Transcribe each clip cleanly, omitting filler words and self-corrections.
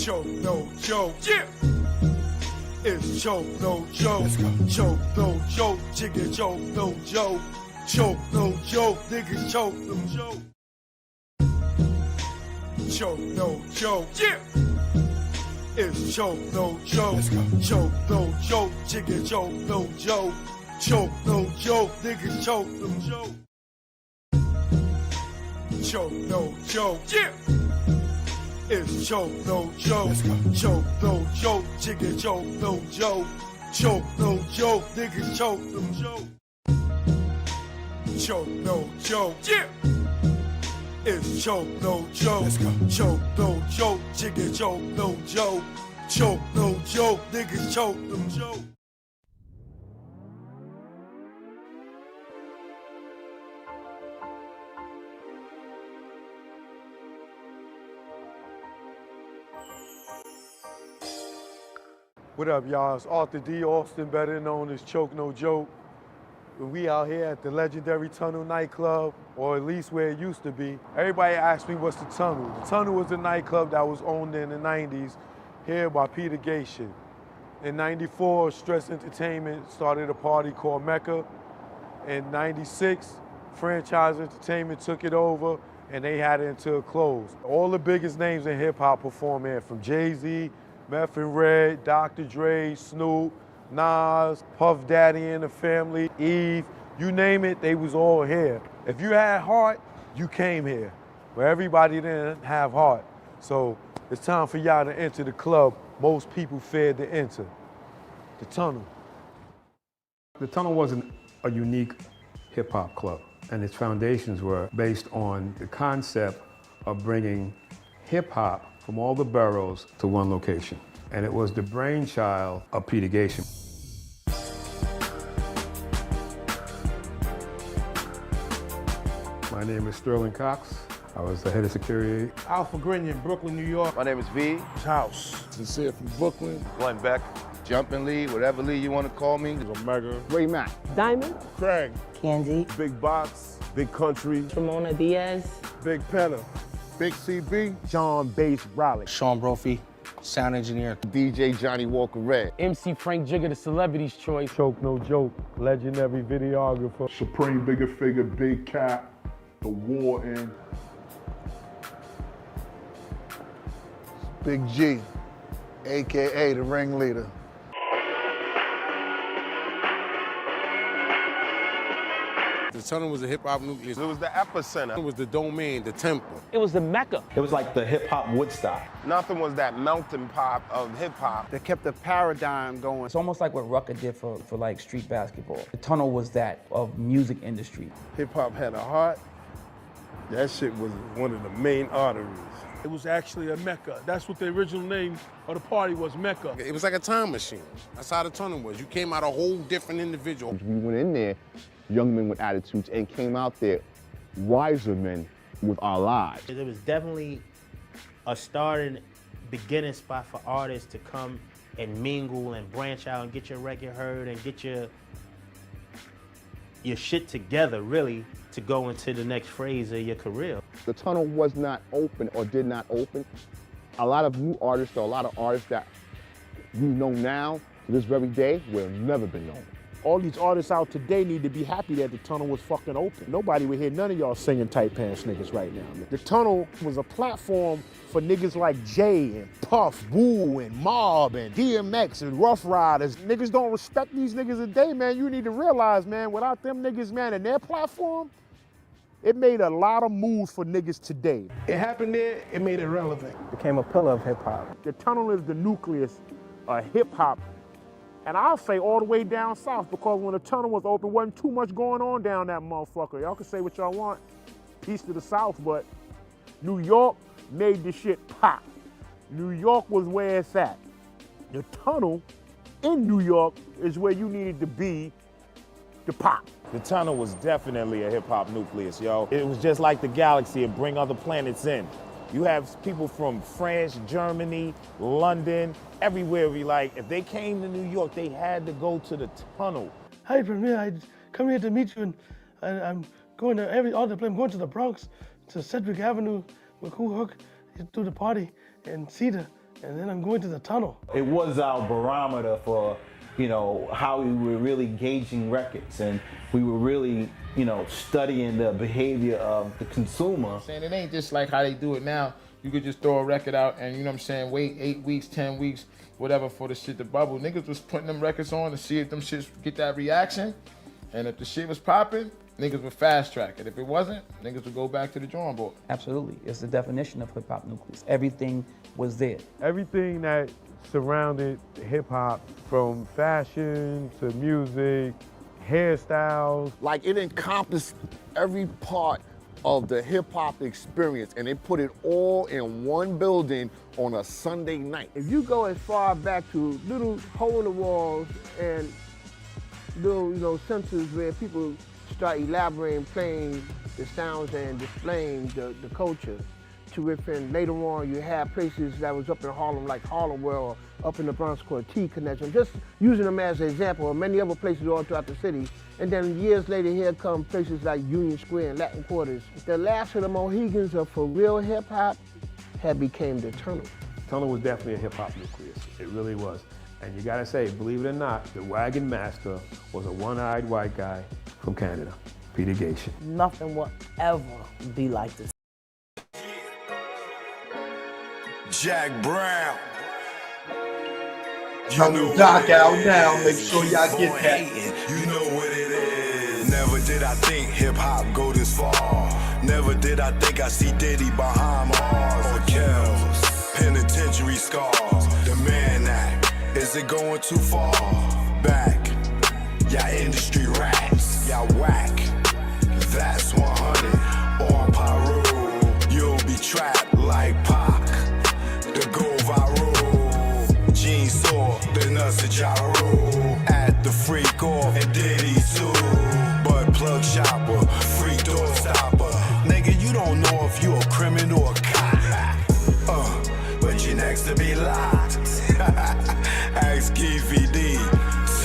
Choke, no joke. Yeah. It's choke, no joke. Choke, no joke. Chicken choke, no joke. Choke, no joke. Niggas choke, no joke. Choke, no joke. Yeah. It's choke, no joke. Choke, no joke. Chicken choke, no joke. Choke, no joke. Niggas choke, no joke. Choke, no joke. Yeah. It's choke, no joke. Choke, no joke. Chicken choke, no joke. Choke, no joke. Niggas choke, no joke. Choke, no joke. Yeah. It's choke, no joke. Choke, no joke. Chicken choke, no joke. Choke, no joke. Niggas choke, no joke. What up, y'all? It's Arthur D. Austin, better known as Choke No Joke. We out here at the legendary Tunnel nightclub, or at least where it used to be. Everybody asks me what's the Tunnel. The Tunnel was a nightclub that was owned in the 90s here by Peter Gatien. In 94, Stress Entertainment started a party called Mecca. In 96, Franchise Entertainment took it over and they had it until it closed. All the biggest names in hip hop perform here, from Jay-Z, Meth and Red, Dr. Dre, Snoop, Nas, Puff Daddy and the Family, Eve, you name it, they was all here. If you had heart, you came here. But everybody didn't have heart. So it's time for y'all to enter the club most people feared to enter, the Tunnel. The Tunnel wasn't a unique hip hop club, and its foundations were based on the concept of bringing hip hop from all the boroughs to one location. And it was the brainchild of Peter Gatien. My name is Sterling Cox. I was the head of security. Alpha Grinion, Brooklyn, New York. My name is V. House. Sincere from Brooklyn. Glenn Beck. Jumpin' Lee, whatever Lee you want to call me. Omega. Ray Mack. Diamond. Craig. Candy. Big Box. Big Country. Ramona Diaz. Big Penna. Big CB. John Bass Raleigh. Sean Brophy, sound engineer. DJ Johnny Walker Red. MC Frank Jigger, the celebrity's choice. Choke No Joke, legendary videographer. Supreme Bigger Figure. Big Cap. The Warden. Big G, AKA the ringleader. The Tunnel was a hip-hop nucleus. It was the epicenter. It was the domain, the temple. It was the Mecca. It was like the hip-hop Woodstock. Nothing was that melting pot of hip-hop. They kept the paradigm going. It's almost like what Rucker did for like street basketball. The Tunnel was that of music industry. Hip hop had a heart. That shit was one of the main arteries. It was actually a Mecca. That's what the original name of the party was, Mecca. It was like a time machine. That's how the Tunnel was. You came out a whole different individual. We went in there, young men with attitudes, and came out there wiser men with our lives. It was definitely a starting beginning spot for artists to come and mingle and branch out and get your record heard and get your shit together, really, to go into the next phase of your career. The Tunnel was not open or did not open. A lot of new artists, or a lot of artists that we know now, to this very day, will have never been known. All these artists out today need to be happy that the Tunnel was fucking open. Nobody would hear none of y'all singing tight pants niggas right now. The Tunnel was a platform for niggas like Jay and Puff, Wu and Mob and DMX and Rough Riders. Niggas don't respect these niggas today, man. You need to realize, man, without them niggas, man, and their platform, it made a lot of moves for niggas today. It happened there, it made it relevant. Became a pillar of hip hop. The Tunnel is the nucleus of hip hop. And I'll say all the way down south, because when the Tunnel was open, wasn't too much going on down that motherfucker. Y'all can say what y'all want, peace to the South, but New York made this shit pop. New York was where it's at. The Tunnel in New York is where you needed to be to pop. The Tunnel was definitely a hip-hop nucleus, yo. It was just like the galaxy and bring other planets in. You have people from France, Germany, London, everywhere. If they came to New York, they had to go to the Tunnel. Hi, from here, I come here to meet you, and I'm going to all the place. I'm going to the Bronx, to Sedgwick Avenue, with Cool Hook, to the party, and see the and then I'm going to the tunnel. It was our barometer for, you know, how we were really gauging records, and we were really, you know, studying the behavior of the consumer. And it ain't just like how they do it now. You could just throw a record out and, you know what I'm saying, wait 8 weeks, 10 weeks, whatever for the shit to bubble. Niggas was putting them records on to see if them shits get that reaction. And if the shit was popping, niggas would fast track it. If it wasn't, niggas would go back to the drawing board. Absolutely. It's the definition of hip hop nucleus. Everything was there. Everything that surrounded hip hop, from fashion to music, hairstyles. Like, it encompassed every part of the hip hop experience, and they put it all in one building on a Sunday night. If you go as far back to little hole in the walls and little, you know, sensors where people start elaborating, playing the sounds and displaying the culture, to within later on you have places that was up in Harlem like Harlem World, up in the Bronx called T Connection, just using them as an example of many other places all throughout the city. And then years later here come places like Union Square and Latin Quarters. The last of the Mohegans of for real hip hop had became the Tunnel. Tunnel was definitely a hip hop nucleus. It really was. And you gotta say, believe it or not, the wagon master was a one-eyed white guy from Canada, Peter Gatesha. Nothing will ever be like this. Jack Brown. I'm Doc out now. Make sure y'all get that. You know what it is. Never did I think hip hop go this far. Never did I think I see Diddy behind bars or Kells. Penitentiary scars. The Man Act. Is it going too far? Back. Y'all industry rats. Y'all whack. That's 100 on Pyro. You'll be trapped like Pac. The go viral. Gene saw the nuts of gyro. At the freak off and Diddy too. But plug shopper, free door stopper. Nigga, you don't know if you a criminal or a cop. But you're next to be locked. Ask Keefy D.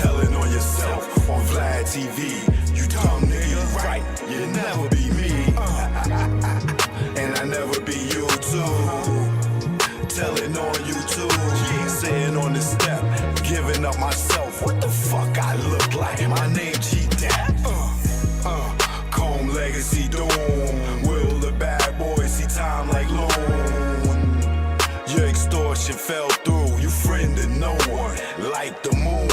Telling on yourself on Vlad TV. You dumb nigga, right? You never be me. And I never be you too. Telling on YouTube, sitting on the step, giving up myself. What the fuck I look like? My name G-Dap. Comb Legacy Doom. Will the bad boy see time like loan? Your extortion fell through. You friend to no one, like the moon.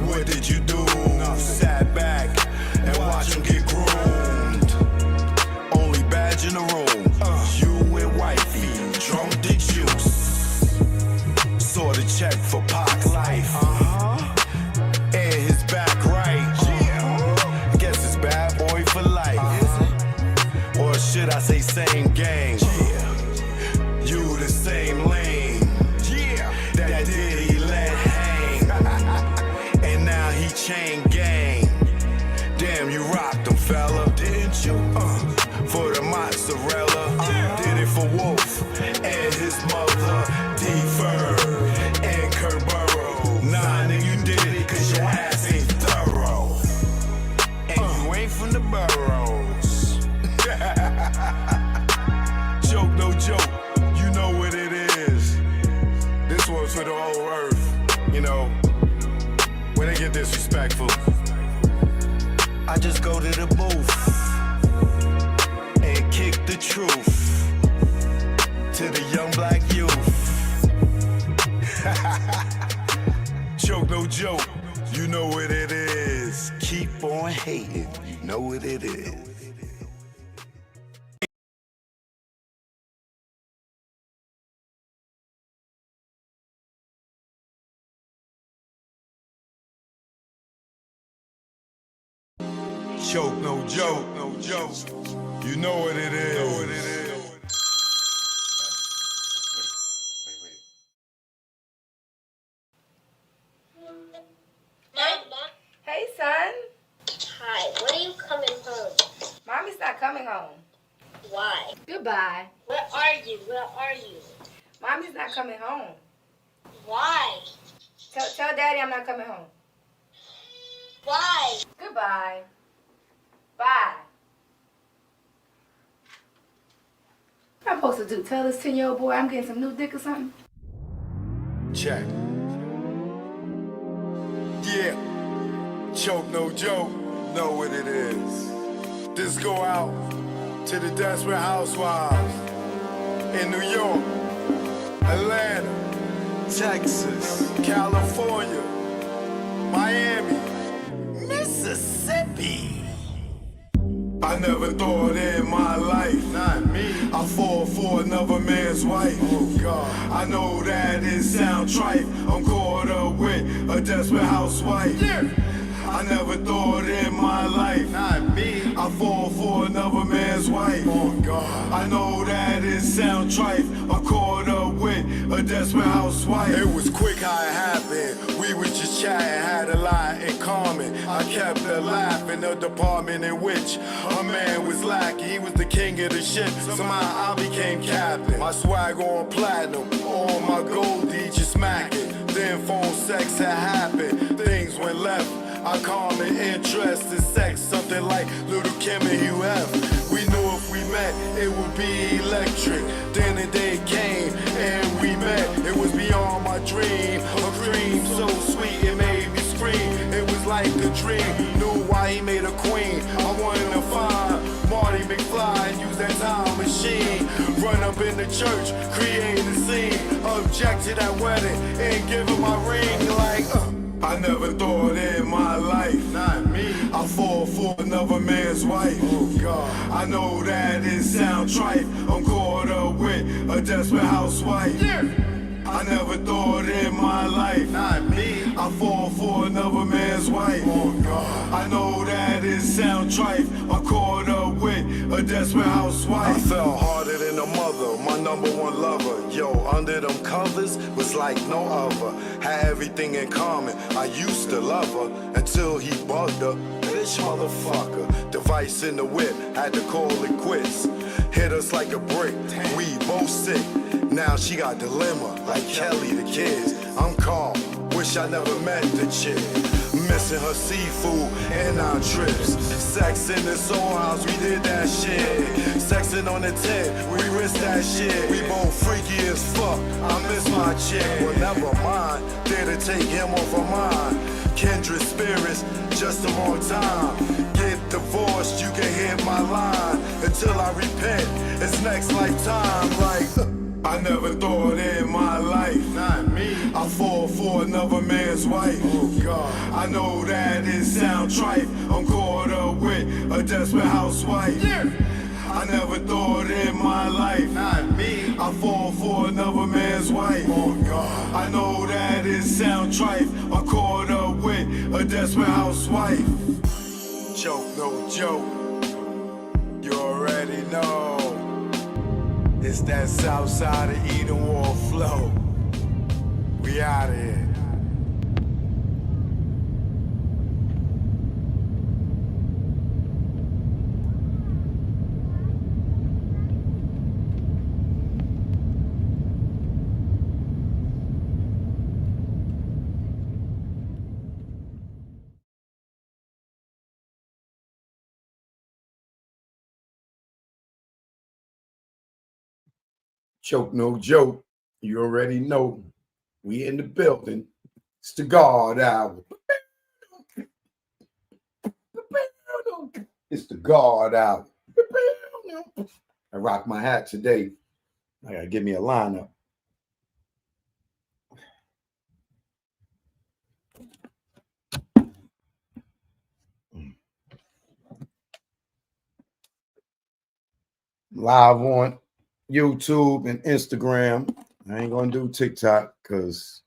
What did you do? Sat back and watch him get groomed. Only badge in the room. You and wifey drunk the juice. Saw the check for Pac life. And his back right. Guess it's bad boy for life. Or should I say same gang? You the same lane. That Diddy let hang. And now he chain gang. Damn, you rocked him, fella. Didn't you? For the mozzarella. Did it for Wolf and his mother. D-Ferg and Kurt Burrow. Nah, nigga, you did it cause your ass ain't thorough. And you ain't from the boroughs. Joke, no joke. You know what it is. This one's for the whole earth. You know, when they get disrespectful, I just go to the booth and kick the truth to the young black youth. Joke, no joke. You know what it is. Keep on hating. You know what it is. Choke, no joke, no joke. You know what it is. Hey, son. Hi, when are you coming home? Mommy's not coming home. Why? Goodbye. Where are you? Where are you? Mommy's not coming home. Why? Tell Daddy I'm not coming home. Why? Goodbye. Bye. What I'm supposed to do? Tell this 10-year-old boy I'm getting some new dick or something? Check. Yeah. Choke, no joke. Know what it is. This go out to the desperate housewives in New York, Atlanta, Texas, California, Miami, Mississippi. I never thought in my life, not me, I fall for another man's wife. Oh God, I know that it sound trite. I'm caught up with a desperate housewife. Yeah. I never thought in my life, not me, I fall for another man's wife. Oh God, I know that it sound trite. I'm caught up with a desperate housewife. It was quick how it happened. We was just chatting, had a lot in common. I kept her laughing, the department in which a man was lacking. He was the king of the ship. Somehow I became captain. My swag on platinum, all my goldie just smacking. Then phone sex had happened. Things went left. I common interest in sex, something like Little Kim and Hugh F. We knew if we met, it would be electric. Then the day came and we met. It was beyond my dream. A dream so sweet it made me scream. It was like a dream. Knew why he made a queen. I wanted to find Marty McFly and use that time machine. Run up in the church, create a scene. Object to that wedding and give her my ring like I never thought in my life, not me, I fall for another man's wife. Oh God, I know that it sound trite. I'm caught up with a desperate housewife. Yeah. I never thought in my life, not me, I fall for another man's wife. Oh God, I know that it sound trite. I'm caught up with a desperate housewife. I fell harder than a mother, my number one lover. Yo, under them covers was like no other. Had everything in common. I used to love her until he bugged her. Bitch motherfucker, device in the whip, had to call it quits. Hit us like a brick, we both sick. Now she got dilemma, like Kelly the kids. I'm calm, wish I never met the chick. Missing her seafood and our trips. Sex in the soul house, we did that shit. Sexing on the tent, we risked that shit. We both freaky as fuck, I miss my chick. Well, never mind, dare to take him off of mine. Kindred spirits, just the wrong time. Get divorced, you can hit my line. Until I repent, it's next lifetime. Like, I never thought in my life, not me, I fall for another man's wife. Oh God, I know that it sound trite. I'm caught up with a desperate housewife. Yeah. I never thought in my life, not me, I fall for another man's wife. Oh God, I know that it sound trite. I'm caught up with a desperate housewife. Joke, no joke, you already know. It's that south side of Eden Wall flow. We out of here. Choke, no joke. You already know. We in the building. It's the God Hour. It's the God Hour. I rock my hat today. I gotta give me a lineup. Live on YouTube and Instagram. I ain't gonna do TikTok because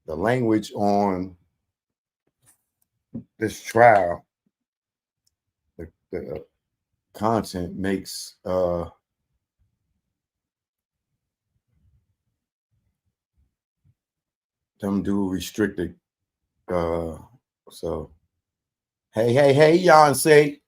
the language on this trial, the content makes them do restricted. So hey, Beyonce.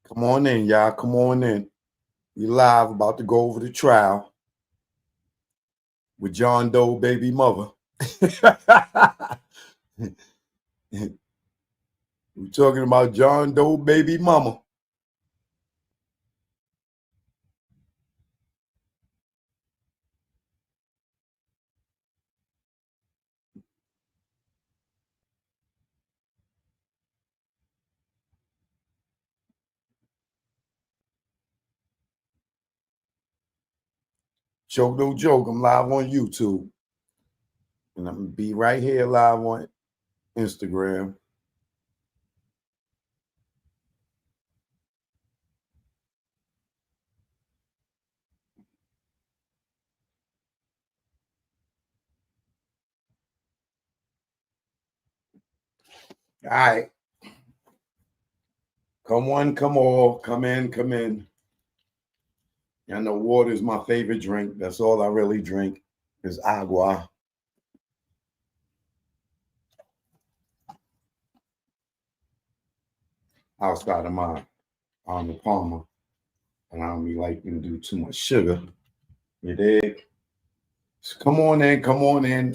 Come on in, y'all. Come on in. We live, about to go over the trial with John Doe baby mother. We're talking about John Doe baby mama. Joke, no joke. I'm live on YouTube. And I'm going to be right here live on Instagram. All right. Come one, come all. Come in, come in. I know water is my favorite drink. That's all I really drink is agua. Outside of my Arnold Palmer. And I don't be liking to do too much sugar. You dig? So come on in, come on in.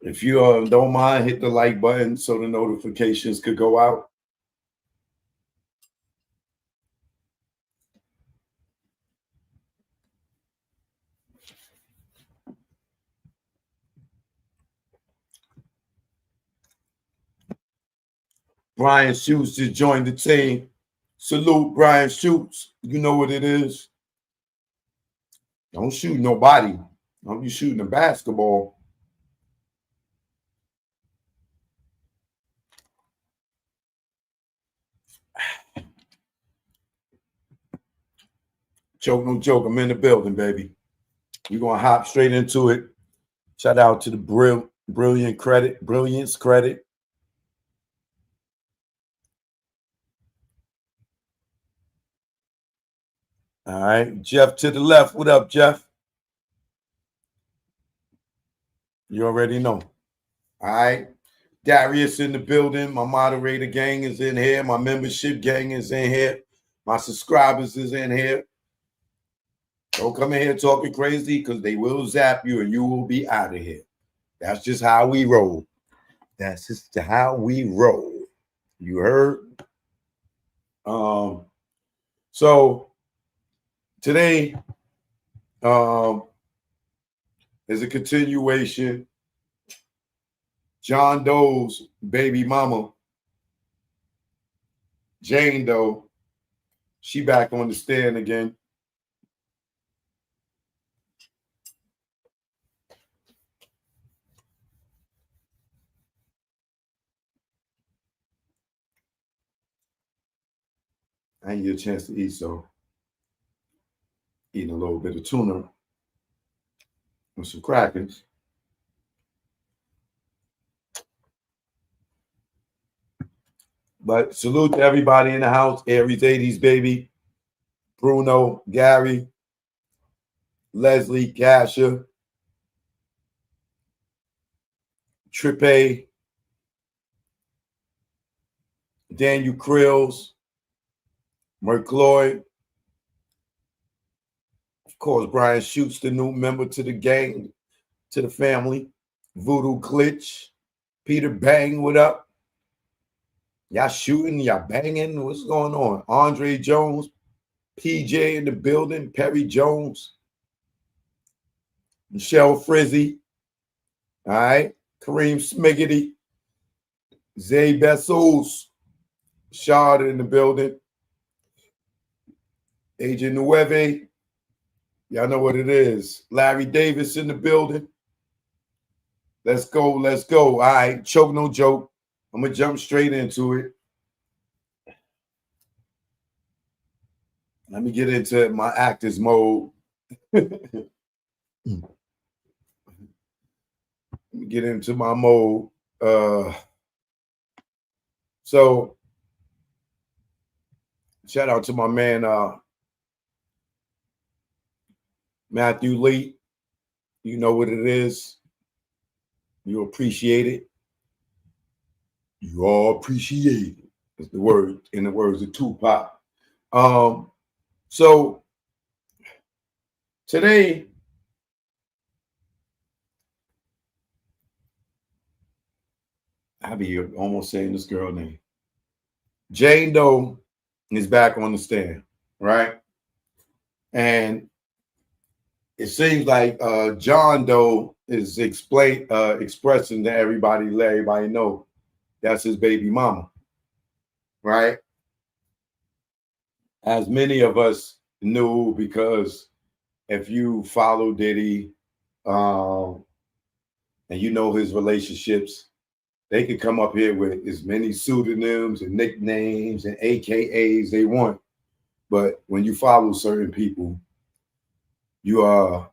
If you don't mind, hit the like button so the notifications could go out. Brian Schutz just joined the team. Salute, Brian Schutz. You know what it is. Don't shoot nobody. Don't be shooting a basketball. Joke, no joke. I'm in the building, baby. We're going to hop straight into it. Shout out to the brilliance credit. All right. Jeff to the left. What up, Jeff? You already know. All right. Darius in the building. My moderator gang is in here. My membership gang is in here. My subscribers is in here. Don't come in here talking crazy because they will zap you and you will be out of here. That's just how we roll. That's just how we roll. You heard? So today is a continuation. John Doe's baby mama, Jane Doe, she back on the stand again. I didn't get a chance to eat, so eating a little bit of tuna and some crackers. But salute to everybody in the house. Aries 80s, baby. Bruno, Gary, Leslie, Gasha, Trippe, Daniel Krills, Mercloy. Of course, Brian Schutz, the new member to the gang, to the family. Voodoo Glitch, Peter Bang, what up? Y'all shooting, y'all banging, what's going on? Andre Jones, PJ in the building, Perry Jones, Michelle Frizzy, all right, Kareem Smiggity, Zay Bessos, Shard in the building, Agent Nueve, y'all know what it is. Larry Davis in the building. Let's go, let's go. All right, choke no joke. I'm going to jump straight into it. Let me get into my actors mode. Let me get into my mode. So, shout out to my man, Matthew Lee. You know what it is. You appreciate it. You all appreciate it. Is the word, in the words of Tupac. So today, I be almost saying this girl name. Jane Doe is back on the stand, right? And it seems like John Doe is expressing to everybody, let everybody know that's his baby mama, right? As many of us knew, because if you follow Diddy and you know his relationships, they could come up here with as many pseudonyms and nicknames and AKAs they want. But when you follow certain people, you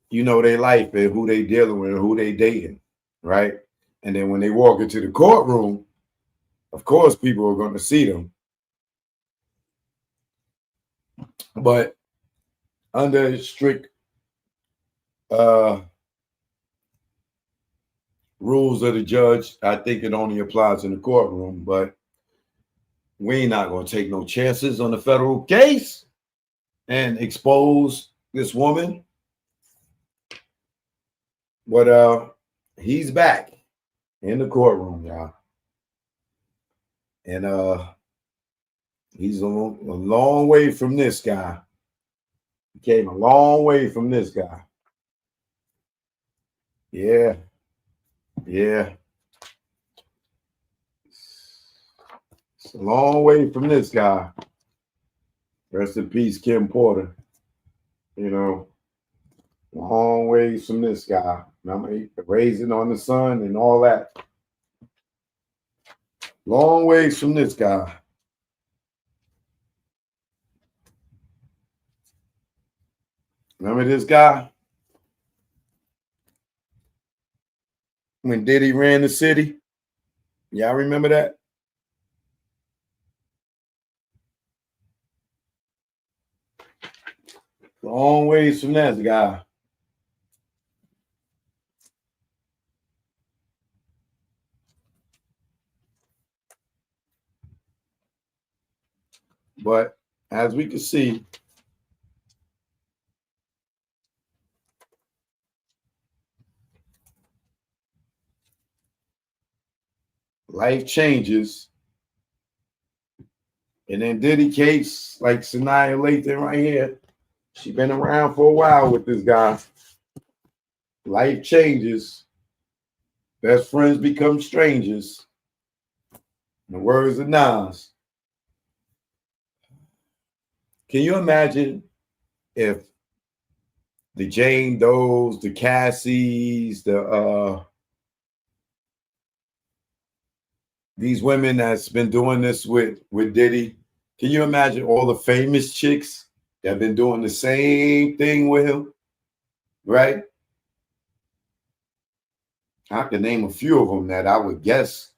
you know their life and who they dealing with and who they dating, right? And then when they walk into the courtroom, of course, people are going to see them. But under strict rules of the judge, I think it only applies in the courtroom. But we ain't not going to take no chances on the federal case and expose this woman. But he's back in the courtroom, y'all. And he's a long way from this guy. He came a long way from this guy. Yeah. Yeah. It's a long way from this guy. Rest in peace, Kim Porter. You know, long ways from this guy. Remember, raising on the sun and all that. Long ways from this guy. Remember this guy? When Diddy ran the city? Y'all remember that? Long ways from that guy. But as we can see, life changes. And then Diddy case, like Sanaya Lathan right here, she been around for a while with this guy. Life changes. Best friends become strangers. In the words of Nas. Can you imagine if the Jane Does, the Cassies, these women that's been doing this with Diddy, can you imagine all the famous chicks that have been doing the same thing with him, right? I can name a few of them that I would guess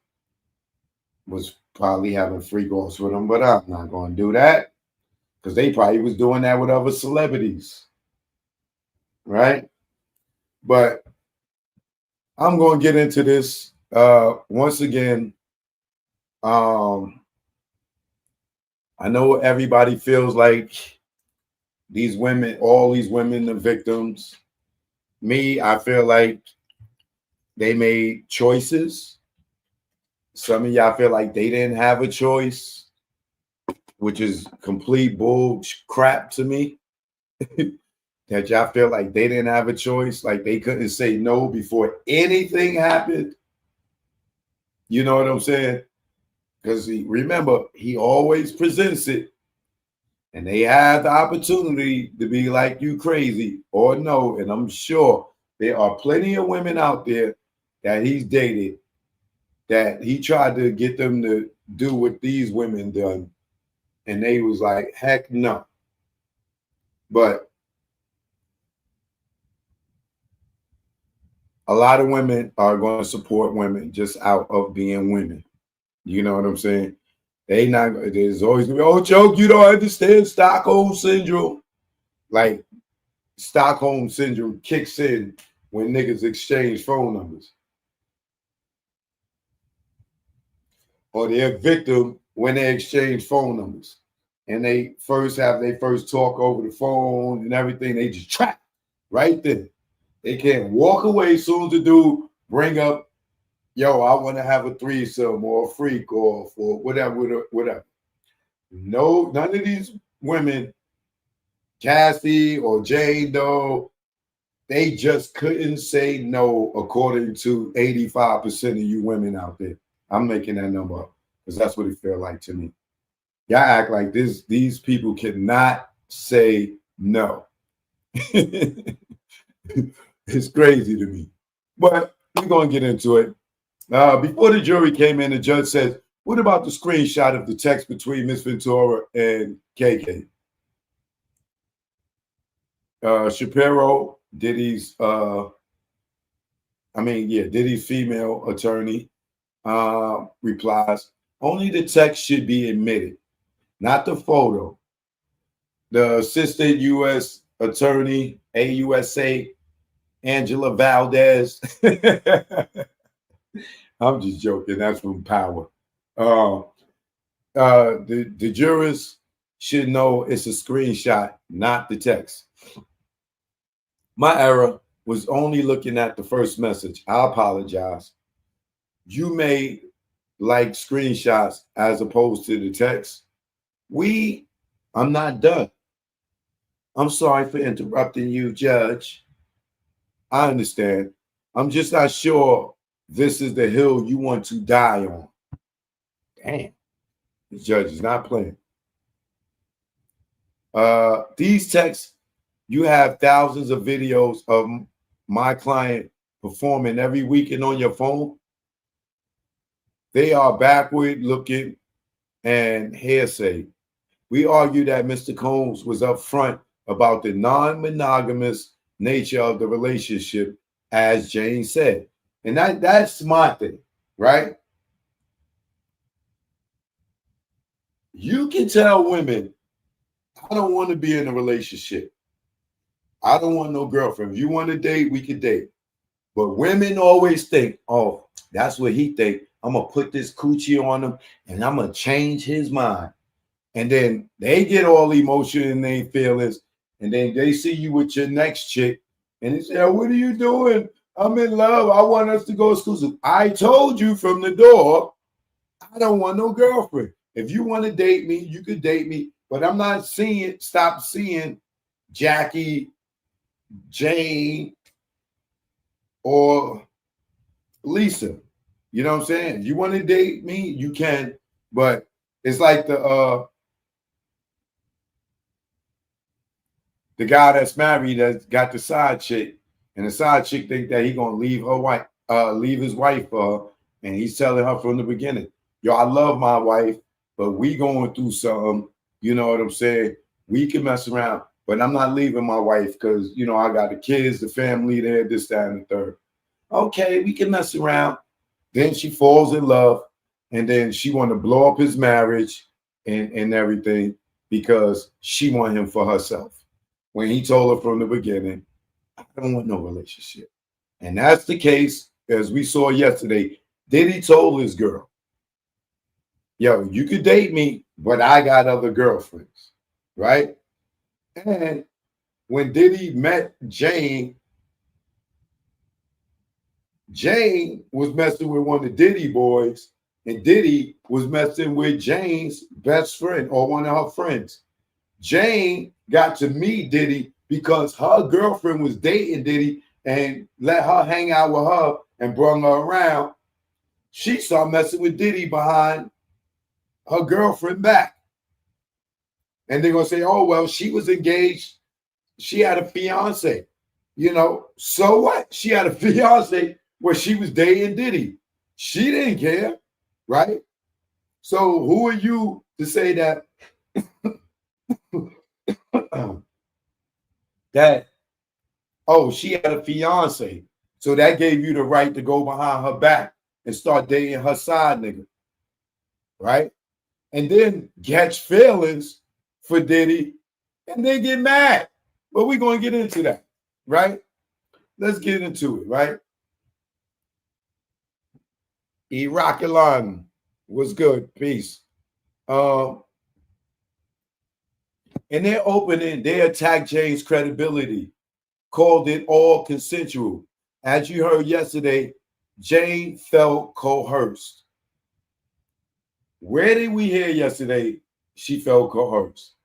was probably having freak offs with him, but I'm not going to do that because they probably was doing that with other celebrities, right? But I'm going to get into this once again. I know everybody feels like these women, all these women are victims. Me, I feel like they made choices. Some of y'all feel like they didn't have a choice, which is complete bull crap to me. That y'all feel like they didn't have a choice, like they couldn't say no before anything happened. You know what I'm saying? Because remember, he always presents it, and they have the opportunity to be like, you crazy or no. And I'm sure there are plenty of women out there that he's dated that he tried to get them to do what these women done, and they was like, heck no. But a lot of women are going to support women just out of being women. You know what I'm saying? They not. There's always gonna be, oh, joke, you don't understand Stockholm syndrome. Like Stockholm syndrome kicks in when niggas exchange phone numbers. or their victim when they exchange phone numbers. And they first have their first talk over the phone and everything. They just trap right there. They can't walk away as soon as the dude bring up, yo, I want to have a threesome or a freak or for whatever. No, none of these women, Cassie or Jane Doe, they just couldn't say no, according to 85% of you women out there. I'm making that number up because that's what it felt like to me. Y'all act like these people cannot say no. It's crazy to me. But we're going to get into it. Before the jury came in, the judge said, what about the screenshot of the text between Miss Ventura and KK? Shapiro, Diddy's female attorney, replies, only the text should be admitted, not the photo. The assistant U.S. attorney, AUSA, Angela Valdez. I'm just joking. That's from Power. The jurors should know it's a screenshot, not the text. My error was only looking at the first message. I apologize. You may like screenshots as opposed to the text. I'm not done. I'm sorry for interrupting you, Judge. I understand. I'm just not sure this is the hill you want to die on. Damn. The judge is not playing. These texts, you have thousands of videos of my client performing every weekend on your phone. They are backward looking and hearsay. We argue that Mr. Combs was upfront about the non-monogamous nature of the relationship, as Jane said. And that's my thing, right? You can tell women, I don't want to be in a relationship. I don't want no girlfriend. If you want to date, we can date. But women always think, oh, that's what he think. I'm going to put this coochie on him and I'm going to change his mind. And then they get all emotion in their feelings. And then they see you with your next chick. And they say, oh, what are you doing? I'm in love. I want us to go exclusive. I told you from the door, I don't want no girlfriend. If you want to date me, you could date me. But I'm not stop seeing Jackie, Jane, or Lisa. You know what I'm saying? If you want to date me, you can. But it's like the guy that's married that's got the side chick, and the side chick think that he gonna leave his wife for her, and he's telling her from the beginning, yo, I love my wife, but we going through something. You know what I'm saying? We can mess around, but I'm not leaving my wife because, you know, I got the kids, the family there, this, that, and the third. Okay, we can mess around. Then she falls in love, and then she want to blow up his marriage and everything because she want him for herself. When he told her from the beginning, I don't want no relationship. And that's the case, as we saw yesterday. Diddy told his girl, yo, you could date me, but I got other girlfriends, right? And when Diddy met Jane, Jane was messing with one of the Diddy boys, and Diddy was messing with Jane's best friend or one of her friends. Jane got to meet Diddy because her girlfriend was dating Diddy and let her hang out with her and brought her around. She started messing with Diddy behind her girlfriend back. And they're going to say, oh, well, she was engaged. She had a fiance. You know, so what? She had a fiance where she was dating Diddy. She didn't care, right? So who are you to say that she had a fiance, so that gave you the right to go behind her back and start dating her side nigga, right? And then catch feelings for Diddy and then get mad. But we're going to get into that, right? Let's get into it, right? Iraqilan, What's good? Peace. In their opening, they attacked Jay's credibility, called it all consensual. As you heard yesterday, Jay felt coerced. Where did we hear yesterday she felt coerced?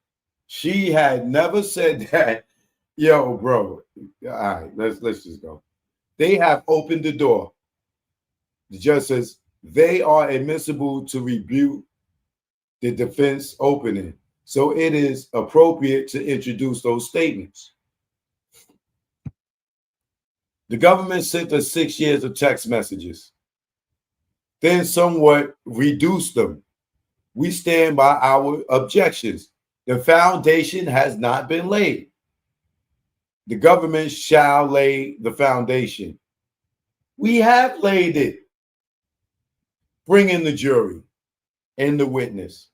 She had never said that. Yo, bro. All right, let's just go. They have opened the door. The judge says they are admissible to rebuke the defense opening. So it is appropriate to introduce those statements. The government sent us 6 years of text messages, then somewhat reduced them. We stand by our objections. The foundation has not been laid. The government shall lay the foundation. We have laid it. Bring in the jury and the witness.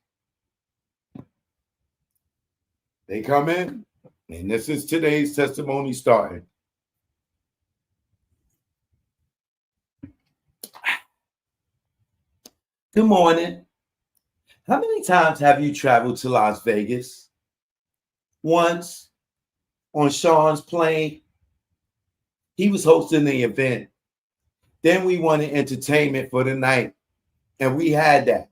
They come in, and this is today's testimony starting. Good morning. How many times have you traveled to Las Vegas? Once on Sean's plane. He was hosting the event. Then we wanted entertainment for the night, and we had that.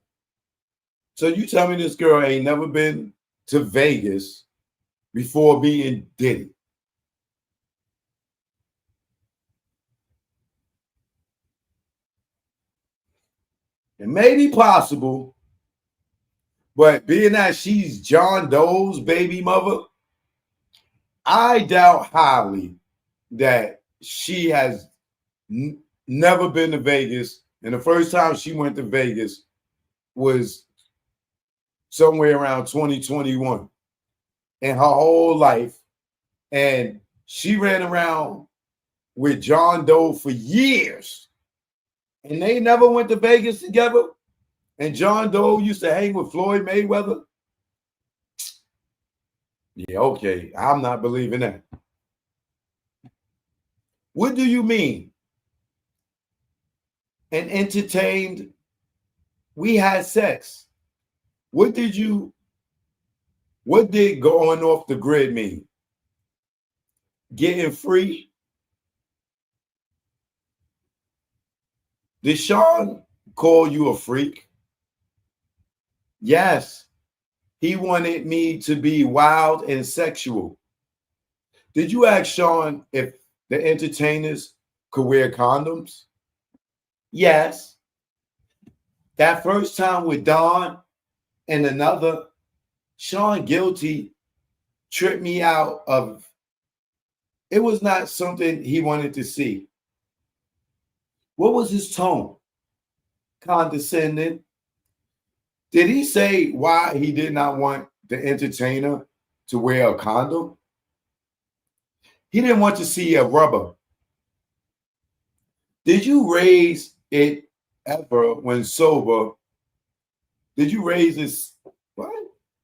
So you tell me this girl ain't never been to Vegas before being Diddy. It may be possible, but being that she's John Doe's baby mother, I doubt highly that she has never been to Vegas. And the first time she went to Vegas was somewhere around 2021 in her whole life. And she ran around with John Doe for years. And they never went to Vegas together. And John Doe used to hang with Floyd Mayweather. Yeah, okay. I'm not believing that. What do you mean? And entertained, we had sex. What did going off the grid mean? Getting free? Did Sean call you a freak? Yes. He wanted me to be wild and sexual. Did you ask Sean if the entertainers could wear condoms? Yes. That first time with Dawn and another, Sean Guilty tripped me out of, it was not something he wanted to see. What was his tone? Condescending. Did he say why he did not want the entertainer to wear a condom? He didn't want to see a rubber. Did you raise it ever when sober? Did you raise this? What?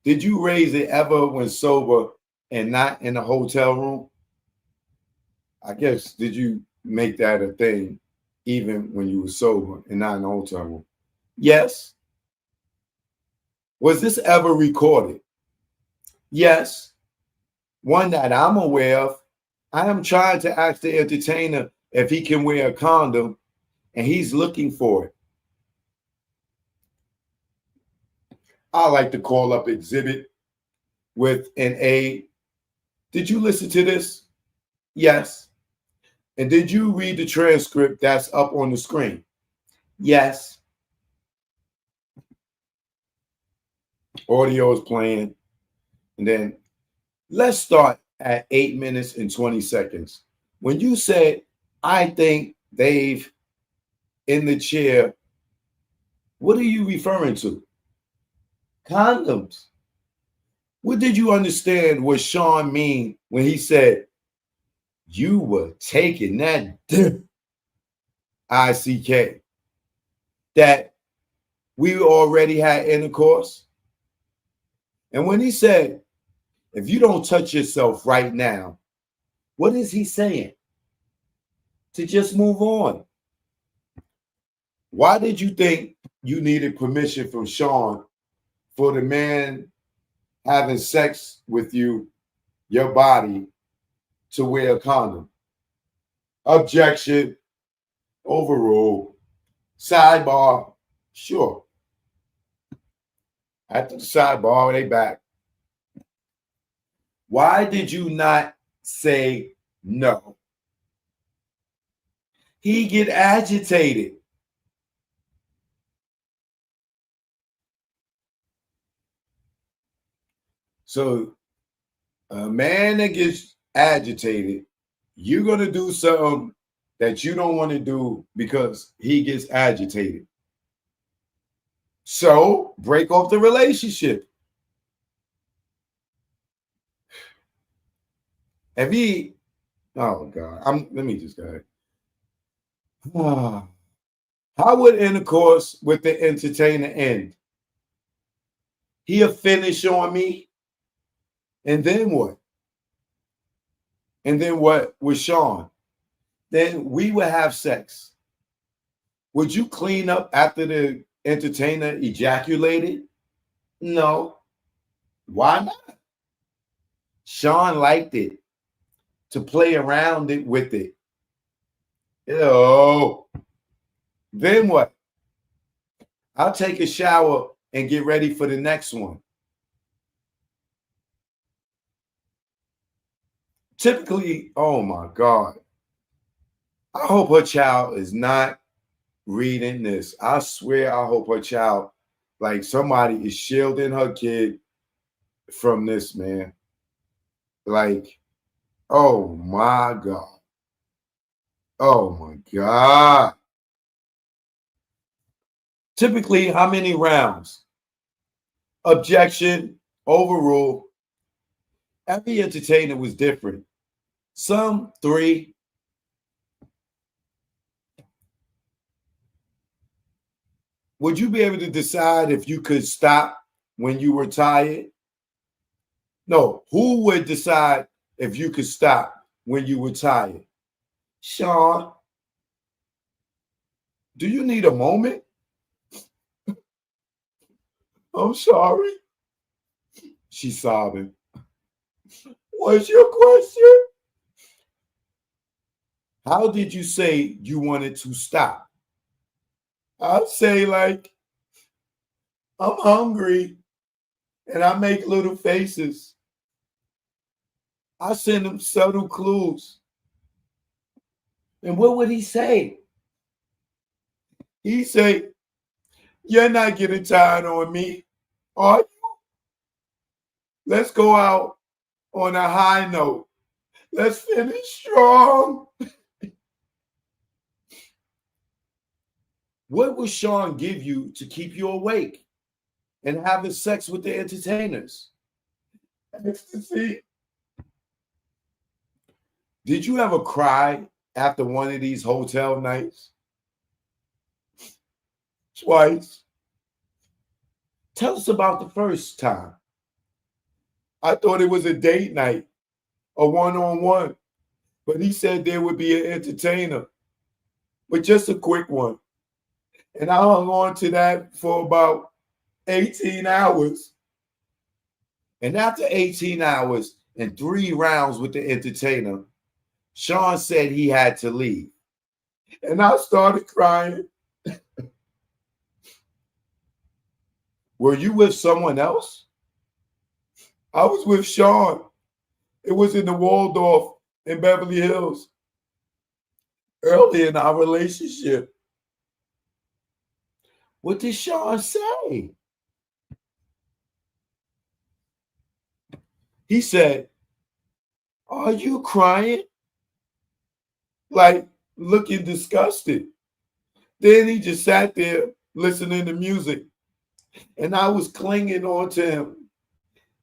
Did you raise it ever when sober and not in a hotel room? I guess, did you make that a thing even when you were sober and not in a hotel room? Yes. Was this ever recorded? Yes. One that I'm aware of. I am trying to ask the entertainer if he can wear a condom, and he's looking for it. I like to call up exhibit with an A. Did you listen to this? Yes. And did you read the transcript that's up on the screen? Yes. Audio is playing. And then let's start at 8 minutes and 20 seconds. When you said, I think Dave in the chair, what are you referring to? Condoms. What did you understand what Sean mean when he said, you were taking that ICK, that we already had intercourse? And when he said, if you don't touch yourself right now, what is he saying? To just move on. Why did you think you needed permission from Sean for the man having sex with you, your body, to wear a condom? Objection. Overruled. Sidebar. Sure. After the sidebar, they back. Why did you not say no? He get agitated. So a man that gets agitated, you're going to do something that you don't want to do because he gets agitated. So break off the relationship. If he, oh God, let me just go ahead. How would intercourse with the entertainer end? He'll finish on me. And then what? And then what with Sean? Then we would have sex. Would you clean up after the entertainer ejaculated? No. Why not? Sean liked it, to play around it with it. Ew. Then what? I'll take a shower and get ready for the next one. Typically, oh my God. I hope her child is not reading this. I swear I hope her child, like somebody is shielding her kid from this, man. Like, oh my God. Oh my God. Typically, how many rounds? Objection, overruled. Every entertainer was different. Some 3. Would you be able to decide if you could stop when you were tired? No, who would decide if you could stop when you were tired? Sean, do you need a moment? I'm sorry. She's sobbing. What's your question? How did you say you wanted to stop? I'll say like, I'm hungry, and I make little faces. I send him subtle clues. And what would he say? He say, you're not getting tired on me, are you? Let's go out on a high note. Let's finish strong. What would Sean give you to keep you awake and having sex with the entertainers? Ecstasy. Did you ever cry after one of these hotel nights? Twice. Tell us about the first time. I thought it was a date night, a one-on-one, but he said there would be an entertainer, but just a quick one. And I hung on to that for about 18 hours. And after 18 hours and 3 rounds with the entertainer, Sean said he had to leave. And I started crying. Were you with someone else? I was with Sean. It was in the Waldorf in Beverly Hills. Early in our relationship. What did Sean say? He said, are you crying? Like looking disgusted. Then he just sat there listening to music. And I was clinging on to him.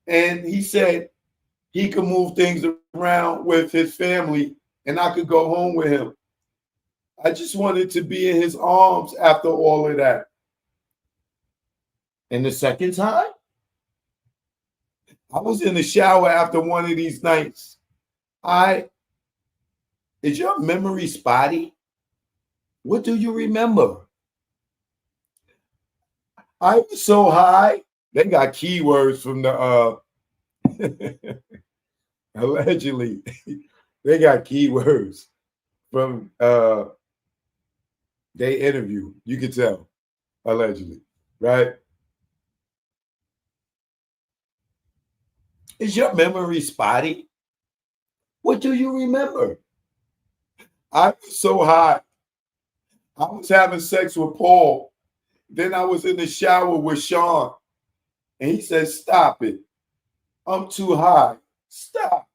And he said he could move things around with his family and I could go home with him. I just wanted to be in his arms after all of that. And the second time, I was in the shower after one of these nights. Is your memory spotty? What do you remember? I was so high. They got keywords from the allegedly. They got keywords from they interview. You can tell, allegedly, right? Is your memory spotty? What do you remember? I was so high. I was having sex with Paul. Then I was in the shower with Sean. And he said, stop it. I'm too high. Stop.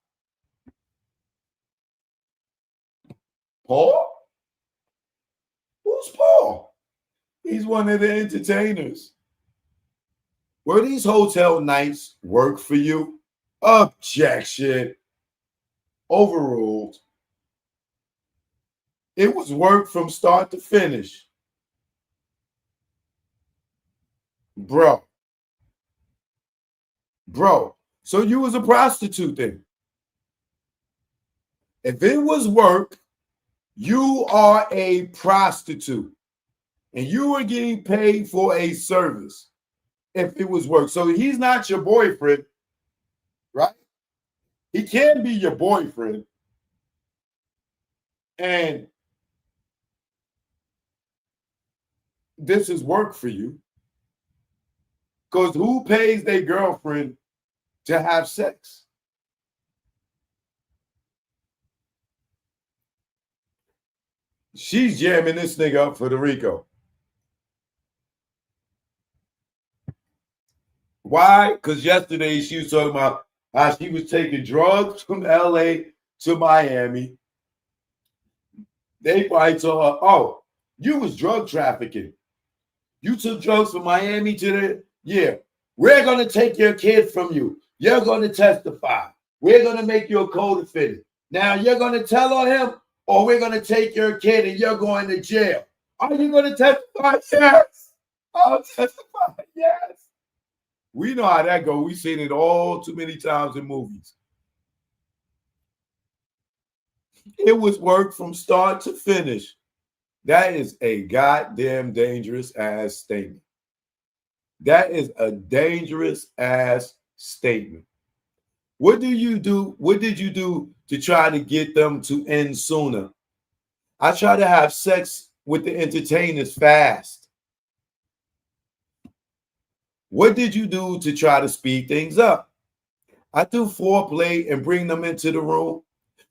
Paul? Who's Paul? He's one of the entertainers. Were these hotel nights work for you? Objection. Overruled. It was work from start to finish. Bro. So you was a prostitute then? If it was work, you are a prostitute. And you were getting paid for a service if it was work. So he's not your boyfriend, right? He can be your boyfriend. And this is work for you. Because who pays their girlfriend to have sex? She's jamming this nigga up for the Rico. Why? Because yesterday she was talking about how she was taking drugs from LA to Miami. They probably told her, oh, you was drug trafficking. You took drugs from Miami to the, yeah. We're going to take your kid from you. You're going to testify. We're going to make you a co-defendant. Now you're going to tell on him, or we're going to take your kid and you're going to jail. Are you going to testify? Yes. I'll testify. Yes. We know how that goes. We've seen it all too many times in movies. It was work from start to finish. That is a goddamn dangerous ass statement. That is a dangerous ass statement. What do you do? What did you do to try to get them to end sooner? I try to have sex with the entertainers fast. What did you do to try to speed things up? I do foreplay and bring them into the room.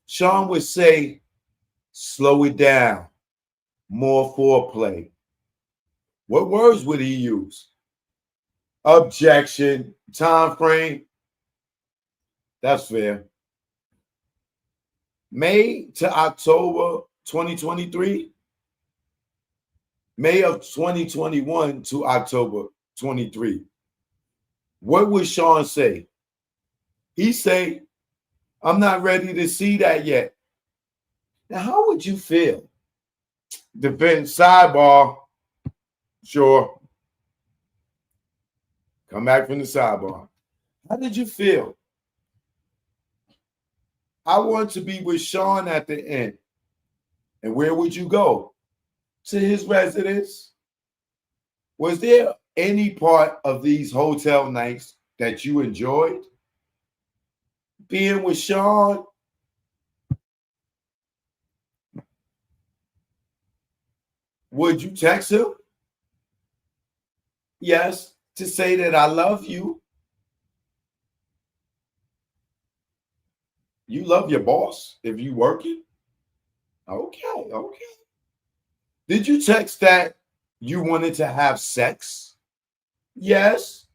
Sean would say, slow it down, more foreplay. What words would he use? Objection, time frame. That's fair. May to October 2023. May of 2021 to October 23. What would Sean say? He say, I'm not ready to see that yet. Now, how would you feel? Depends. Sidebar. Sure. Come back from the sidebar. How did you feel? I want to be with Sean at the end. And where would you go? To his residence? Was there any part of these hotel nights that you enjoyed? Being with Sean? Would you text him? Yes, to say that I love you. You love your boss if you working? Okay. Did you text that you wanted to have sex? Yes.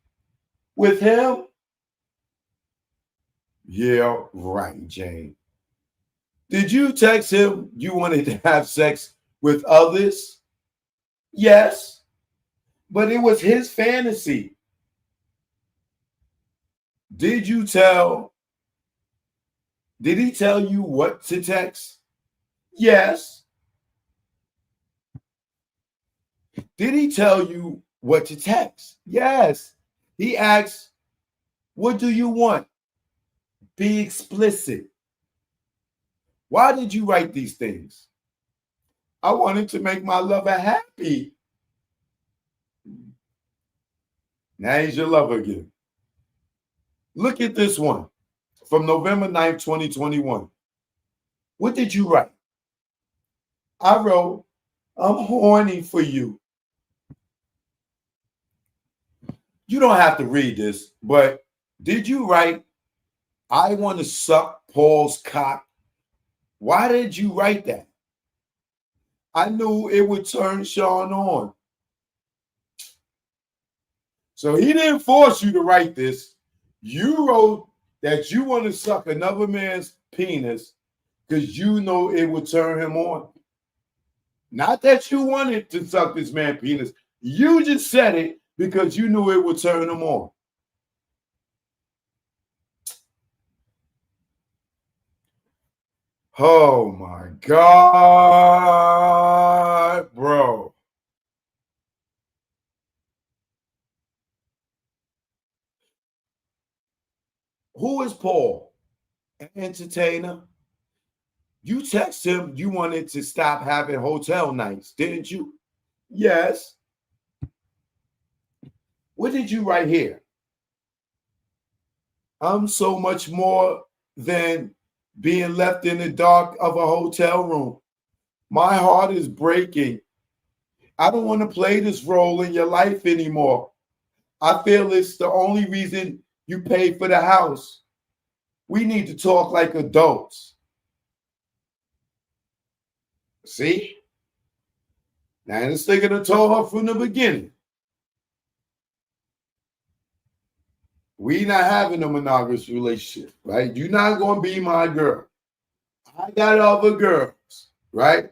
With him? Yeah, right, Jane. Did you text him you wanted to have sex with others? Yes. But it was his fantasy. Did he tell you what to text? Yes. Did he tell you what to text? Yes. He asked, what do you want? Be explicit. Why did you write these things? I wanted to make my lover happy. Now he's your lover again. Look at this one from November 9th, 2021. What did you write? I wrote, I'm horny for you. You don't have to read this, but did you write, I want to suck Paul's cock? Why did you write that? I knew it would turn Sean on. So he didn't force you to write this. You wrote that you want to suck another man's penis because you know it would turn him on. Not that you wanted to suck this man's penis. You just said it because you knew it would turn him on. Oh my God, bro. Who is Paul? An entertainer? You text him you wanted to stop having hotel nights, didn't you? Yes. What did you write here? I'm so much more than being left in the dark of a hotel room. My heart is breaking. I don't want to play this role in your life anymore. I feel it's the only reason you pay for the house. We need to talk like adults. See? Now this nigga done told her from the beginning. We not having a monogamous relationship, right? You're not going to be my girl. I got other girls, right?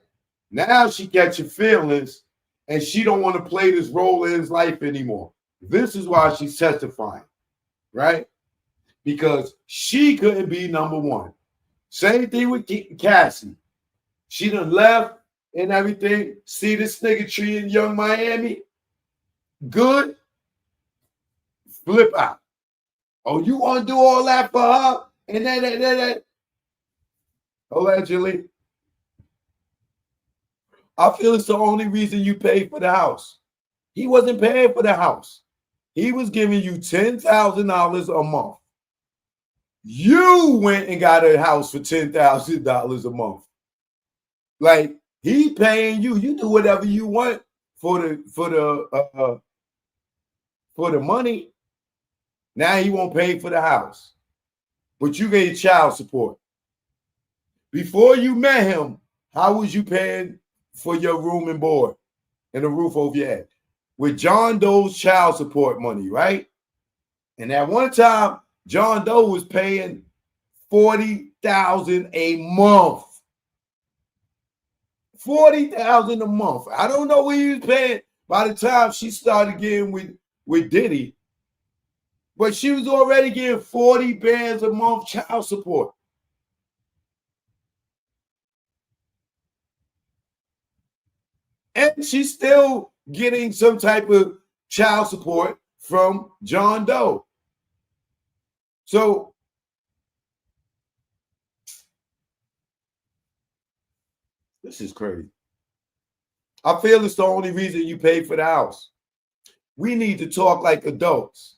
Now she catching feelings and she don't want to play this role in his life anymore. This is why she's testifying, right? Because she couldn't be number one. Same thing with Cassie. She done left and everything. See this nigga treating Young Miami good? Flip out. Oh, you want to do all that for her? And then allegedly. I feel it's the only reason you paid for the house. He wasn't paying for the house. He was giving you $10,000 a month. You went and got a house for $10,000 a month. Like he paying you. You do whatever you want for the money. Now he won't pay for the house, but you get child support. Before you met him, how was you paying for your room and board and a roof over your head? With John Doe's child support money, right? And at one time, John Doe was paying $40,000 a month. $40,000 a month. I don't know what he was paying by the time she started getting with Diddy. But she was already getting 40 bands a month child support. And she's still getting some type of child support from John Doe. So this is crazy. I feel it's the only reason you pay for the house. We need to talk like adults.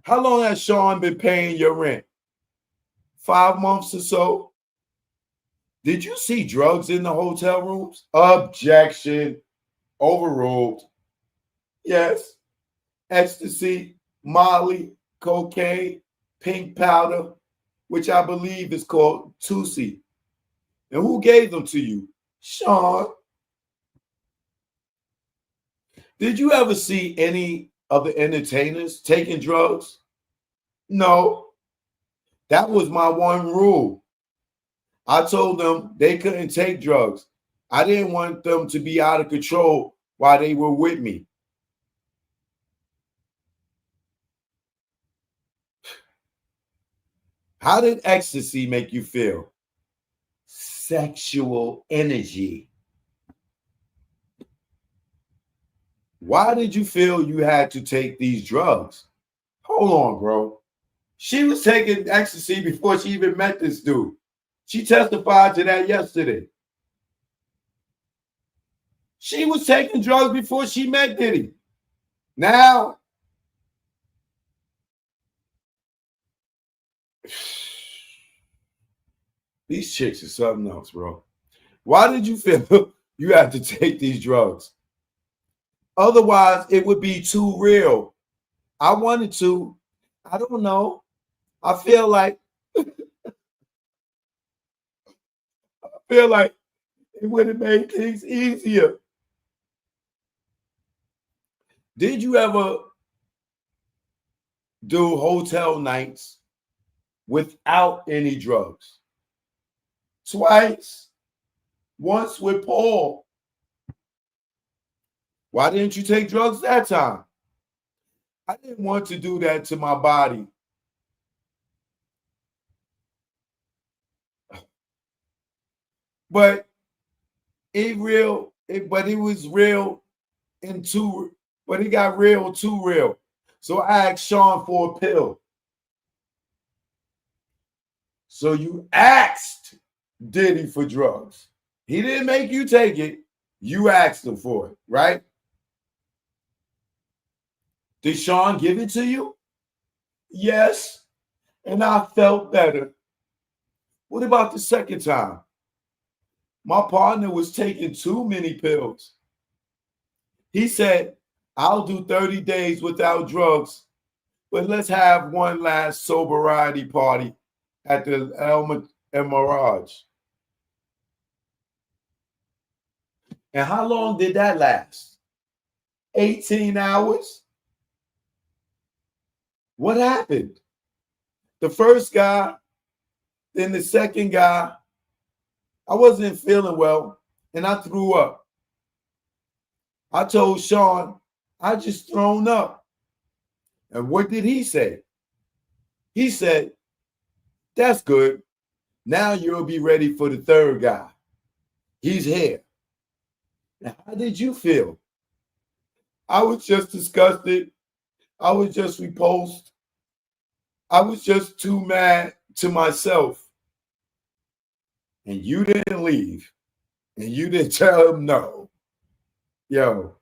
How long has Sean been paying your rent? 5 months or so? Did you see drugs in the hotel rooms? Objection. Overruled. Yes. Ecstasy, Molly, cocaine, pink powder, which I believe is called Tusi. And who gave them to you? Sean. Did you ever see any of the entertainers taking drugs? No. That was my one rule. I told them they couldn't take drugs. I didn't want them to be out of control while they were with me. How did ecstasy make you feel? Sexual energy. Why did you feel you had to take these drugs? Hold on, bro. She was taking ecstasy before she even met this dude. She testified to that yesterday. She was taking drugs before she met Diddy. Now, these chicks are something else, bro. Why did you feel you had to take these drugs? Otherwise, it would be too real. I wanted to. I don't know. I feel like it would have made things easier. Did you ever do hotel nights without any drugs? Twice. Once with Paul. Why didn't you take drugs that time? I didn't want to do that to my body. But it was real and too, but it got real too real. So I asked Sean for a pill. So you asked Diddy for drugs. He didn't make you take it. You asked him for it, right? Did Sean give it to you? Yes. And I felt better. What about the second time? My partner was taking too many pills. He said, I'll do 30 days without drugs, but let's have one last sobriety party at the El Mirage. And how long did that last? 18 hours? What happened? The first guy, then the second guy, I wasn't feeling well and I threw up. I told Sean, I just thrown up. And what did he say? He said, that's good. Now you'll be ready for the third guy. He's here. Now, how did you feel? I was just disgusted. I was just repulsed. I was just too mad to myself. And you didn't leave. And you didn't tell him no. Yo.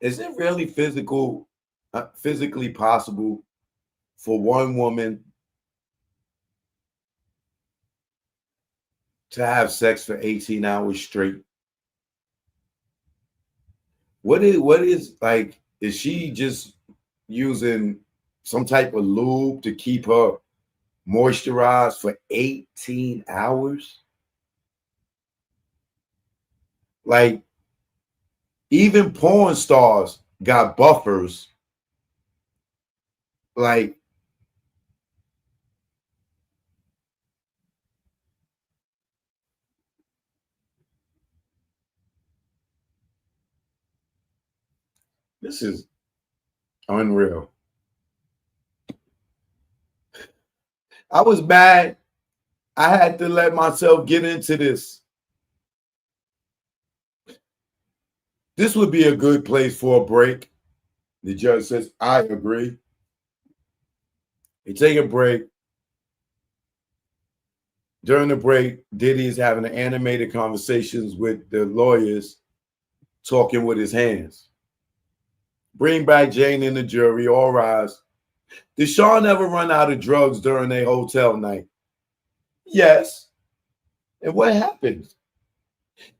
Is it really physically possible for one woman to have sex for 18 hours straight? What is like, is she just using some type of lube to keep her moisturized for 18 hours? Like, even porn stars got buffers. Like, this is unreal. I was mad. I had to let myself get into this. This would be a good place for a break. The judge says, I agree. They take a break. During the break, Diddy is having animated conversations with the lawyers, talking with his hands. Bring back Jane and the jury, all rise. Did Sean ever run out of drugs during a hotel night? Yes. And what happened?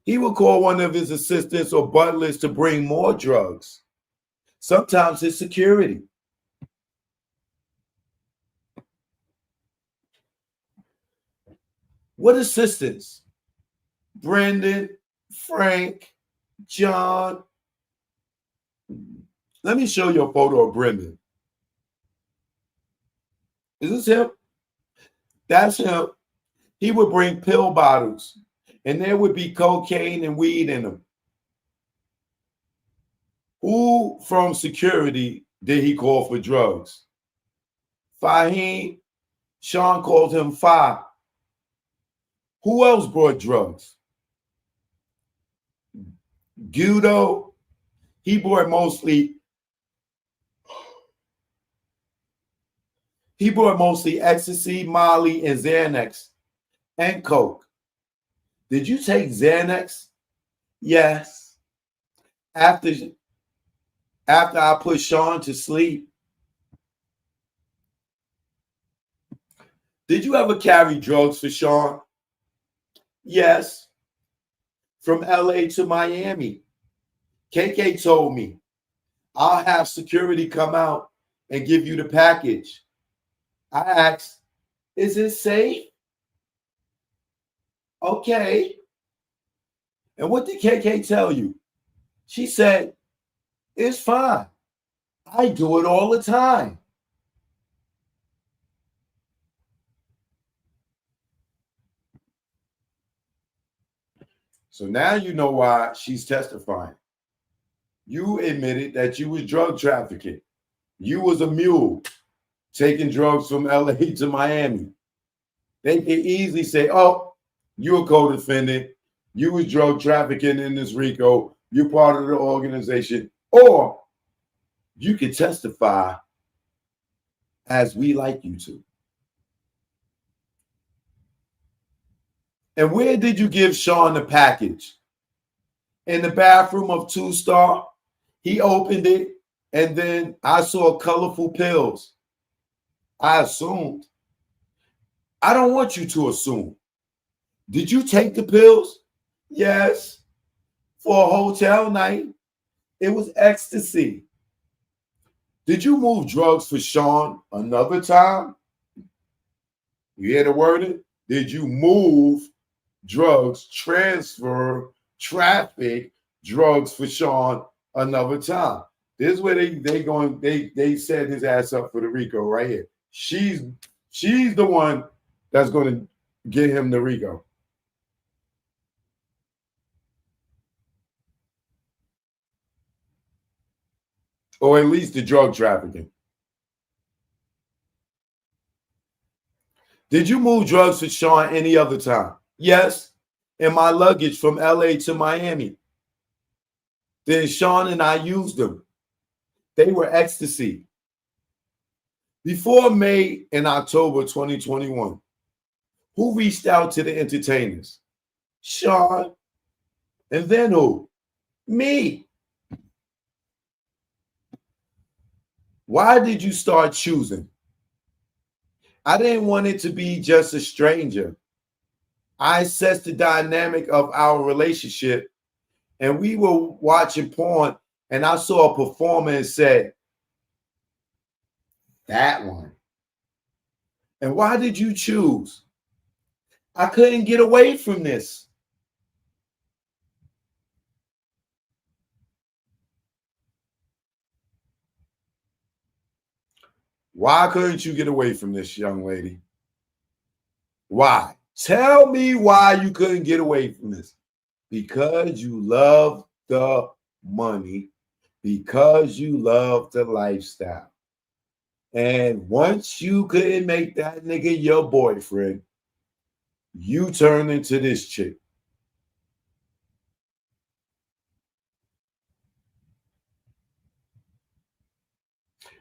He would call one of his assistants or butlers to bring more drugs. Sometimes it's security. What assistants? Brendan, Frank, John. Let me show you a photo of Brendan. Is this him? That's him. He would bring pill bottles, and there would be cocaine and weed in them. Who from security did he call for drugs? Fahim. Sean called him Fa. Who else brought drugs? Guido. He brought mostly He brought mostly ecstasy, Molly, and Xanax, and coke. Did you take Xanax? Yes. After I put Sean to sleep. Did you ever carry drugs for Sean? Yes. From LA to Miami. KK told me, I'll have security come out and give you the package. I asked, is it safe? Okay. And what did KK tell you? She said, it's fine. I do it all the time. So now you know why she's testifying. You admitted that you was drug trafficking. You was a mule taking drugs from LA to Miami. They could easily say, oh, you're a co-defendant. You was drug trafficking in this RICO. You're part of the organization. Or you could testify as we like you to. And where did you give Sean the package? In the bathroom of 2 Star. He opened it, and then I saw colorful pills. I assumed. I don't want you to assume. Did you take the pills? Yes. For a hotel night. It was ecstasy. Did you move drugs for Sean another time? You hear the wording? Did you move drugs, transfer, traffic drugs for Sean another time? This is where they set his ass up for the RICO right here. She's the one that's going to get him the RICO. Or at least the drug trafficking. Did you move drugs for Sean any other time? Yes. In my luggage from LA to Miami. Then Sean and I used them. They were ecstasy. Before May and October 2021, who reached out to the entertainers? Sean. And then who? Me. Why did you start choosing? I didn't want it to be just a stranger. I assessed the dynamic of our relationship, and we were watching porn, and I saw a performer and said, that one. And why did you choose? I couldn't get away from this. Why couldn't you get away from this, young lady? Why? Tell me why you couldn't get away from this. Because you love the money. Because you love the lifestyle. And once you couldn't make that nigga your boyfriend, you turn into this chick.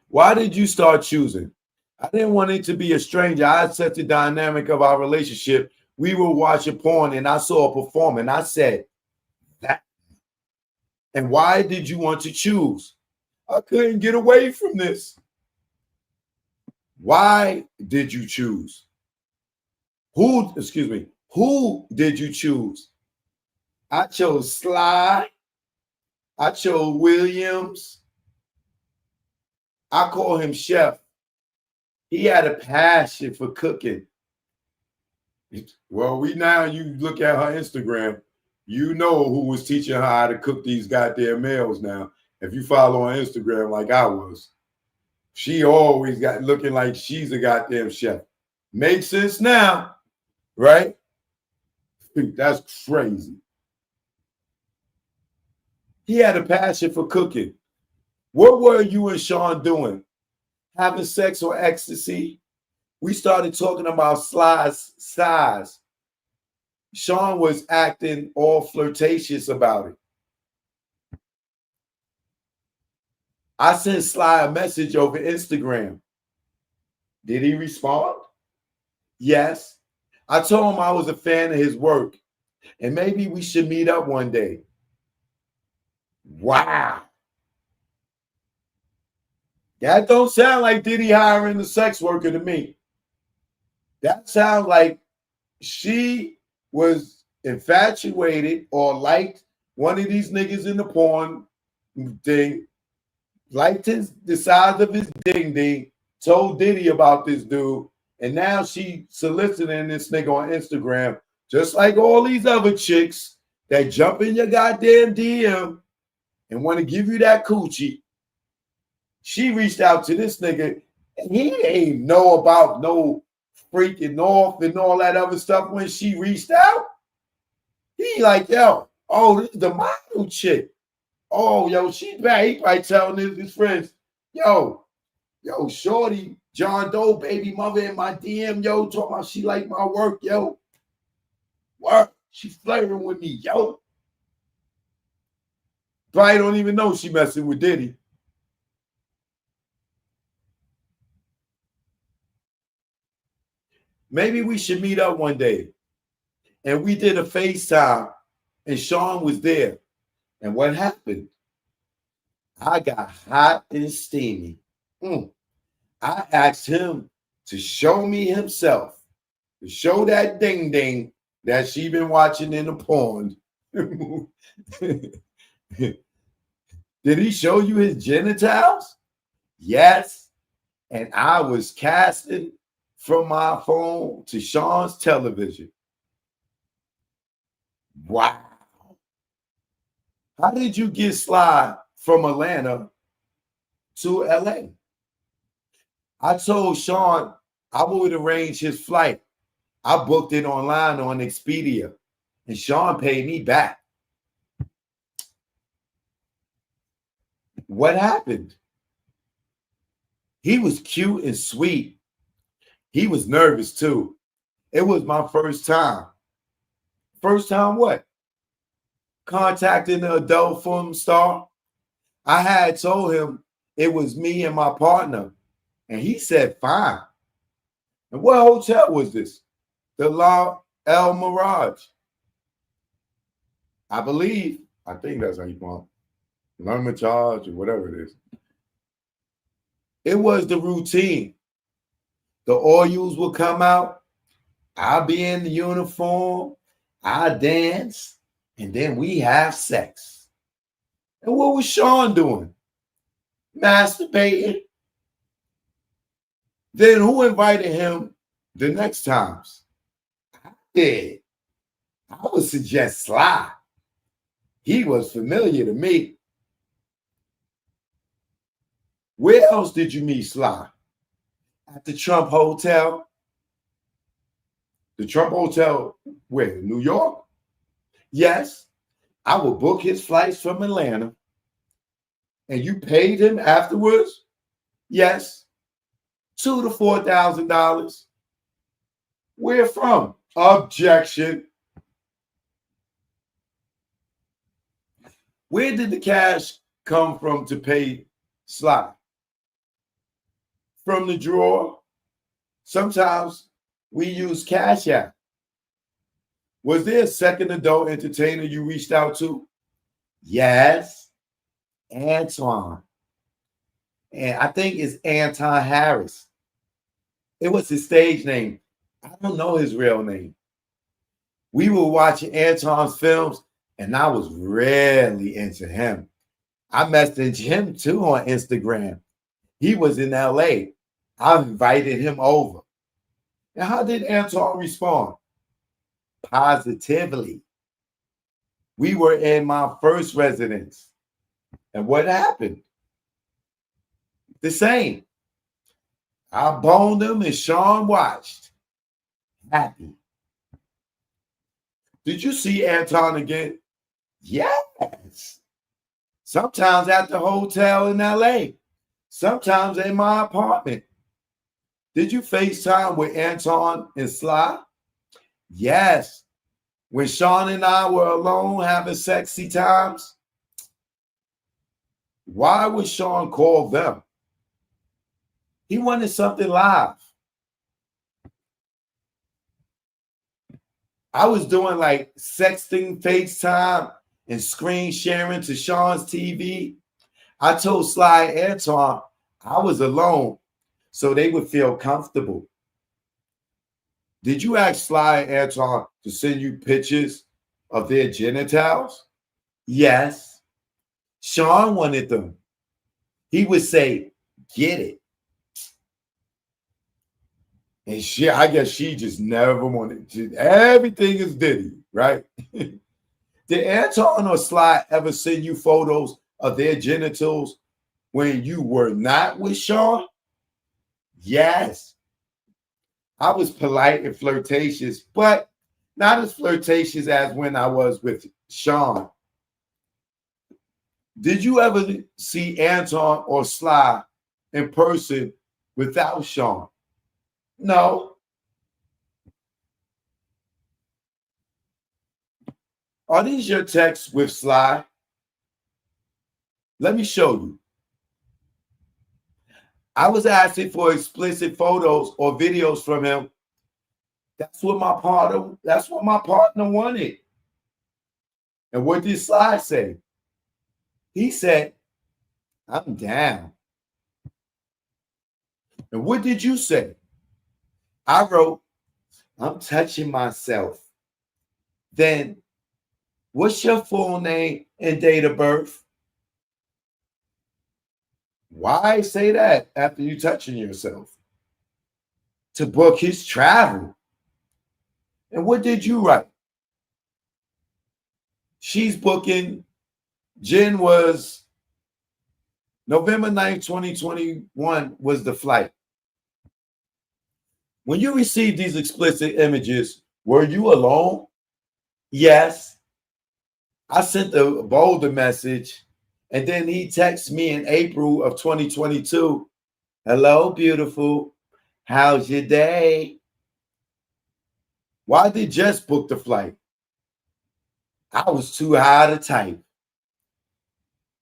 Why did you start choosing? I didn't want it to be a stranger. I set the dynamic of our relationship. We were watching porn and I saw a performer and I said, that. And why did you want to choose? I couldn't get away from this. Why did you choose? Who did you choose? I chose Sly. I chose Williams. I call him Chef. He had a passion for cooking. Well, you look at her Instagram, you know who was teaching her how to cook these goddamn meals now. If you follow on Instagram like I was, she always got looking like she's a goddamn chef. Makes sense now, right? That's crazy. He had a passion for cooking. What were you and Sean doing? Having sex or ecstasy? We started talking about Sly's size. Sean was acting all flirtatious about it. I sent Sly a message over Instagram. Did he respond? Yes. I told him I was a fan of his work and maybe we should meet up one day. Wow. That don't sound like Diddy hiring a sex worker to me. That sounds like she was infatuated or liked one of these niggas in the porn thing, liked the size of his ding ding, told Diddy about this dude, and now she soliciting this nigga on Instagram, just like all these other chicks that jump in your goddamn DM and want to give you that coochie. She reached out to this nigga, and he ain't know about no freaking off and all that other stuff when she reached out. He like, yo, oh, this is the model chick. Oh, yo, she bad. He probably telling his friends, yo, shorty, John Doe, baby mother in my DM, yo, talking about she like my work, yo. Work. She flirting with me, yo. Probably don't even know she messing with Diddy. Maybe we should meet up one day. And we did a FaceTime, and Sean was there. And what happened? I got hot and steamy. I asked him to show me himself, to show that ding ding that she been watching in the porn. Did he show you his genitals? Yes. And I was casting from my phone to Sean's television. Wow. How did you get Sly from Atlanta to LA? I told Sean I would arrange his flight. I booked it online on Expedia, and Sean paid me back. What happened? He was cute and sweet. He was nervous too. It was my first time. First time what? Contacting the adult film star. I had told him it was me and my partner, and he said fine. And what hotel was this? The La El Mirage. I think that's how you call it. La Mirage or whatever it is. It was the routine. The oils would come out. I'll be in the uniform. I dance. And then we have sex. And what was Sean doing? Masturbating. Then who invited him the next times? I did. I would suggest Sly. He was familiar to me. Where else did you meet Sly? At the Trump Hotel. The Trump Hotel, where? New York? Yes. I would book his flights from Atlanta. And you paid him afterwards? Yes. $2,000 to $4,000. Where from? Objection. Where did the cash come from to pay Sly? From the drawer. Sometimes we use Cash App. Was there a second adult entertainer you reached out to? Yes. Antoine. And I think it's Anton Harris. It was his stage name. I don't know his real name. We were watching Anton's films, and I was really into him. I messaged him too on Instagram. He was in LA. I invited him over. And how did Anton respond? Positively. We were in my first residence. And what happened? The same. I boned him and Sean watched. Happy. Did you see Anton again? Yes. Sometimes at the hotel in LA. Sometimes in my apartment. Did you FaceTime with Anton and Sly? Yes. When Sean and I were alone having sexy times. Why would Sean call them? He wanted something live. I was doing like sexting, FaceTime, and screen sharing to Sean's TV. I told Sly and Antoine I was alone so they would feel comfortable. Did you ask Sly and Antoine to send you pictures of their genitals? Yes. Sean wanted them. He would say, get it. And I guess she just never wanted to. Everything is Diddy, right? Did Antoine or Sly ever send you photos of their genitals when you were not with Sean? Yes. I was polite and flirtatious, but not as flirtatious as when I was with Sean. Did you ever see Antoine or Sly in person without Sean? No. Are these your texts with Sly? Let me show you. I was asking for explicit photos or videos from him. That's what my partner wanted. And what did Sly say? He said, I'm down. And what did you say? I wrote, I'm touching myself. Then, what's your full name and date of birth? Why say that after you touching yourself? To book his travel. And what did you write? She's booking. Jen was November 9th, 2021 was the flight. When you received these explicit images, were you alone? Yes. I sent a bolder message, and then he texted me in April of 2022. Hello, beautiful. How's your day? Why did Jess book the flight? I was too high to type.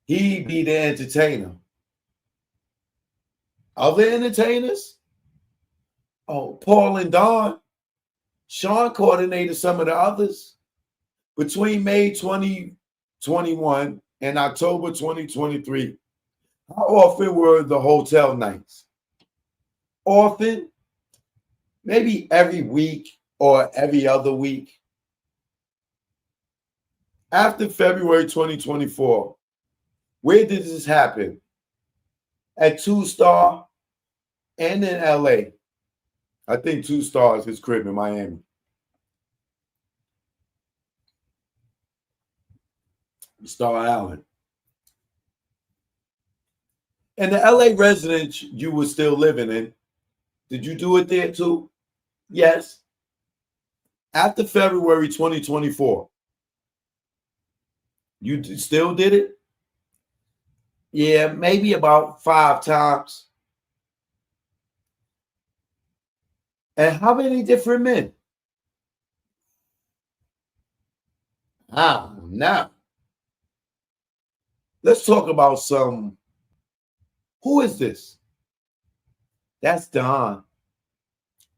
He be the entertainer. Other entertainers? Oh, Paul and Don. Sean coordinated some of the others. Between May 2021 and October 2023, how often were the hotel nights? Often, maybe every week or every other week. After February 2024, where did this happen? At 2 Star and in LA. I think 2 Star is his crib in Miami. Star Island. And the LA residence you were still living in, did you do it there too? Yes. After February 2024, you still did it? Yeah, maybe about 5 times. And how many different men? Now. Let's talk about some. Who is this? That's Don.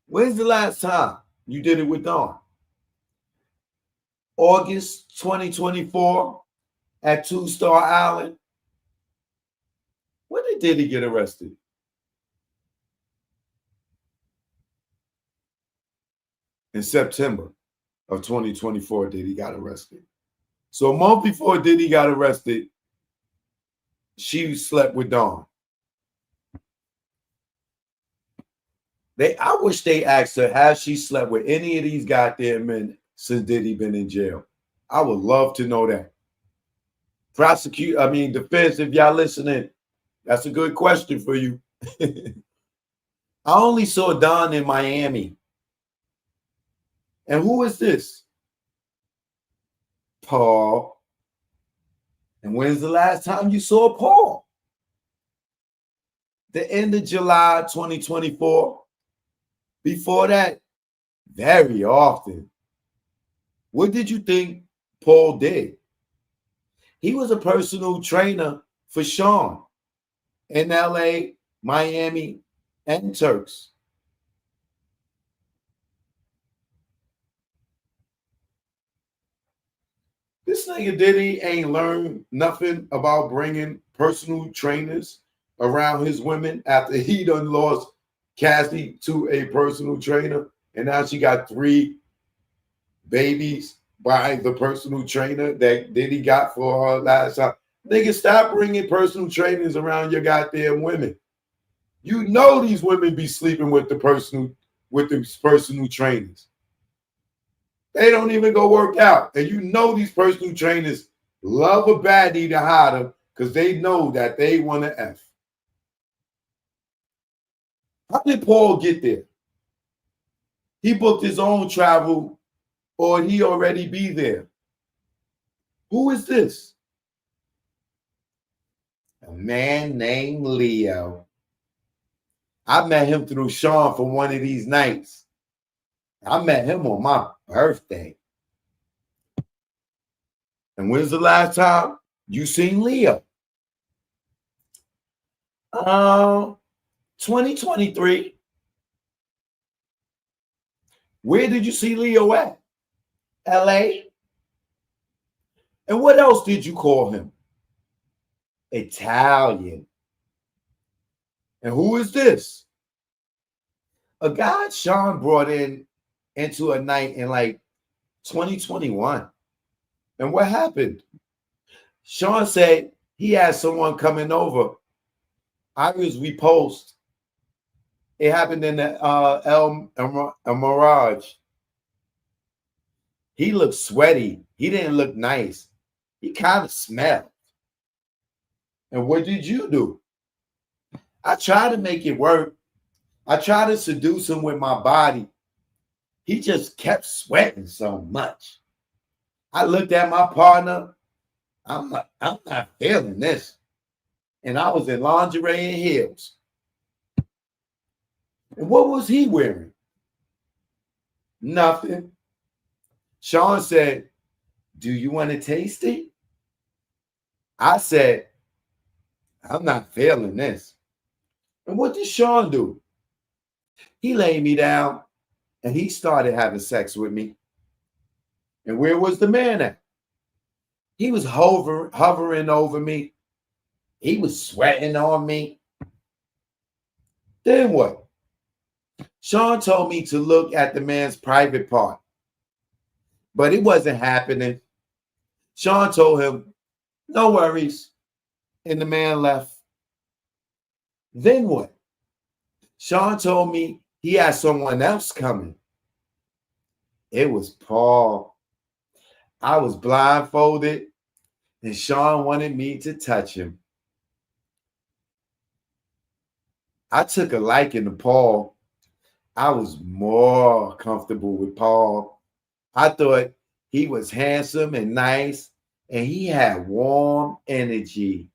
When's the last time you did it with Don? August 2024 at 2 Star Island. When did Diddy get arrested? In September of 2024, Diddy got arrested. So a month before Diddy got arrested, she slept with Don. I wish they asked her, has she slept with any of these goddamn men since Diddy been in jail? I would love to know that. Defense, if y'all listening, that's a good question for you. I only saw Don in Miami. And who is this? Paul. And when's the last time you saw Paul? The end of July 2024. Before that, very often. What did you think Paul did? He was a personal trainer for Sean in LA, Miami, and Turks. This nigga Diddy ain't learned nothing about bringing personal trainers around his women after he done lost Cassie to a personal trainer, and now she got 3 babies by the personal trainer that Diddy got for her last time. Nigga, stop bringing personal trainers around your goddamn women. You know these women be sleeping with these personal trainers. They don't even go work out. And you know these personal trainers love a baddie to hide them because they know that they want to F. How did Paul get there? He booked his own travel or he already be there? Who is this? A man named Leo. I met him through Sean for one of these nights. I met him on my birthday. And when's the last time you seen Leo? 2023. Where did you see Leo at? LA? And what else did you call him? Italian. And who is this? A guy Sean brought into a night in like 2021. And what happened? Sean said he had someone coming over. I was repost. It happened in the El Mirage. He looked sweaty. He didn't look nice. He kind of smelled. And what did you do? I tried to make it work. I tried to seduce him with my body. He just kept sweating so much. I looked at my partner. I'm not feeling this. And I was in lingerie and heels. And what was he wearing? Nothing. Sean said, do you want to taste it? I said, I'm not feeling this. And what did Sean do? He laid me down and he started having sex with me. And where was the man at? He was hovering over me. He was sweating on me. Then what? Sean told me to look at the man's private part, but it wasn't happening. Sean told him, no worries, and the man left. Then what? Sean told me he had someone else coming. It was Paul. I was blindfolded, and Sean wanted me to touch him. I took a liking to Paul. I was more comfortable with Paul. I thought he was handsome and nice, and he had warm energy.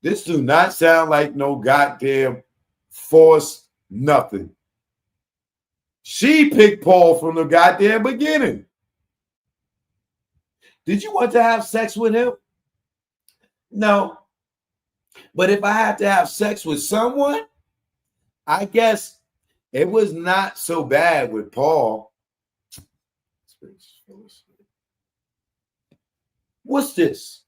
This do not sound like no goddamn forced nothing. She picked Paul from the goddamn beginning. Did you want to have sex with him? No. But if I had to have sex with someone, I guess it was not so bad with Paul. What's this?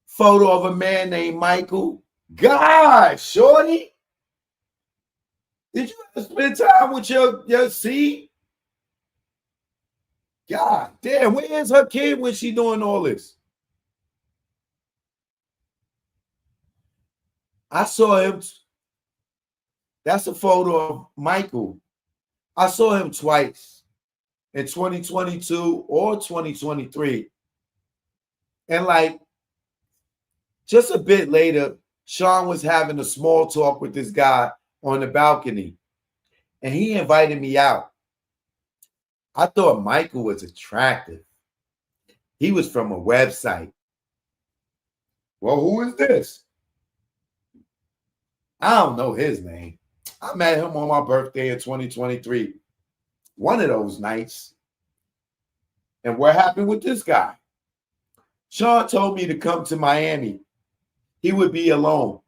Photo of a man named Michael. God, shorty. Did you ever spend time with your seed? God damn, where is her kid when she doing all this? I saw him. That's a photo of Michael. I saw him twice in 2022 or 2023. And like just a bit later, Sean was having a small talk with this guy on the balcony. And he invited me out. I thought Michael was attractive. He was from a website. Well, who is this? I don't know his name. I met him on my birthday in 2023. One of those nights. And what happened with this guy? Sean told me to come to Miami. He would be alone.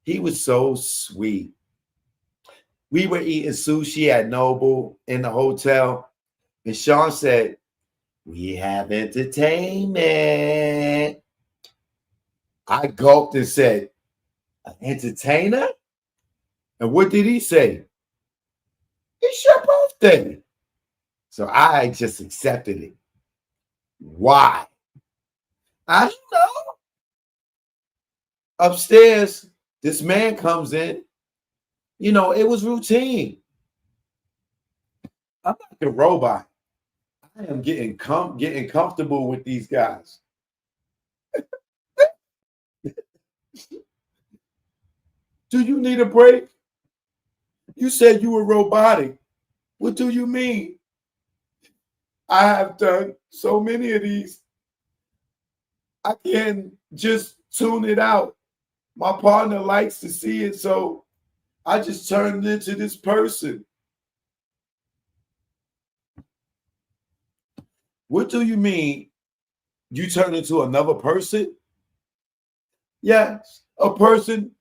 He was so sweet. We were eating sushi at Noble in the hotel. And Sean said We have entertainment. I gulped and said, an entertainer? And what did he say? It's your birthday. So I just accepted it. Why? I don't know. Upstairs, this man comes in. You know, it was routine. I'm like a robot. I am getting comfortable with these guys. Do you need a break? You said you were robotic. What do you mean? I have done so many of these. I can just tune it out. My partner likes to see it, so I just turned into this person. What do you mean you turn into another person? Yes, a person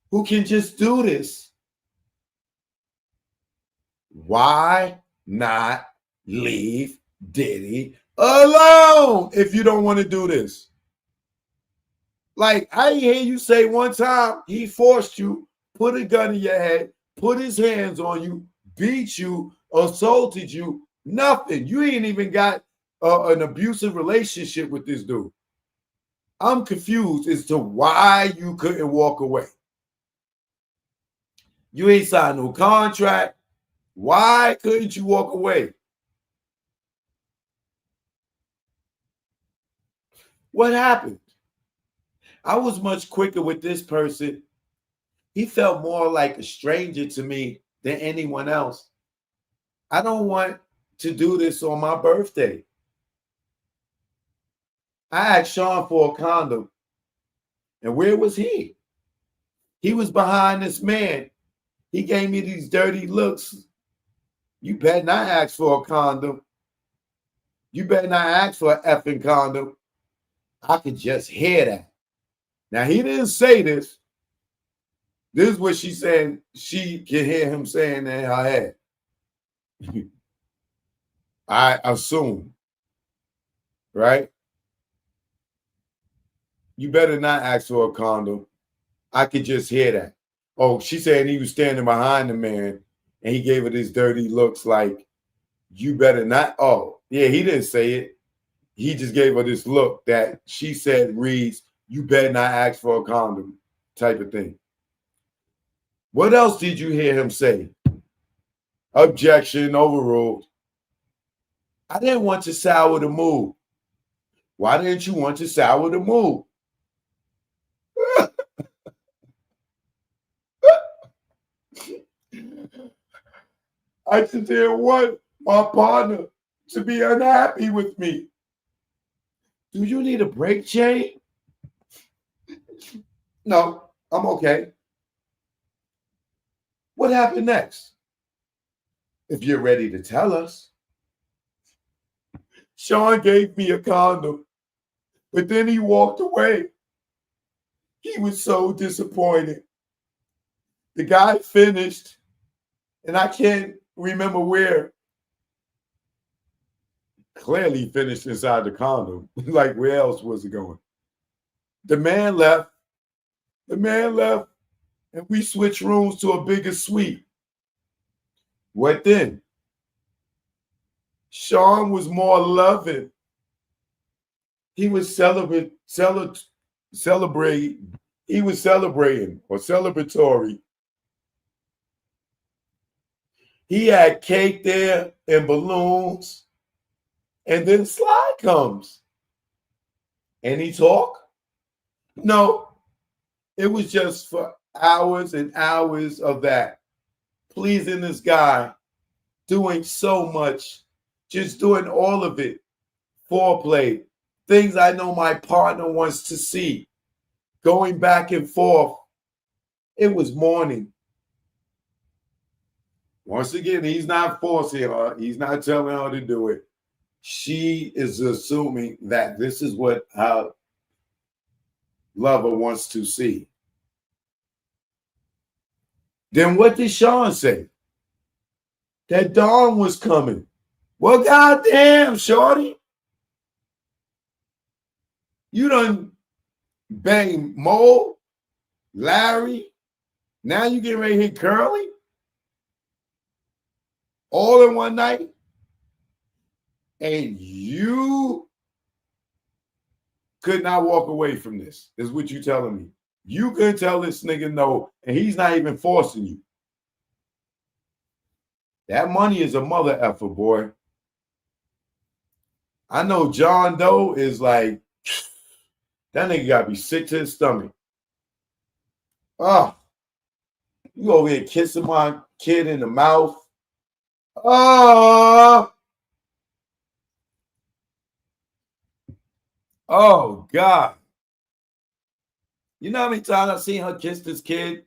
who can just do this. Why not leave Diddy alone if you don't want to do this? Like, I hear you say one time he forced you, put a gun in your head, put his hands on you, beat you, assaulted you. Nothing. You ain't even got an abusive relationship with this dude. I'm confused as to why you couldn't walk away. You ain't signed no contract. Why couldn't you walk away? What happened? I was much quicker with this person. He felt more like a stranger to me than anyone else. I don't want to do this on my birthday. I asked Sean for a condom. And where was he? He was behind this man. He gave me these dirty looks. You better not ask for a condom. You better not ask for an effing condom. I could just hear that. Now, he didn't say this. This is what she said. She can hear him saying in her head. I assume. Right? You better not ask for a condom. I could just hear that. Oh, she said he was standing behind the man and he gave her these dirty looks like, you better not. Oh, yeah, he didn't say it. He just gave her this look that she said reads, you better not ask for a condom type of thing. What else did you hear him say? Objection, overruled. I didn't want to sour the mood. Why didn't you want to sour the mood? I just didn't want my partner to be unhappy with me. Do you need a break, Jay? No, I'm okay. What happened next? If you're ready to tell us. Sean gave me a condom, but then he walked away. He was so disappointed. The guy finished, and I can't remember where. Clearly finished inside the condom. Like, where else was it going? The man left. The man left, and we switched rooms to a bigger suite. What then? Sean was more loving. He was celebrating. He was celebrating or celebratory. He had cake there and balloons. And then Sly comes. And he talk? No. It was just for hours and hours of that. Pleasing this guy. Doing so much. Just doing all of it. Foreplay. Things I know my partner wants to see. Going back and forth. It was morning. Once again, he's not forcing her. He's not telling her to do it. She is assuming that this is what her lover wants to see. Then what did Sean say? That Dawn was coming. Well, goddamn, shorty. You done bang Mo, Larry. Now you getting ready to hit Curly? All in one night? And you could not walk away from this, is what you telling me. You couldn't tell this nigga no, and he's not even forcing you. That money is a mother effer, boy. I know John Doe is like, that nigga gotta be sick to his stomach. Oh, you over here kissing my kid in the mouth. Oh, oh God. You know how many times I've seen her kiss this kid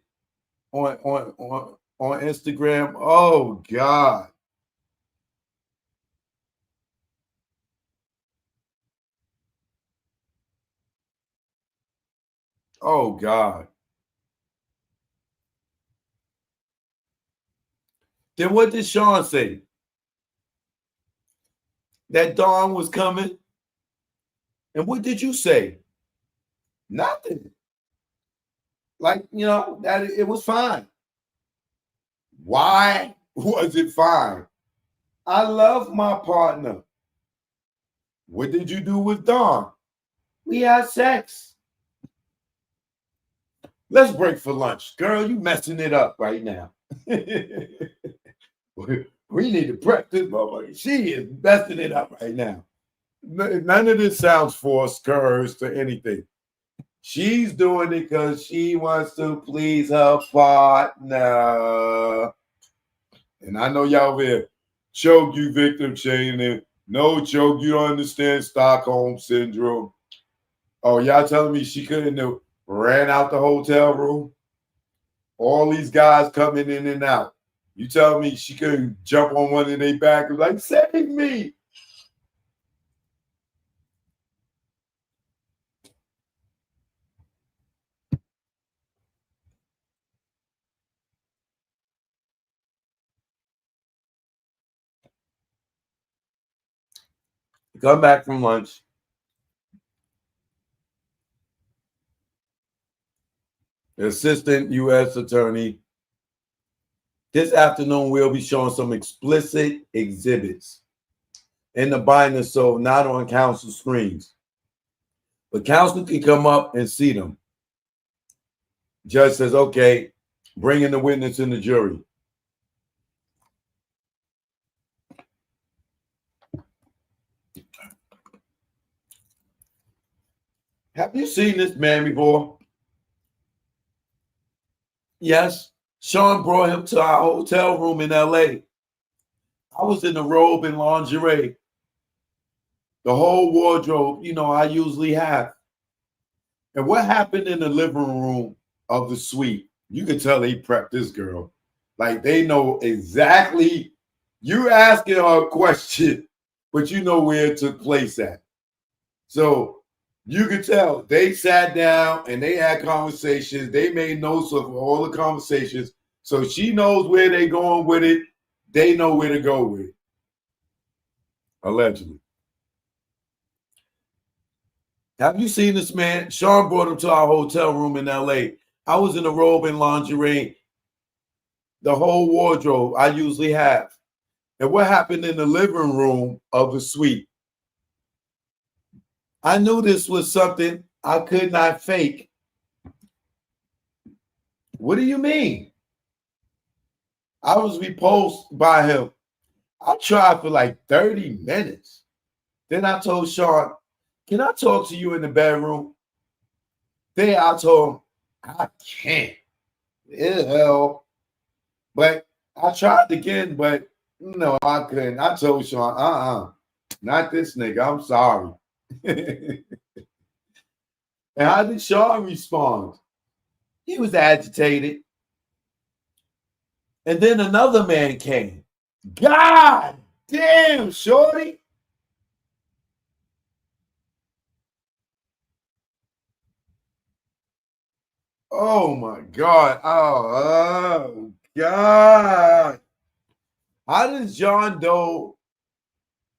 on Instagram? Oh God. Oh God. Then what did Sean say? That Dawn was coming? And what did you say? Nothing. Like, you know, that it was fine. Why was it fine? I love my partner. What did you do with Dawn? We had sex. Let's break for lunch. Girl, you messing it up right now. We need to prep this motherfucker. She is messing it up right now. None of this sounds forced, coerced, or anything. She's doing it because she wants to please her partner. And I know y'all over here, choke you victim shaming. No, choke, you don't understand Stockholm syndrome. Oh, y'all telling me she couldn't have ran out the hotel room? All these guys coming in and out. You tell me she couldn't jump on one of their back and like, save me. Come back from lunch. The assistant U.S. attorney. This afternoon, we'll be showing some explicit exhibits in the binder, so not on council screens. But council can come up and see them. Judge says, okay, bring in the witness and the jury. Have you seen this man before? Yes. Sean brought him to our hotel room in LA. I was in the robe and lingerie. The whole wardrobe, you know, I usually have. And what happened in the living room of the suite? You can tell they prepped this girl. Like they know exactly, you asking her a question, but you know where it took place at. So you can tell they sat down and they had conversations. They made notes of all the conversations. So she knows where they're going with it. They know where to go with it. Allegedly. Have you seen this man? Sean brought him to our hotel room in LA. I was in a robe and lingerie. The whole wardrobe I usually have. And what happened in the living room of the suite? I knew this was something I could not fake. What do you mean? I was repulsed by him. I tried for like 30 minutes. Then I told Sean, can I talk to you in the bedroom? Then I told him, I can't. Ew. But I tried again, but no, I couldn't. I told Sean, not this nigga. I'm sorry. And how did Sean respond? He was agitated. And then another man came. God damn, shorty. Oh my God. Oh God. How does John Doe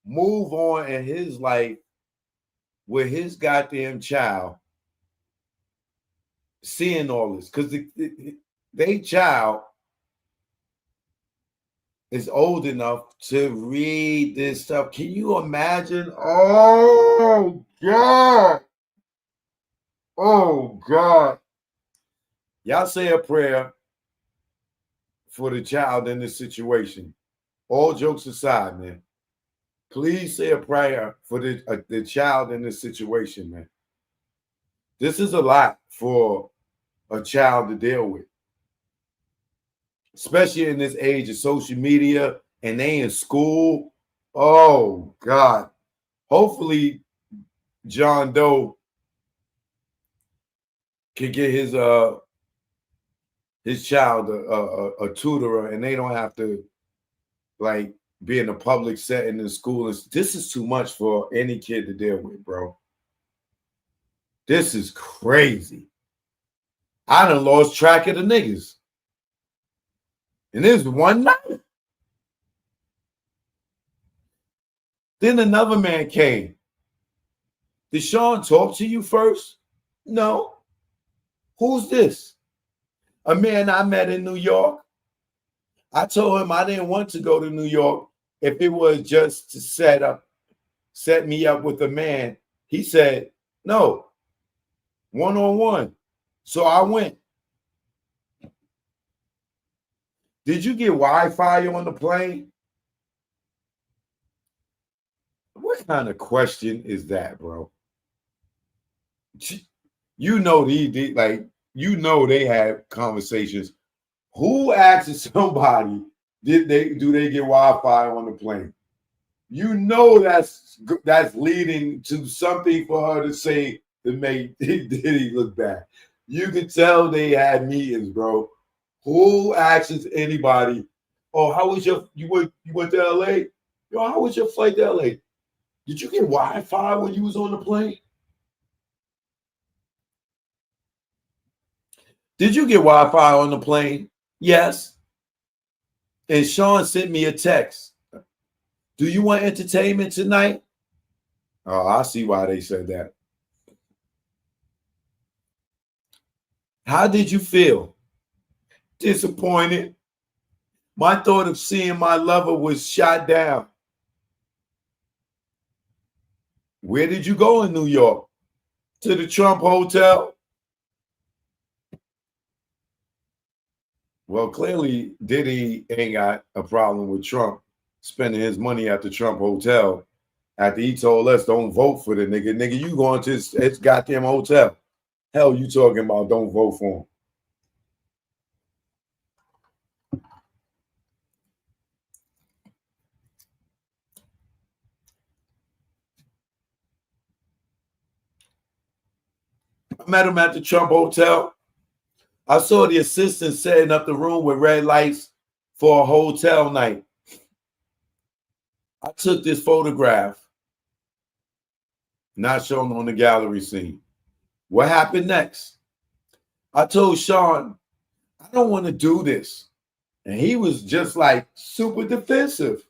move on in his life with his goddamn child seeing all this, because they child is old enough to read this stuff. Can you imagine? Oh God. Oh God. Y'all say a prayer for the child in this situation. All jokes aside, man. Please say a prayer for the child in this situation, man. This is a lot for a child to deal with, especially in this age of social media and they in school. Oh God. Hopefully John Doe can get his child a tutorer, and they don't have to like be in a public setting in school. This is too much for any kid to deal with, bro. This is crazy. I done lost track of the niggas. And this one night. Then another man came. Did Sean talk to you first? No. Who's this? A man I met in New York. I told him I didn't want to go to New York if it was just to set me up with a man. He said, no, one-on-one. So I went. Did you get Wi-Fi on the plane? What kind of question is that, bro? You know they have conversations. Who asks somebody, do they get Wi-Fi on the plane? You know that's leading to something for her to say to make Diddy look bad. You can tell they had meetings, bro. Who asks anybody, oh, how was you went to LA? Yo, how was your flight to LA? Did you get Wi-Fi when you was on the plane? Did you get Wi-Fi on the plane? Yes. And Sean sent me a text. Do you want entertainment tonight? Oh, I see why they said that. How did you feel? Disappointed. My thought of seeing my lover was shot down. Where did you go in New York? To the Trump Hotel? Well, clearly Diddy ain't got a problem with Trump spending his money at the Trump Hotel after he told us don't vote for the nigga. Nigga, you going to his goddamn hotel. Hell you talking about don't vote for him. I met him at the Trump Hotel. I saw the assistant setting up the room with red lights for a hotel night. I took this photograph, not shown on the gallery scene. What happened next? I told Sean, I don't want to do this. And he was just like super defensive.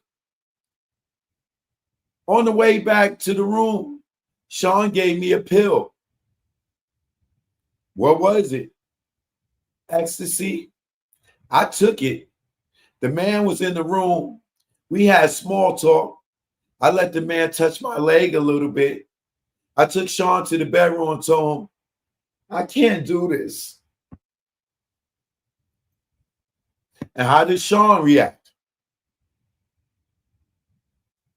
On the way back to the room, Sean gave me a pill. What was it? Ecstasy. I took it. The man was in the room. We had small talk. I let the man touch my leg a little bit. I took Sean to the bedroom and told him, I can't do this. And how did Sean react?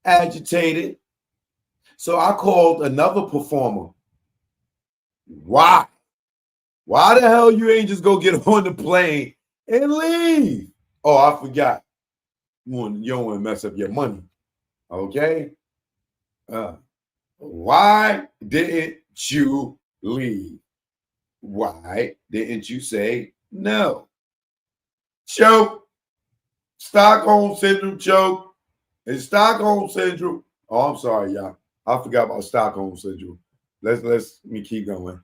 Agitated. So I called another performer. Why? Why the hell you ain't just go get on the plane and leave? Oh, I forgot. You don't want to mess up your money. Okay? Why didn't you leave? Why didn't you say no? Choke. Stockholm Syndrome choke. It's Stockholm Syndrome. Oh, I'm sorry, y'all. I forgot about Stockholm Syndrome. Let me keep going.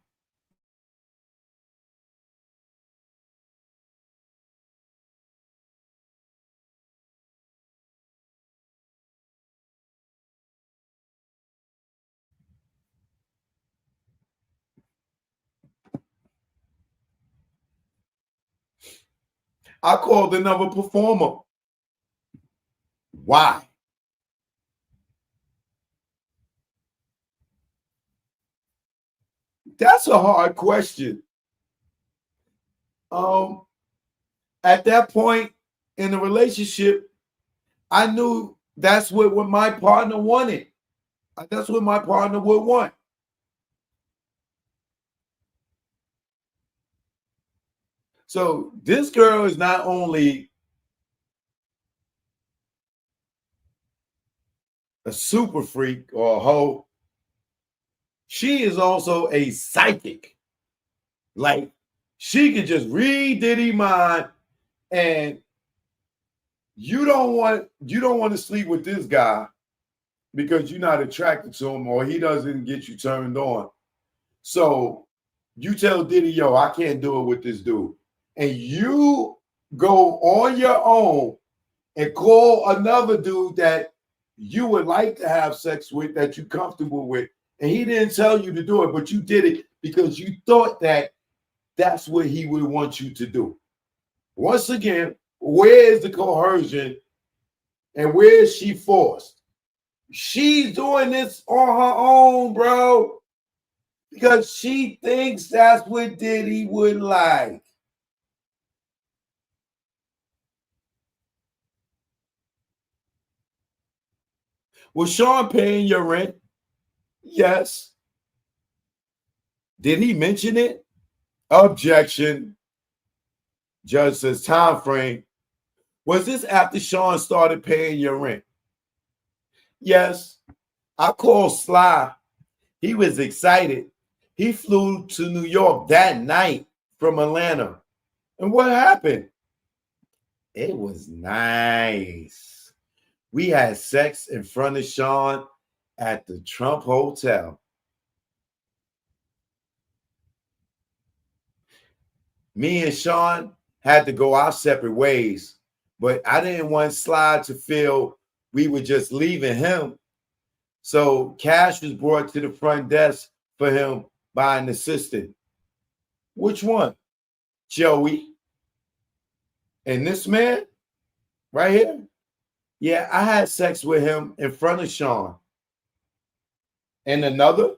I called another performer. Why? That's a hard question. At that point in the relationship, I knew that's what my partner wanted. That's what my partner would want. So this girl is not only a super freak or a hoe, she is also a psychic. Like, she can just read Diddy mind, and you don't want to sleep with this guy because you're not attracted to him or he doesn't get you turned on. So you tell Diddy, yo, I can't do it with this dude. And you go on your own and call another dude that you would like to have sex with, that you're comfortable with. And he didn't tell you to do it, but you did it because you thought that that's what he would want you to do. Once again, where is the coercion and where is she forced? She's doing this on her own, bro, because she thinks that's what Diddy would like. Was Sean paying your rent? Yes. Did he mention it? Objection. Judge says time frame. Was this after Sean started paying your rent? Yes. I called Sly. He was excited. He flew to New York that night from Atlanta. And what happened? It was nice. We had sex in front of Sean at the Trump Hotel. Me and Sean had to go our separate ways, but I didn't want Sly to feel we were just leaving him. So cash was brought to the front desk for him by an assistant. Which one? Joey. And this man right here? Yeah, I had sex with him in front of Sean. And another?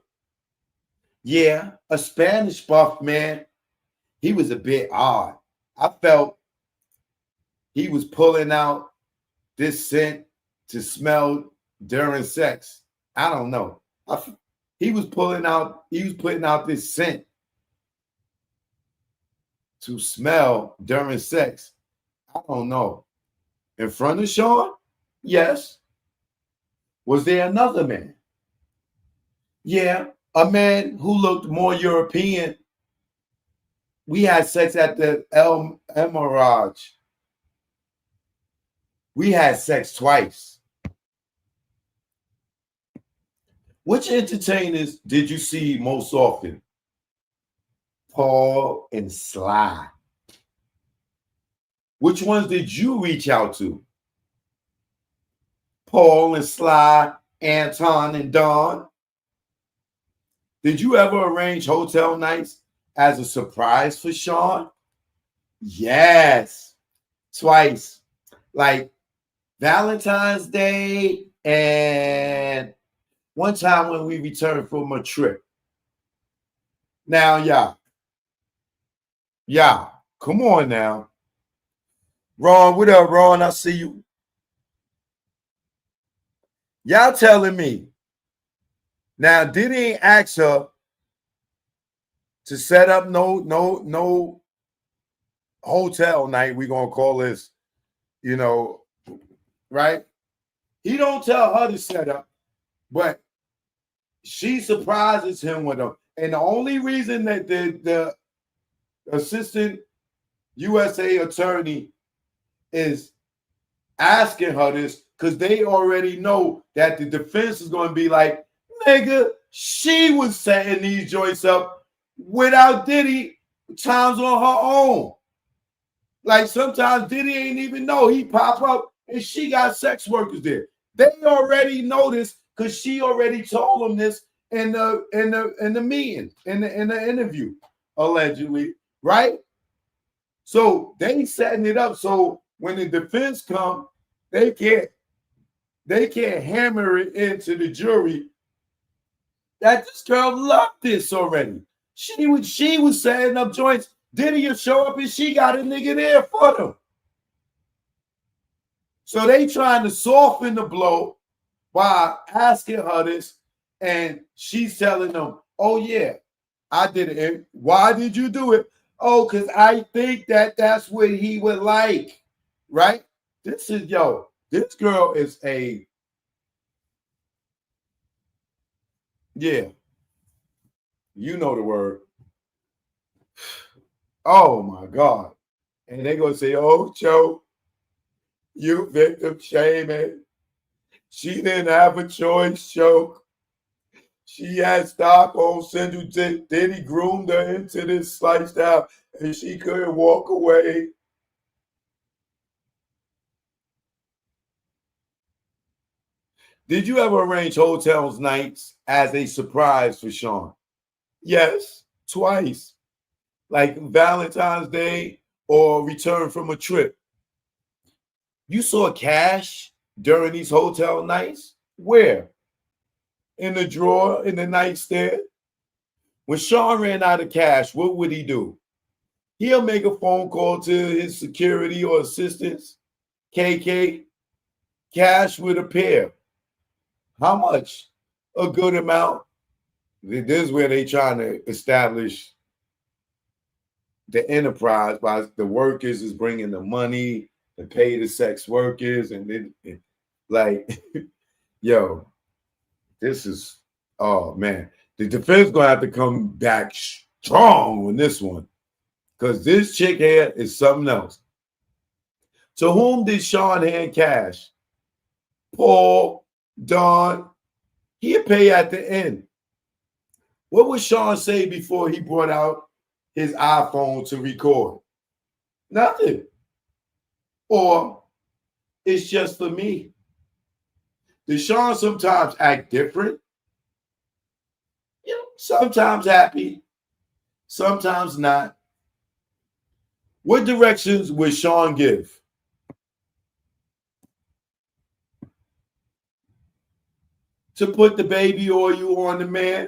Yeah, a Spanish buff man. He was a bit odd. I felt he was pulling out this scent to smell during sex. I don't know. He was putting out this scent to smell during sex. I don't know. In front of Sean? Yes. Was there another man? Yeah, a man who looked more European. We had sex at the El Emirage. We had sex twice. Which entertainers did you see most often? Paul and Sly. Which ones did you reach out to? Paul and Sly, Anton and Don. Did you ever arrange hotel nights as a surprise for Sean? Yes, twice. Like Valentine's Day and one time when we returned from a trip. Now, y'all, come on now. Ron, what up, Ron? I see you. Y'all telling me. Now, Diddy ain't ask her to set up no hotel night. We're gonna call this, right? He don't tell her to set up, but she surprises him with them. And the only reason that the assistant USA attorney is asking her this, because they already know that the defense is going to be like, nigga, she was setting these joints up without Diddy times on her own. Like sometimes Diddy ain't even know. He pop up and she got sex workers there. They already know this because she already told them this in the meeting, in the interview, allegedly, right? So they setting it up so when the defense come, they can't hammer it into the jury that this girl loved this already. She was setting up joints. Diddy will show up and she got a nigga there for them. So they trying to soften the blow by asking her this, and she's telling them, "Oh yeah, I did it. And why did you do it? Oh, because I think that's what he would like." Right? This girl is you know the word. Oh my God. And they gonna say, "Oh, Joe, you victim shaming. She didn't have a choice, Joe. She had Stockholm syndrome. Diddy groomed her into this lifestyle, and she couldn't walk away." Did you ever arrange hotels nights as a surprise for Sean? Yes, twice. Like Valentine's Day or return from a trip. You saw cash during these hotel nights? Where? In the drawer, in the nightstand? When Sean ran out of cash, what would he do? He'll make a phone call to his security or assistants. KK, cash would appear. How much? A good amount. This is where they trying to establish the enterprise by the workers is bringing the money to pay the sex workers, and then like, yo, this is, oh man, the defense gonna have to come back strong on this one because this chick here is something else. To whom did Sean hand cash? Paul, Don. He'll pay at the end. What would Sean say before he brought out his iPhone to record? Nothing. Or it's just for me. Does Sean sometimes act different? You know, sometimes happy, sometimes not. What directions would Sean give? To put the baby oil on the man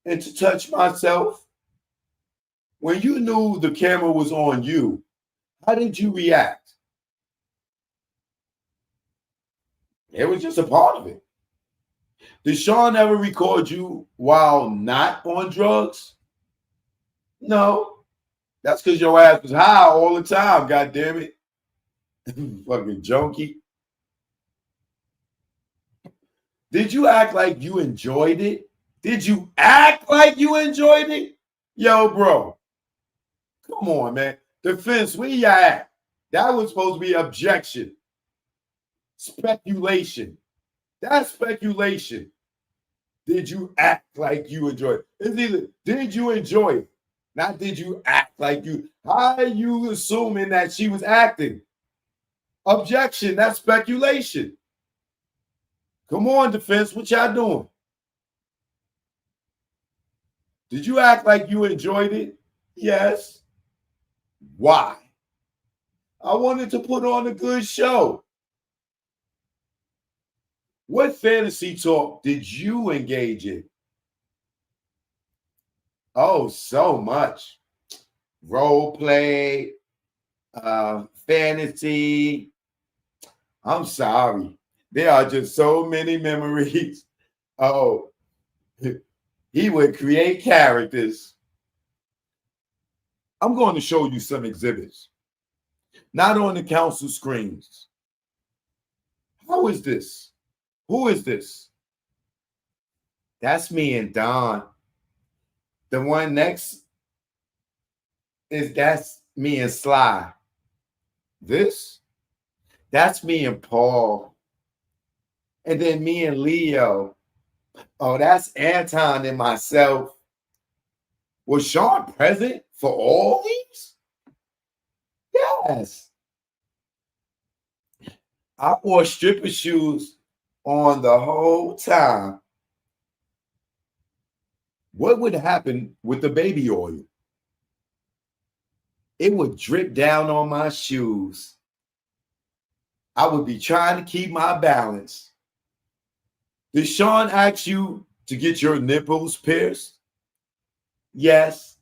and to touch myself? When you knew the camera was on you, how did you react? It was just a part of it. Did Sean ever record you while not on drugs? No. That's because your ass was high all the time, God damn it. Fucking junkie. Did you act like you enjoyed it? Did you act like you enjoyed it? Yo, bro. Come on, man. Defense, where you at? That was supposed to be objection. Speculation. That's speculation. Did you act like you enjoyed it? It's either did you enjoy it? Not did you act like you. How are you assuming that she was acting? Objection. That's speculation. Come on, defense. What y'all doing? Did you act like you enjoyed it? Yes. Why? I wanted to put on a good show. What fantasy talk did you engage in? Oh, so much. Role play, fantasy. I'm sorry. There are just so many memories. Oh, he would create characters. I'm going to show you some exhibits. Not on the council screens. How is this? Who is this? That's me and Don. The one next that's me and Sly. This? That's me and Paul. And then me and Leo. Oh, that's Anton and myself. Was Sean present for all these? Yes. I wore stripper shoes on the whole time. What would happen with the baby oil? it would drip down on my shoes. I would be trying to keep my balance. Did Sean ask you to get your nipples pierced? Yes.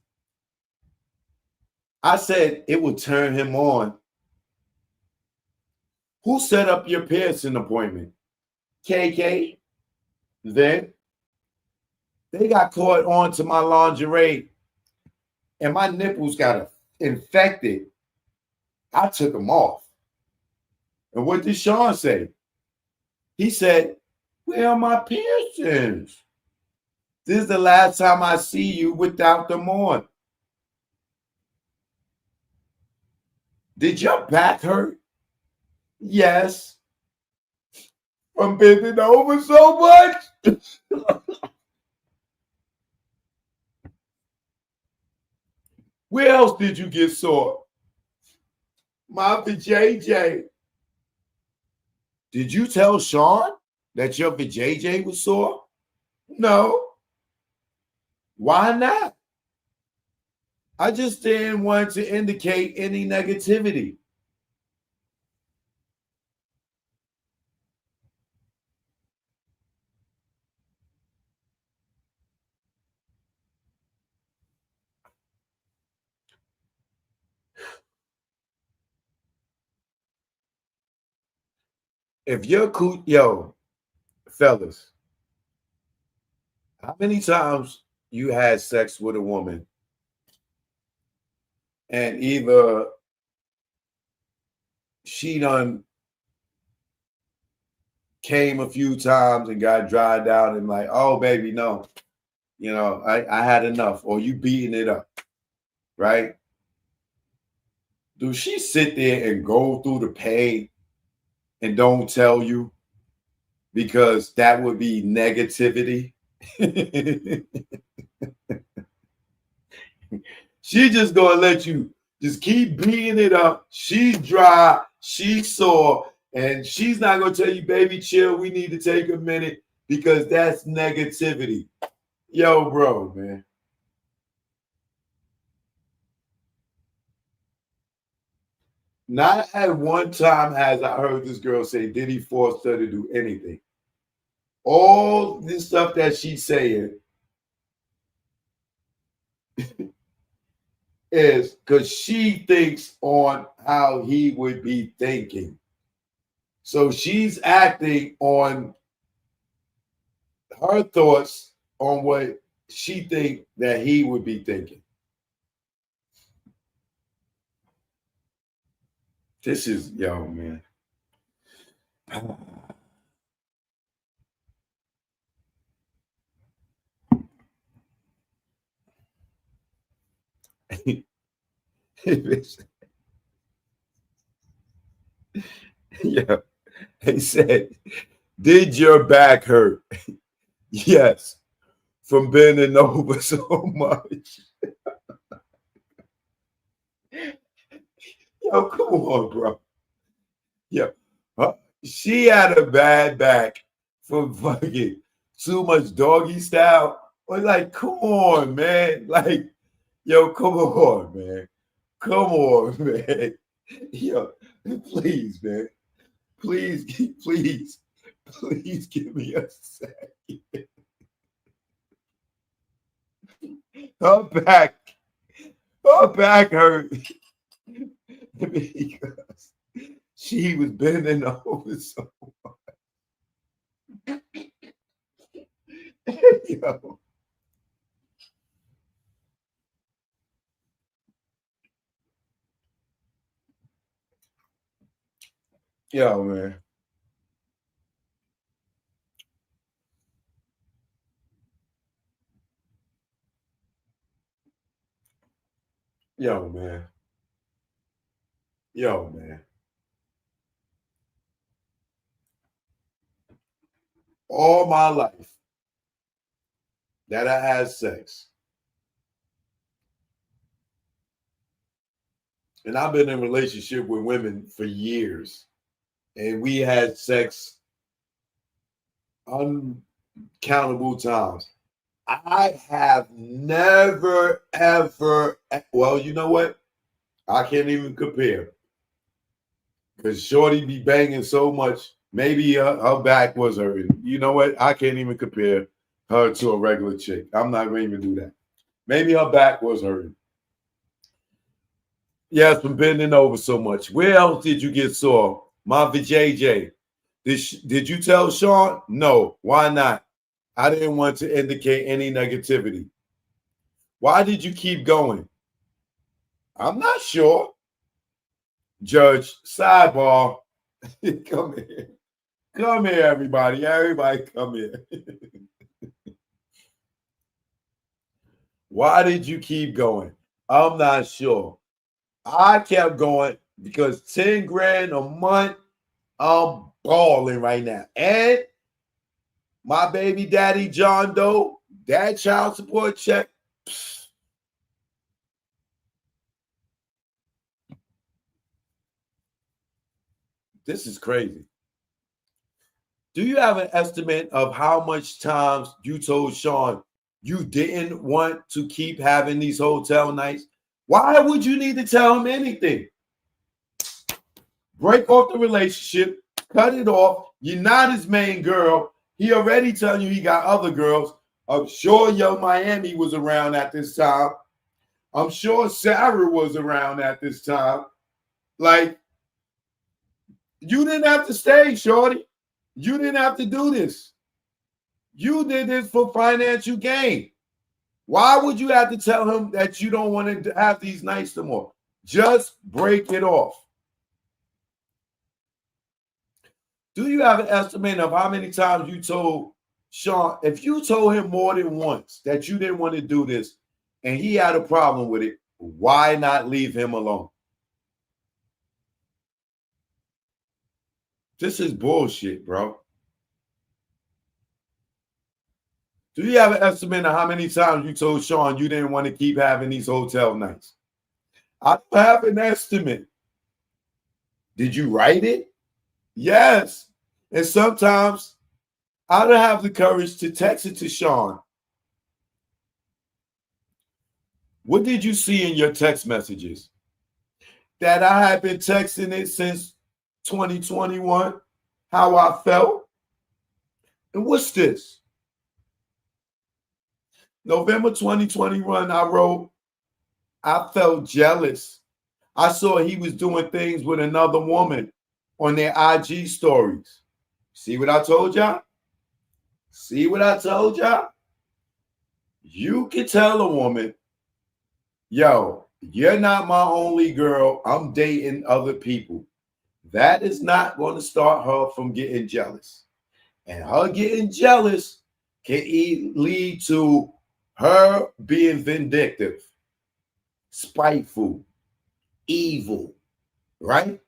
I said it would turn him on. Who set up your piercing appointment? KK? Then they got caught onto my lingerie and my nipples got infected. I took them off. And what did Sean say? He said, where are my piercings? This is the last time I see you without them on. Did your back hurt? Yes. From bending over so much? Where else did you get sore? My vajayjay. Did you tell Sean that your vajayjay was sore? No. Why not? I just didn't want to indicate any negativity. If you're cool, yo, fellas, how many times you had sex with a woman and either she done came a few times and got dried out and like, oh baby, no, you know, I had enough, or you beating it up, right? Do she sit there and go through the pain and don't tell you because that would be negativity? She just gonna let you just keep beating it up. She's dry, she's sore, and she's not gonna tell you, baby, chill, we need to take a minute because that's negativity. Yo, bro, man. Not at one time has I heard this girl say Diddy forced her to do anything. All this stuff that she's saying is because she thinks on how he would be thinking. So she's acting on her thoughts on what she think that he would be thinking. This is, yo, man. Yeah. He said, did your back hurt? Yes. From bending over so much. Yo, come on, bro. Yeah. She had a bad back from fucking too much doggy style. But like, come on, man. Like, yo, come on, man. Come on, man. Yo, please, man. Please, please, please give me a second. Her back hurt because she was bending over so much. Yo. Yo, man. Yo, man. Yo, man. All my life that I had sex, and I've been in a relationship with women for years, and we had sex uncountable times. I have never, ever, well, you know what? I can't even compare. Because Shorty be banging so much, maybe her back was hurting. You know what? I can't even compare her to a regular chick. I'm not going to even do that. Maybe her back was hurting. Yes, from bending over so much. Where else did you get sore? My JJ. Did you tell Sean? No. Why not? I didn't want to indicate any negativity. Why did you keep going? I'm not sure. Judge, sidebar. Come here. Come here, everybody. Everybody come here. Why did you keep going? I'm not sure. I kept going because 10 grand a month, I'm balling right now. And my baby daddy, John Doe, that child support check. This is crazy. Do you have an estimate of how much times you told Sean you didn't want to keep having these hotel nights? Why would you need to tell him anything? Break off the relationship, cut it off. You're not his main girl. He already telling you he got other girls. I'm sure Yo Miami was around at this time. I'm sure Sarah was around at this time. Like, you didn't have to stay, shorty. You didn't have to do this. You did this for financial gain. Why would you have to tell him that you don't want to have these nights no more? Just break it off. Do you have an estimate of how many times you told Sean, if you told him more than once that you didn't want to do this and he had a problem with it, why not leave him alone? This is bullshit, bro. Do you have an estimate of how many times you told Sean you didn't want to keep having these hotel nights? I don't have an estimate. Did you write it? Yes. And sometimes I don't have the courage to text it to Sean. What did you see in your text messages? That I have been texting it since 2021, how I felt. And what's this? November 2021, I wrote, I felt jealous. I saw he was doing things with another woman on their IG stories. See what I told y'all? See what I told y'all? You can tell a woman, yo, you're not my only girl. I'm dating other people. That is not going to start her from getting jealous. And her getting jealous can lead to her being vindictive, spiteful, evil, right?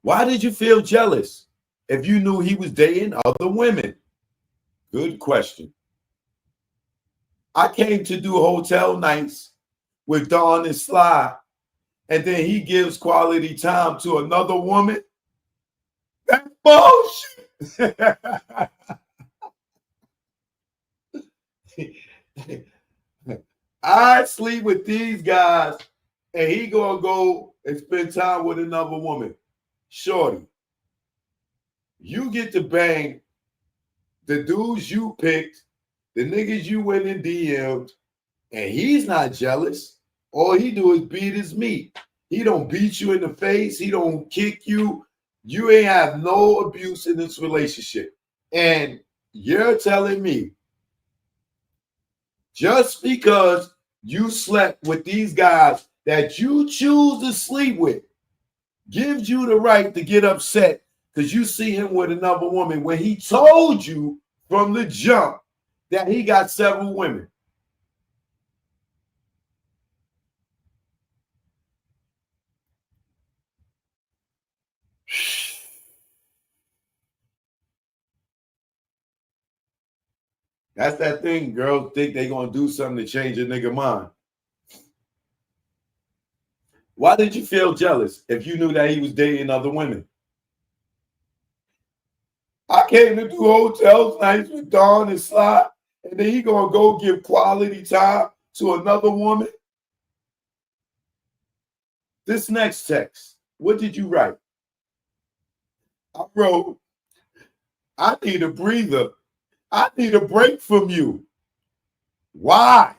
Why did you feel jealous if you knew he was dating other women? Good question. I came to do hotel nights with Dawn and Sly, and then he gives quality time to another woman. That's bullshit. I sleep with these guys, and he gonna go and spend time with another woman. Shorty, you get to bang the dudes you picked, the niggas you went and DM'd, and he's not jealous. All he do is beat his meat. He don't beat you in the face. He don't kick you. You ain't have no abuse in this relationship. And you're telling me just because you slept with these guys that you choose to sleep with gives you the right to get upset because you see him with another woman when he told you from the jump that he got several women. That's that thing. Girls think they're going to do something to change a nigga mind. Why did you feel jealous if you knew that he was dating other women? I came to do hotels nights with Dawn and Sly, And then he gonna go give quality time to another woman? This next text, what did you write? I wrote, I need a breather. I need a break from you. Why?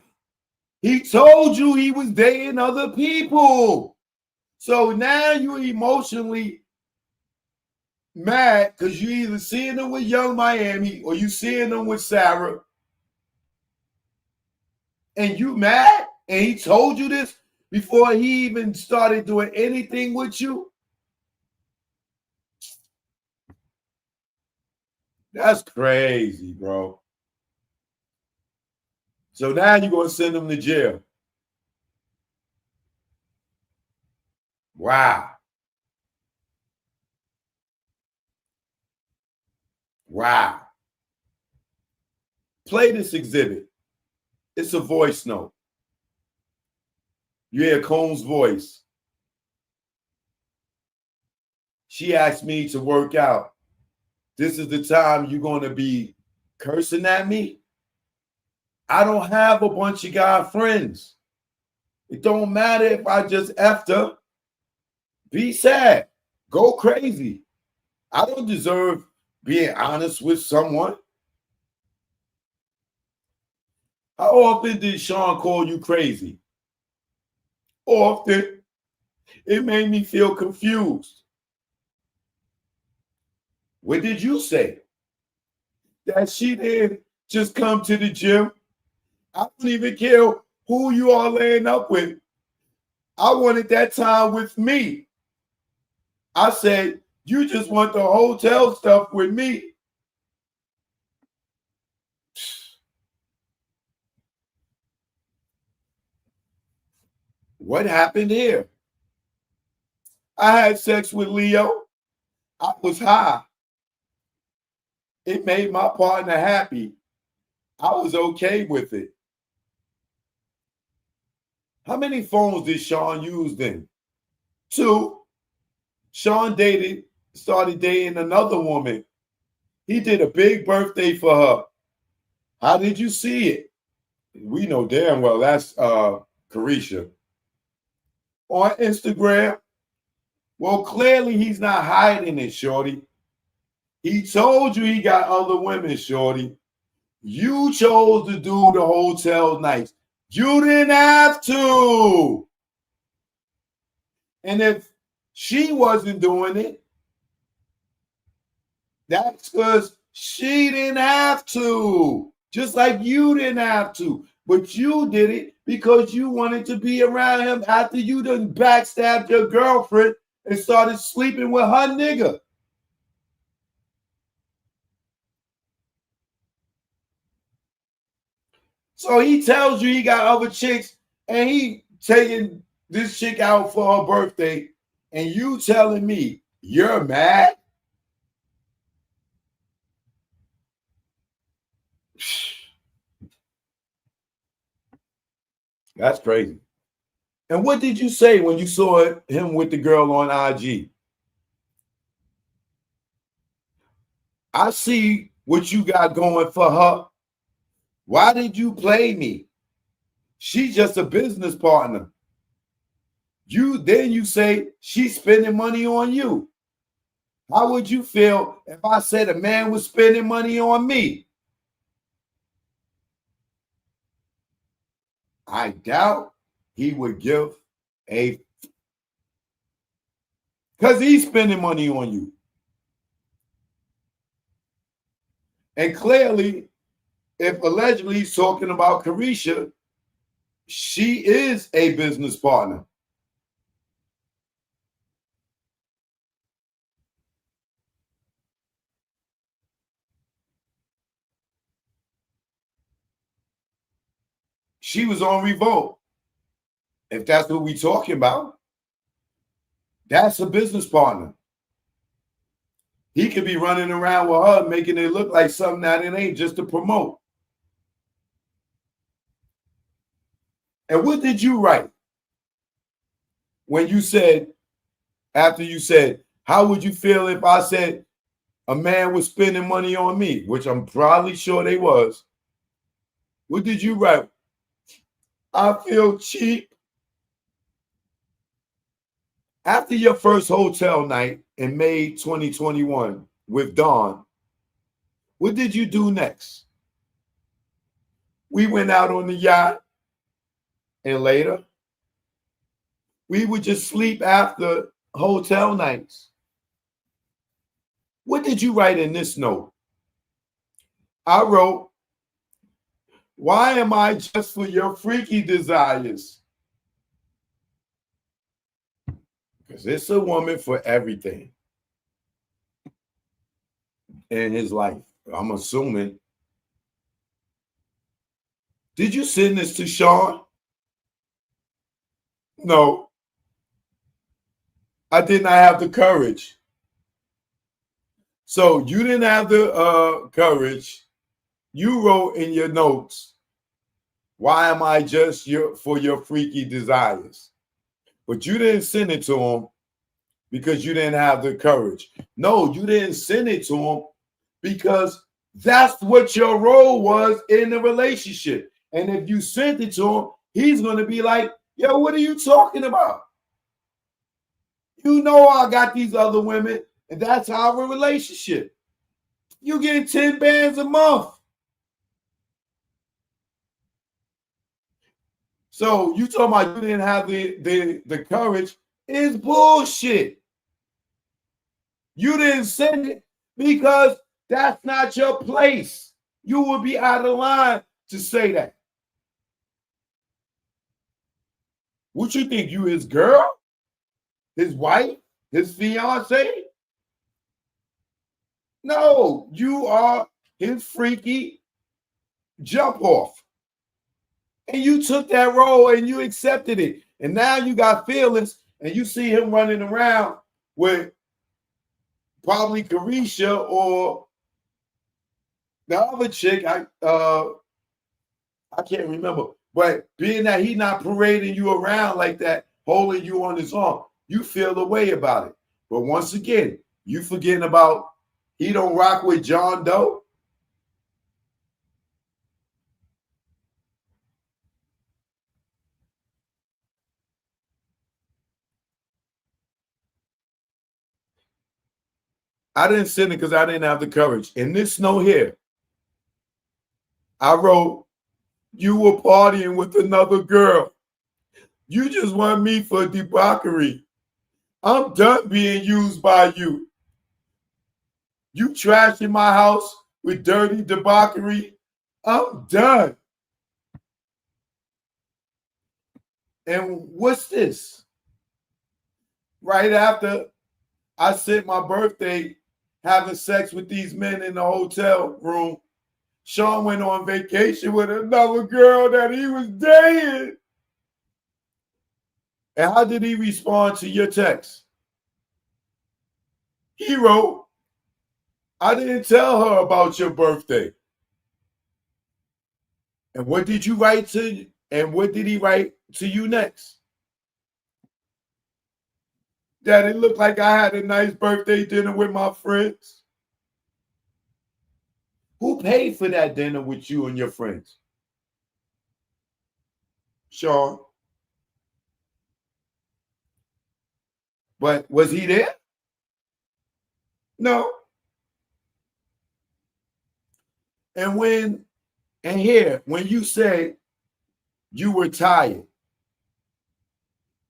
He told you he was dating other people. So now you're emotionally mad because you either seeing them with Young Miami or you seeing them with Sarah. And you mad? And he told you this before he even started doing anything with you? That's crazy, bro. So now you're going to send him to jail. Wow. Wow. Play this exhibit. It's a voice note. You hear Combs' voice. She asked me to work out. This is the time you're going to be cursing at me? I don't have a bunch of guy friends. It don't matter if I just effed her. Be sad. Go crazy. I don't deserve being honest with someone. How often did Sean call you crazy? Often. It made me feel confused. What did you say? That she didn't just come to the gym? I don't even care who you are laying up with. I wanted that time with me. I said, you just want the hotel stuff with me. What happened here? I had sex with Leo. I was high. It made my partner happy. I was okay with it. How many phones did Sean use then? 2. Sean started dating another woman. He did a big birthday for her. How did you see it? We know damn well that's Carisha. On Instagram, well, clearly he's not hiding it, shorty. He told you he got other women, shorty. You chose to do the hotel nights. You didn't have to. And if she wasn't doing it, that's because she didn't have to. Just like you didn't have to. But you did it because you wanted to be around him after you done backstabbed your girlfriend and started sleeping with her nigga. So he tells you he got other chicks and he taking this chick out for her birthday and you telling me you're mad? That's crazy. And what did you say when you saw him with the girl on IG? I see what you got going for her. Why did you play me? She's just a business partner. Then you say she's spending money on you. How would you feel if I said a man was spending money on me? I doubt he would give a, because he's spending money on you. And clearly, if allegedly he's talking about Carisha, she is a business partner. She was on Revolt. If that's what we're talking about, that's a business partner. He could be running around with her, making it look like something that it ain't, just to promote. And what did you write when you said, after you said, how would you feel if I said a man was spending money on me, which I'm probably sure they was. What did you write? I feel cheap. After your first hotel night in May 2021 with Dawn, what did you do next? We went out on the yacht, and later, we would just sleep after hotel nights. What did you write in this note? I wrote, why am I just for your freaky desires? Because it's a woman for everything in his life, I'm assuming. Did you send this to Sean? No. I did not have the courage. So you didn't have the courage. You wrote in your notes, why am I just for your freaky desires? But you didn't send it to him because you didn't have the courage. No, you didn't send it to him because that's what your role was in the relationship. And if you sent it to him, he's going to be like, yo, what are you talking about? You know I got these other women, and that's our relationship. You get 10 bands a month. So you talking about you didn't have the courage is bullshit. You didn't send it because that's not your place. You would be out of line to say that. What you think? You his girl? His wife? His fiance? No, you are his freaky jump off. And you took that role and you accepted it. And now you got feelings and you see him running around with probably Carisha or the other chick. I can't remember. But being that he not parading you around like that, holding you on his arm, you feel the way about it. But once again, you forgetting about he don't rock with John Doe. I didn't send it because I didn't have the courage. In this note here, I wrote, you were partying with another girl. You just want me for debauchery. I'm done being used by you. You trashing my house with dirty debauchery. I'm done. And what's this? Right after I spent my birthday having sex with these men in the hotel room, Sean went on vacation with another girl that he was dating. And how did he respond to your text? He wrote, I didn't tell her about your birthday. And what did you write to, and what did he write to you next? That it looked like I had a nice birthday dinner with my friends. Who paid for that dinner with you and your friends? Sean. But was he there? No. And when you say you were tired,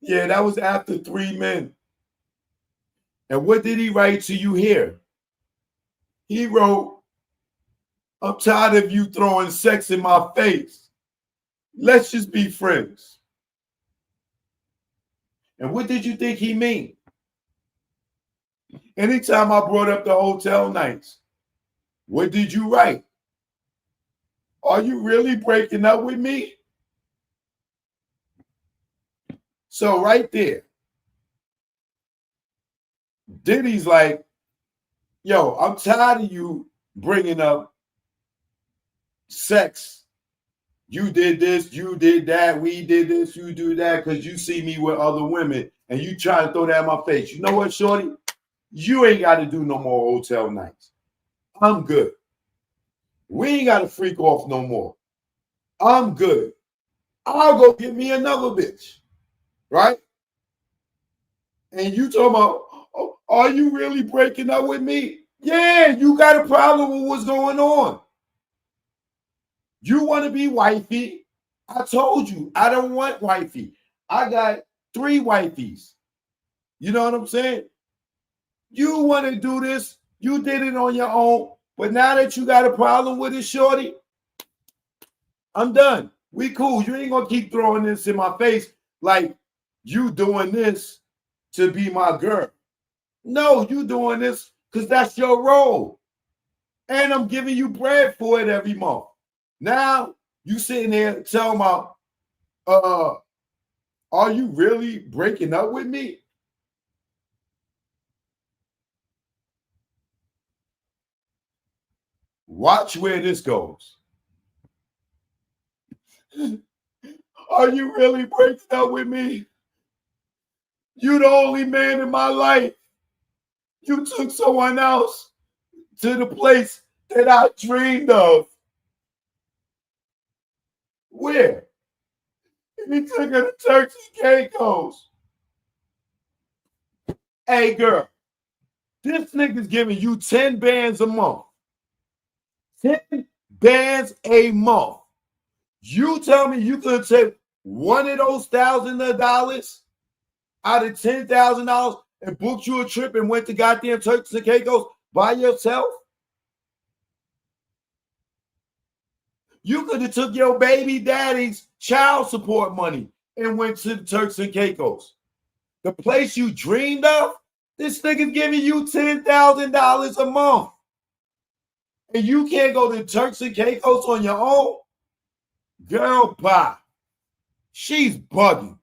yeah, that was after 3 men. And what did he write to you here? He wrote, I'm tired of you throwing sex in my face. Let's just be friends. And what did you think he mean? Anytime I brought up the hotel nights, what did you write? Are you really breaking up with me? So right there, Diddy's like, yo, I'm tired of you bringing up sex. You did this, you did that, we did this, you do that, because you see me with other women and you try to throw that in my face. You know what, shorty? You ain't got to do no more hotel nights. I'm good. We ain't got to freak off no more. I'm good. I'll go get me another bitch, right? And you talking about, oh, are you really breaking up with me? Yeah, you got a problem with what's going on. You want to be wifey. I told you, I don't want wifey. I got 3 wifeys. You know what I'm saying? You want to do this. You did it on your own. But now that you got a problem with it, shorty, I'm done. We cool. You ain't going to keep throwing this in my face like you doing this to be my girl. No, you doing this because that's your role. And I'm giving you bread for it every month. Now, you sitting there telling me, are you really breaking up with me? Watch where this goes. Are you really breaking up with me? You the only man in my life. You took someone else to the place that I dreamed of. Where? He took her to Turks and Caicos. Hey, girl, this nigga's giving you 10 bands a month. 10 bands a month. You tell me you could take one of those $1,000 out of $10,000 and booked you a trip and went to goddamn Turks and Caicos by yourself? You could have took your baby daddy's child support money and went to the Turks and Caicos. The place you dreamed of, this nigga's giving you $10,000 a month. And you can't go to Turks and Caicos on your own? Girl, bye. She's bugging.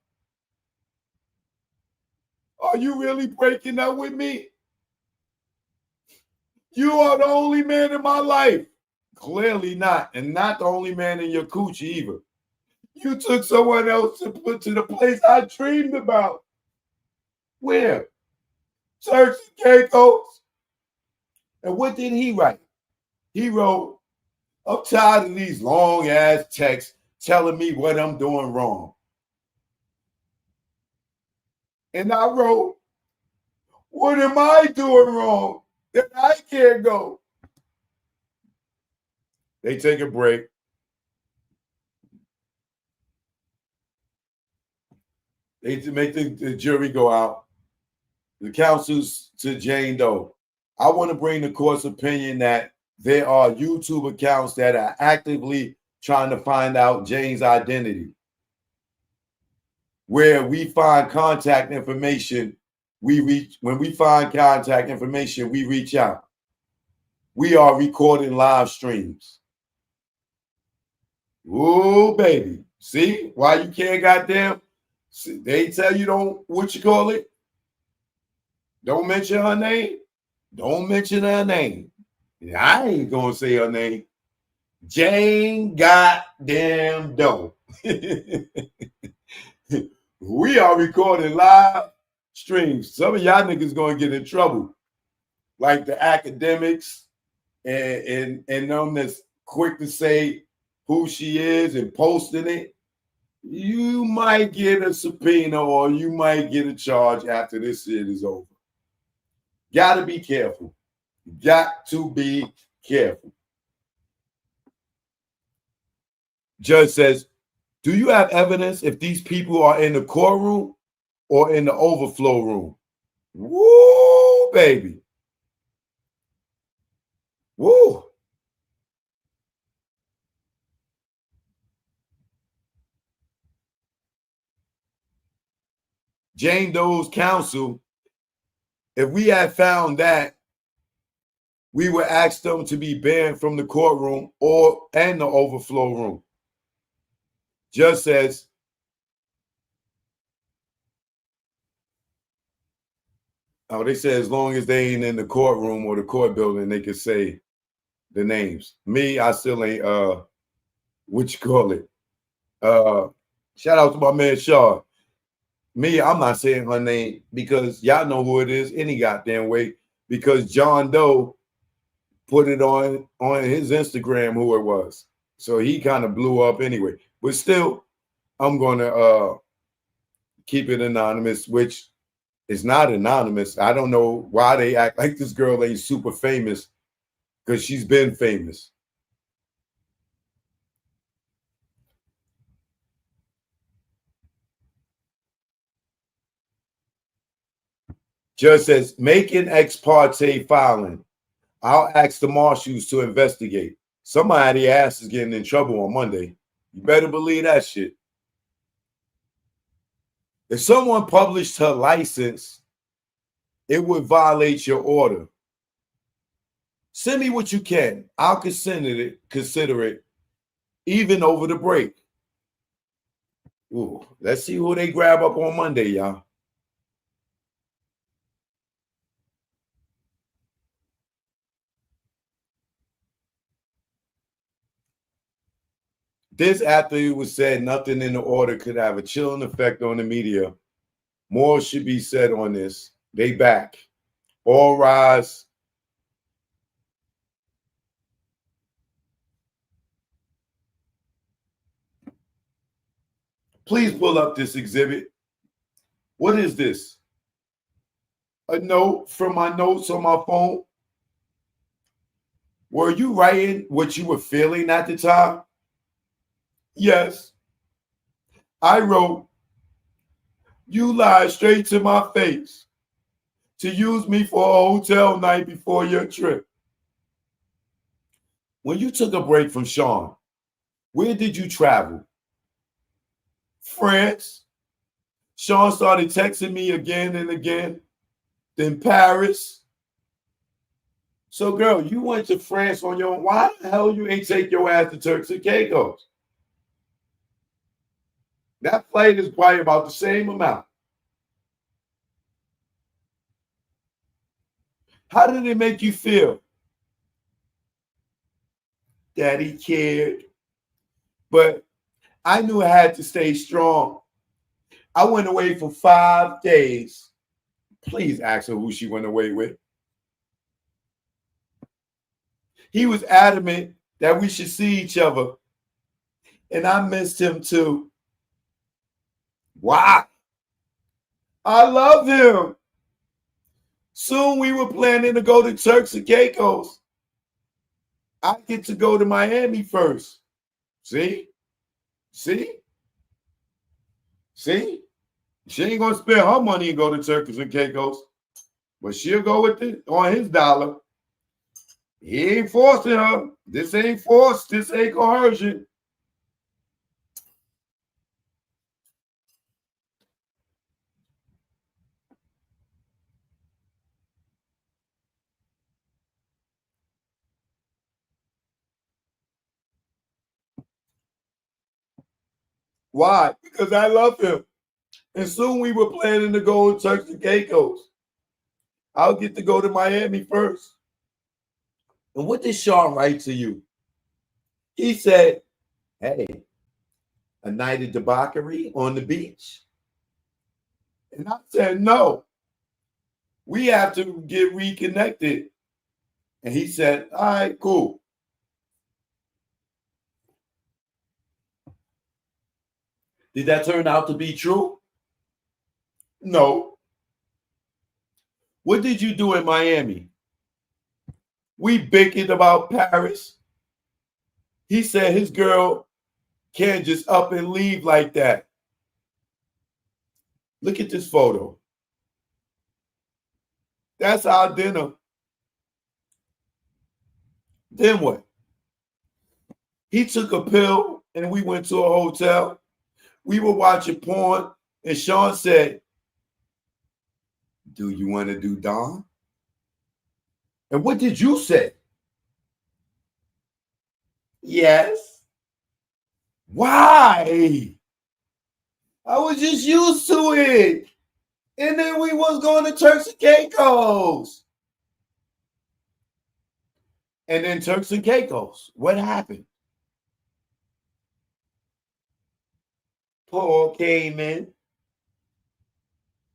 Are you really breaking up with me? You are the only man in my life. Clearly not. And not the only man in your coochie either. You took someone else to put to the place I dreamed about. Where? Turks and Caicos. And what did he write? He wrote, I'm tired of these long ass texts telling me what I'm doing wrong. And I wrote, what am I doing wrong that I can't go? They take a break. They make the jury go out. The counsel's to Jane Doe. I want to bring the court's opinion that there are YouTube accounts that are actively trying to find out Jane's identity. Where we find contact information, when we find contact information, we reach out. We are recording live streams. Ooh, baby. See why you can't goddamn? See, they tell you don't, what you call it? Don't mention her name. Don't mention her name. I ain't gonna say her name. Jane goddamn Doe. We are recording live streams. Some of y'all niggas gonna get in trouble, like the academics and them that's quick to say who she is and posting it. You might get a subpoena or you might get a charge after this shit is over. Gotta be careful. Got to be careful. Judge says, do you have evidence if these people are in the courtroom or in the overflow room? Woo, baby. Woo. Jane Doe's counsel, if we had found that, we would ask them to be banned from the courtroom and the overflow room. Judge says, oh, they say as long as they ain't in the courtroom or the court building, they can say the names. Me, I still ain't, what you call it? Shout out to my man Shaw. Me, I'm not saying her name because y'all know who it is any goddamn way, because John Doe put it on his Instagram who it was. So he kind of blew up anyway. But still, I'm going to keep it anonymous, which is not anonymous. I don't know why they act like this girl ain't super famous, because she's been famous. Judge says, making ex parte filing. I'll ask the marshals to investigate. Somebody ass is getting in trouble on Monday. You better believe that shit. If someone published her license, it would violate your order. Send me what you can. I'll consider it, even over the break. Ooh, let's see who they grab up on Monday, y'all. This after it was said nothing in the order could have a chilling effect on the media. More should be said on this. They back. All rise. Please pull up this exhibit. What is this? A note from my notes on my phone? Were you writing what you were feeling at the time? Yes. I wrote, you lied straight to my face to use me for a hotel night before your trip. When you took a break from Sean, where did you travel? France. Sean started texting me again and again. Then Paris. So, girl, you went to France on your own. Why the hell you ain't take your ass to Turks and Caicos? That flight is probably about the same amount. How did it make you feel? Daddy cared. But I knew I had to stay strong. I went away for 5 days. Please ask her who she went away with. He was adamant that we should see each other. And I missed him too. Why? I love him. Soon we were planning to go to Turks and Caicos. I get to go to Miami first. See? See? See? She ain't gonna spend her money and go to Turks and Caicos, but she'll go with it on his dollar. He ain't forcing her. This ain't force. This ain't coercion. Why? Because I love him. And soon we were planning to go to Turks and Caicos. I'll get to go to Miami first. And what did Sean write to you? He said, hey, a night of debauchery on the beach? And I said, no. We have to get reconnected. And he said, all right, cool. Did that turn out to be true? No. What did you do in Miami? We bickered about Paris. He said his girl can't just up and leave like that. Look at this photo. That's our dinner. Then what? He took a pill and we went to a hotel. We were watching porn and Sean said, do you want to do Dawn? And what did you say? Yes. Why? I was just used to it. And then we was going to Turks and Caicos. And then Turks and Caicos. What happened? Paul came in.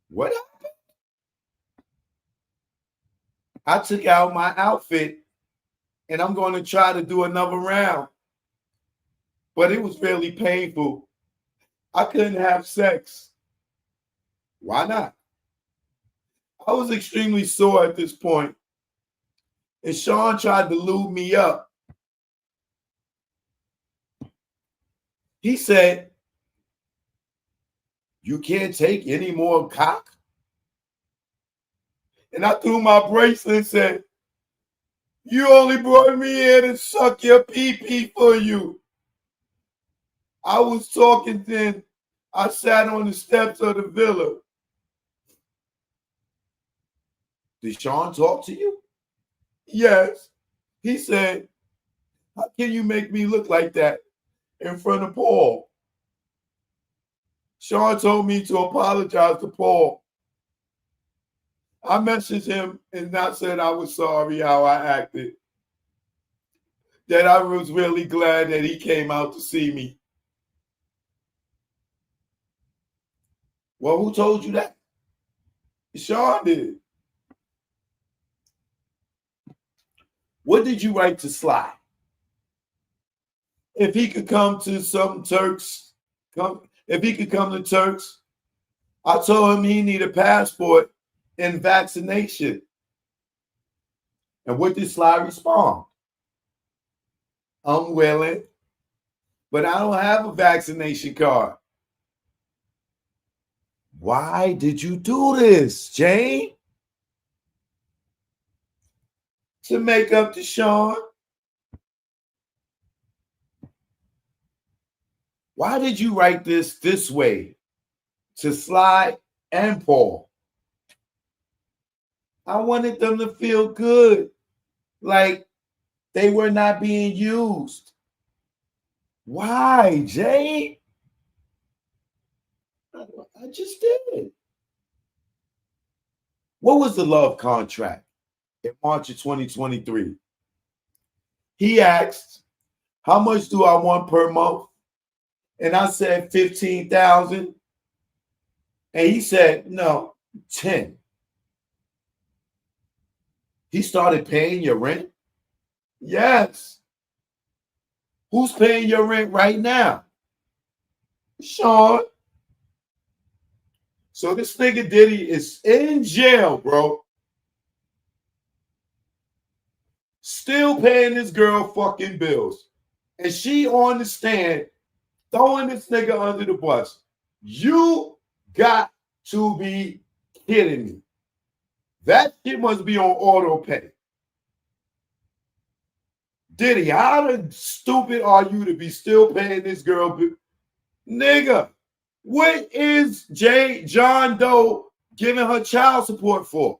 What happened? I took out my outfit and I'm going to try to do another round. but it was fairly painful. I couldn't have sex. Why not? I was extremely sore at this point, and Sean tried to lube me up. He said, "You can't take any more cock?" And I threw my bracelet and said, "You only brought me here to suck your pee-pee for you." I was talking then. I sat on the steps of the villa. "Did Sean talk to you?" "Yes." He said, "How can you make me look like that in front of Paul?" Sean told me to apologize to Paul. I messaged him and not said I was sorry how I acted. That I was really glad that he came out to see me. Well, who told you that? Sean did. What did you write to Sly? If he could come to some Turks, if he could come to Turks, I told him he needed a passport and vaccination. And what did Sly respond? "I'm willing, but I don't have a vaccination card." Why did you do this, Jane? To make up to Sean? Why did you write this way to Sly and Paul? I wanted them to feel good, like they were not being used. Why, Jane? I just did. What was the love contract in March of 2023? He asked, "How much do I want per month?" And I said 15,000. And he said, "No, 10. He started paying your rent? Yes. Who's paying your rent right now? Sean. So this nigga Diddy is in jail, bro. Still paying this girl fucking bills. And she on the stand throwing this nigga under the bus. You got to be kidding me. That shit must be on auto pay. Diddy, how stupid are you to be still paying this girl? Nigga, what is John Doe giving her child support for?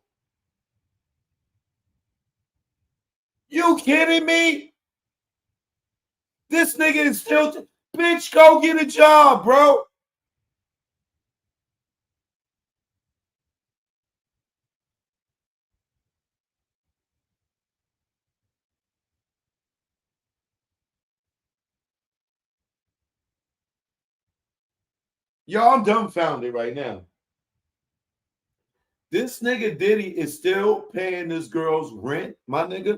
You kidding me? This nigga is still, bitch, go get a job, bro. Y'all, I'm dumbfounded right now. This nigga Diddy is still paying this girl's rent, my nigga.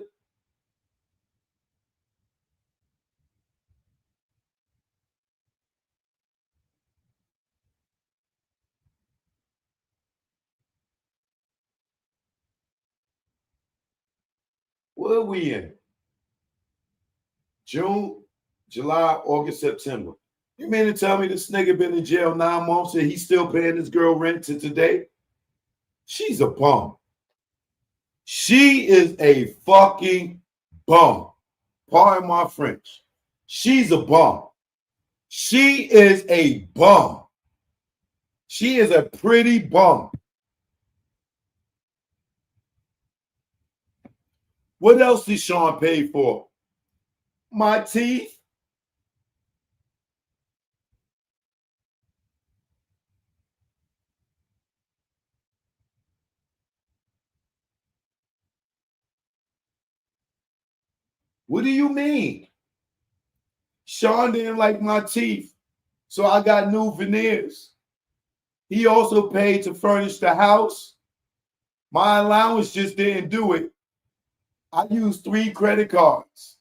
What are we in? June, July, August, September. You mean to tell me this nigga been in jail 9 months and he's still paying this girl rent to today? She's a bum. She is a fucking bum. Pardon my French. She's a bum. She is a bum. She is a pretty bum. What else did Sean pay for? My teeth. What do you mean? Sean didn't like my teeth, so I got new veneers. He also paid to furnish the house. My allowance just didn't do it. I used 3 credit cards.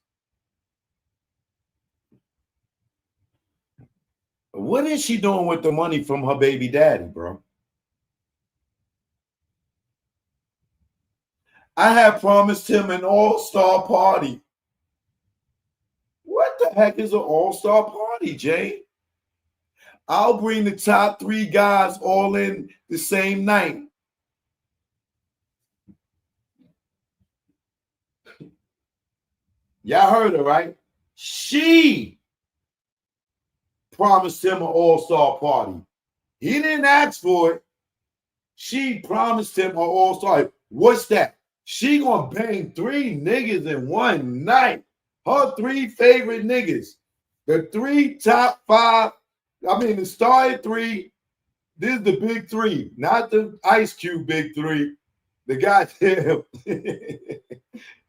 What is she doing with the money from her baby daddy, bro? I had promised him an all-star party. What the heck is an all-star party, Jay? I'll bring the top 3 guys all in the same night. Y'all heard her, right? She promised him an all-star party. He didn't ask for it. She promised him an all-star. What's that? She gonna bang 3 niggas in one night. Her 3 favorite niggas. The 3 top 5. I mean, the started 3. This is the big 3, not the Ice Cube big 3. The goddamn.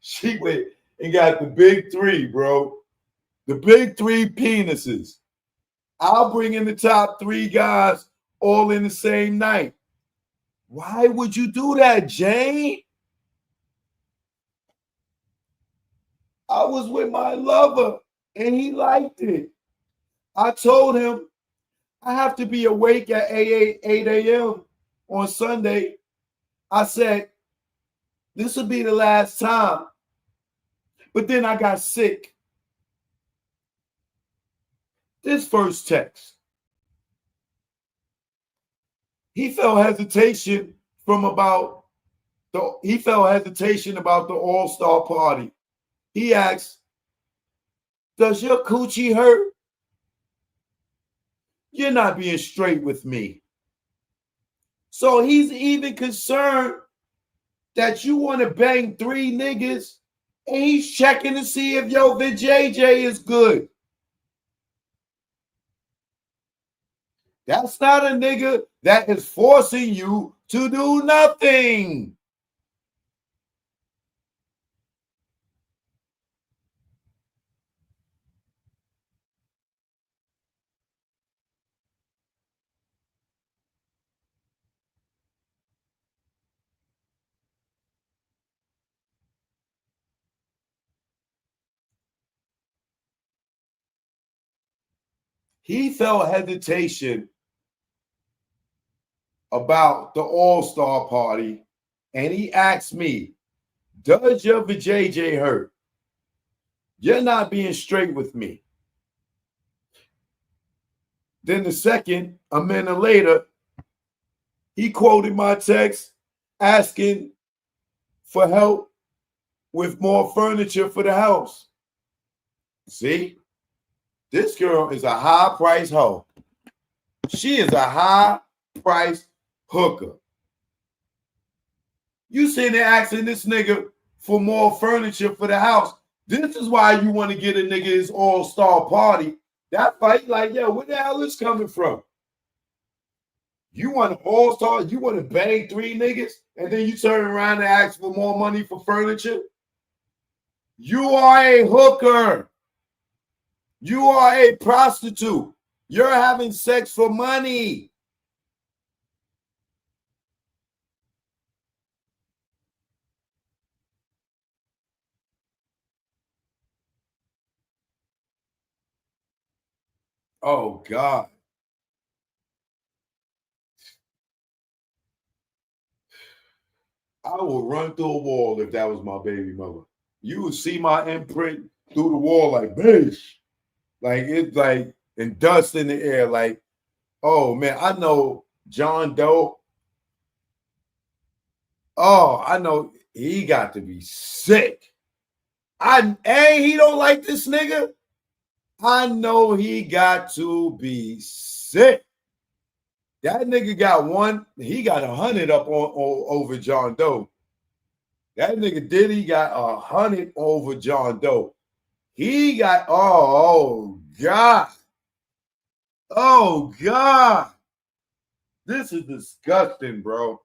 She went and got the big 3, bro. The big 3 penises. I'll bring in the top 3 guys all in the same night. Why would you do that, Jane? I was with my lover and he liked it. I told him I have to be awake at 8 a.m. on Sunday. I said, this will be the last time. But then I got sick. This first text. He felt hesitation about the all-star party. He asked, does your coochie hurt? You're not being straight with me. So he's even concerned that you want to bang 3 niggas and he's checking to see if your vajayjay is good. That's not a nigga that is forcing you to do nothing. He felt hesitation about the all-star party, and he asked me, does your vajayjay hurt? You're not being straight with me. Then the second, a minute later, he quoted my text asking for help with more furniture for the house. See, this girl is a high-price hoe. She is a high-price hooker. You sitting there asking this nigga for more furniture for the house. This is why you want to get a nigga his all-star party. That fight, like, yo, where the hell is coming from? You want an all-star, you want to bang 3 niggas, and then you turn around and ask for more money for furniture? You are a hooker. You are a prostitute. You're having sex for money. Oh, God. I would run through a wall if that was my baby mother. You would see my imprint through the wall like, bitch. Like, it's like, and dust in the air. Like, oh, man, I know John Doe. Oh, I know he got to be sick. He don't like this nigga. I know he got to be sick. That nigga got he got 100 up on over John Doe. That nigga Diddy got 100 over John Doe. He got, oh God. Oh God. This is disgusting, bro.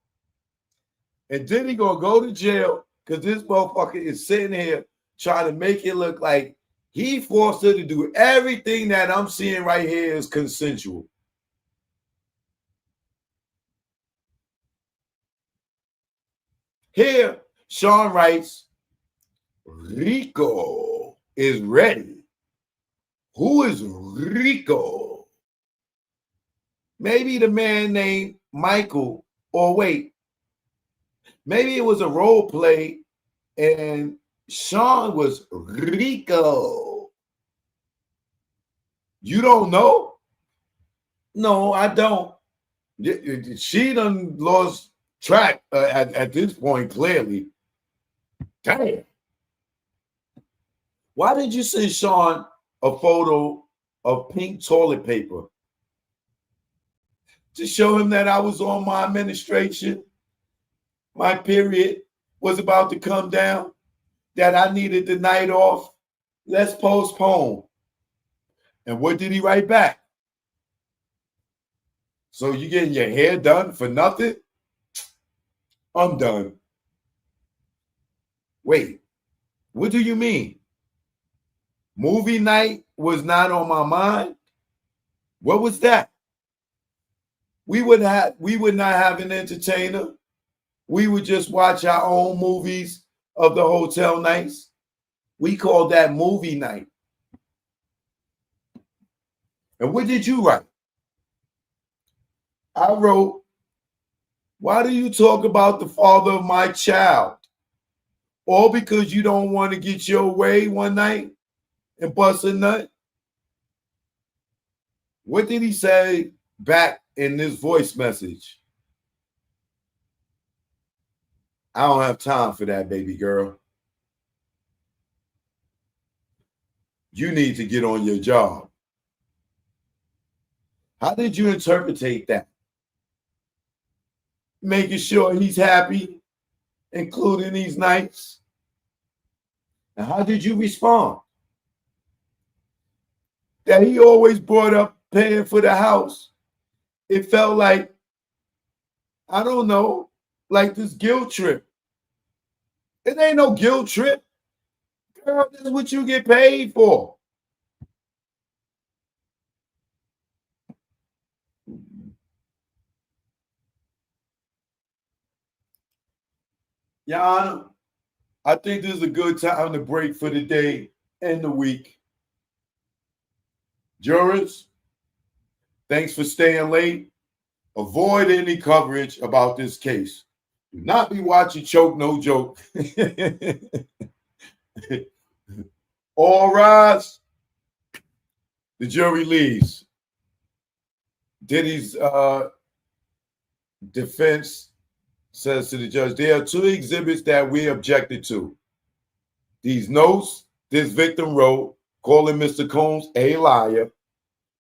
And then he gonna go to jail because this motherfucker is sitting here trying to make it look like he forced her to do everything that I'm seeing right here is consensual. Here, Sean writes, Rico is ready. Who is Rico? maybe the man named Michael, or wait, maybe it was a role play and Sean was Rico. You don't know? No, I don't. She done lost track at this point, clearly. Damn. Why did you send Sean a photo of pink toilet paper? To show him that I was on my administration, my period was about to come down, that I needed the night off. Let's postpone. And what did he write back? So you getting your hair done for nothing? I'm done. Wait, what do you mean? Movie night was not on my mind? What was that? We would not have an entertainer. We would just watch our own movies of the hotel nights. We called that movie night. And what did you write? I wrote, why do you talk about the father of my child? All because you don't want to get your way one night and bust a nut? What did he say back in this voice message? I don't have time for that, baby girl. You need to get on your job. How did you interpret that? Making sure he's happy, including these nights? And how did you respond? That he always brought up paying for the house. It felt like, I don't know, like this guilt trip. It ain't no guilt trip. Girl, this is what you get paid for. Your Honor, I think this is a good time to break for the day and the week. Jurors, thanks for staying late. Avoid any coverage about this case. Do not be watching Choke No Joke. All rise. The jury leaves. Diddy's defense says to the judge, there are two exhibits that we objected to. These notes this victim wrote calling Mr. Combs a liar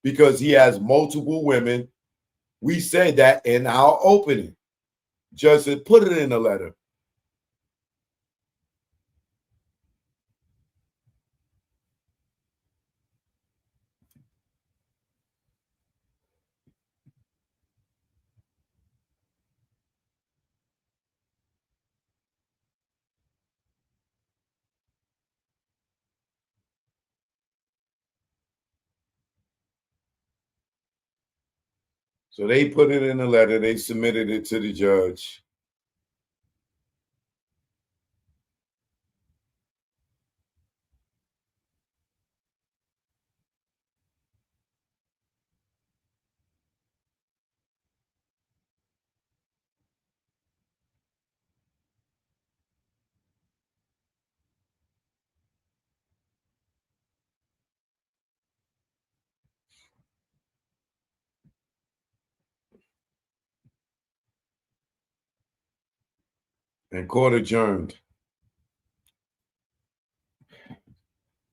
because he has multiple women. We said that in our opening. Judge said, put it in the letter. So they put it in the letter. They submitted it to the judge. And court adjourned.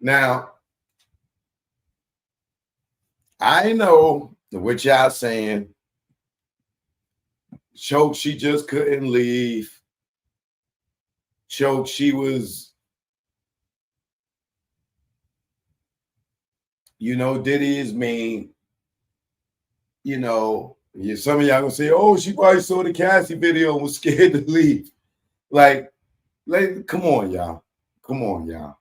Now, I know what y'all saying. Choke, she just couldn't leave. Choke, she was, Diddy is mean. Some of y'all gonna say, oh, she probably saw the Cassie video and was scared to leave. Like, come on, y'all. Come on, y'all.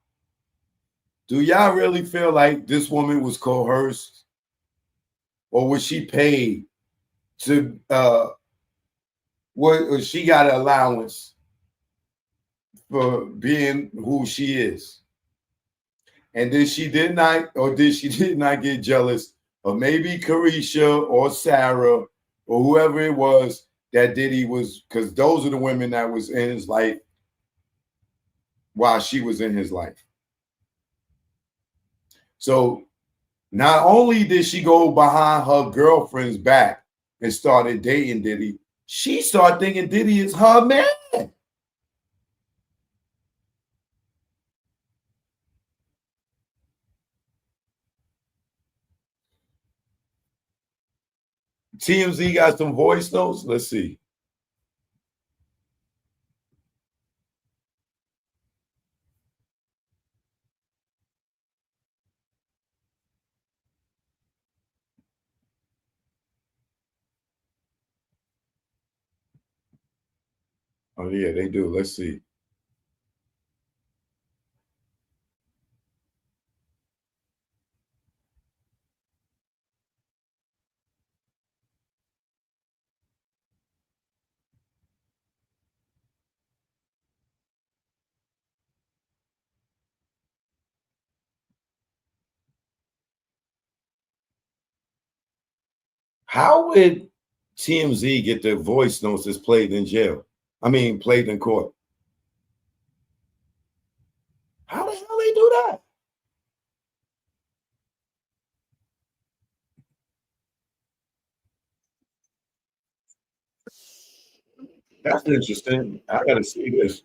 Do y'all really feel like this woman was coerced? Or was she paid to or she got an allowance for being who she is? And did she did not get jealous or maybe Carisha or Sarah or whoever it was that Diddy was, because those are the women that was in his life while she was in his life. So not only did she go behind her girlfriend's back and started dating Diddy, she started thinking Diddy is her man. TMZ got some voice notes. Let's see. Oh, yeah, they do. Let's see. How would TMZ get their voice notes that's played in jail? I mean, played in court. How the hell they do that? That's interesting. I gotta see this.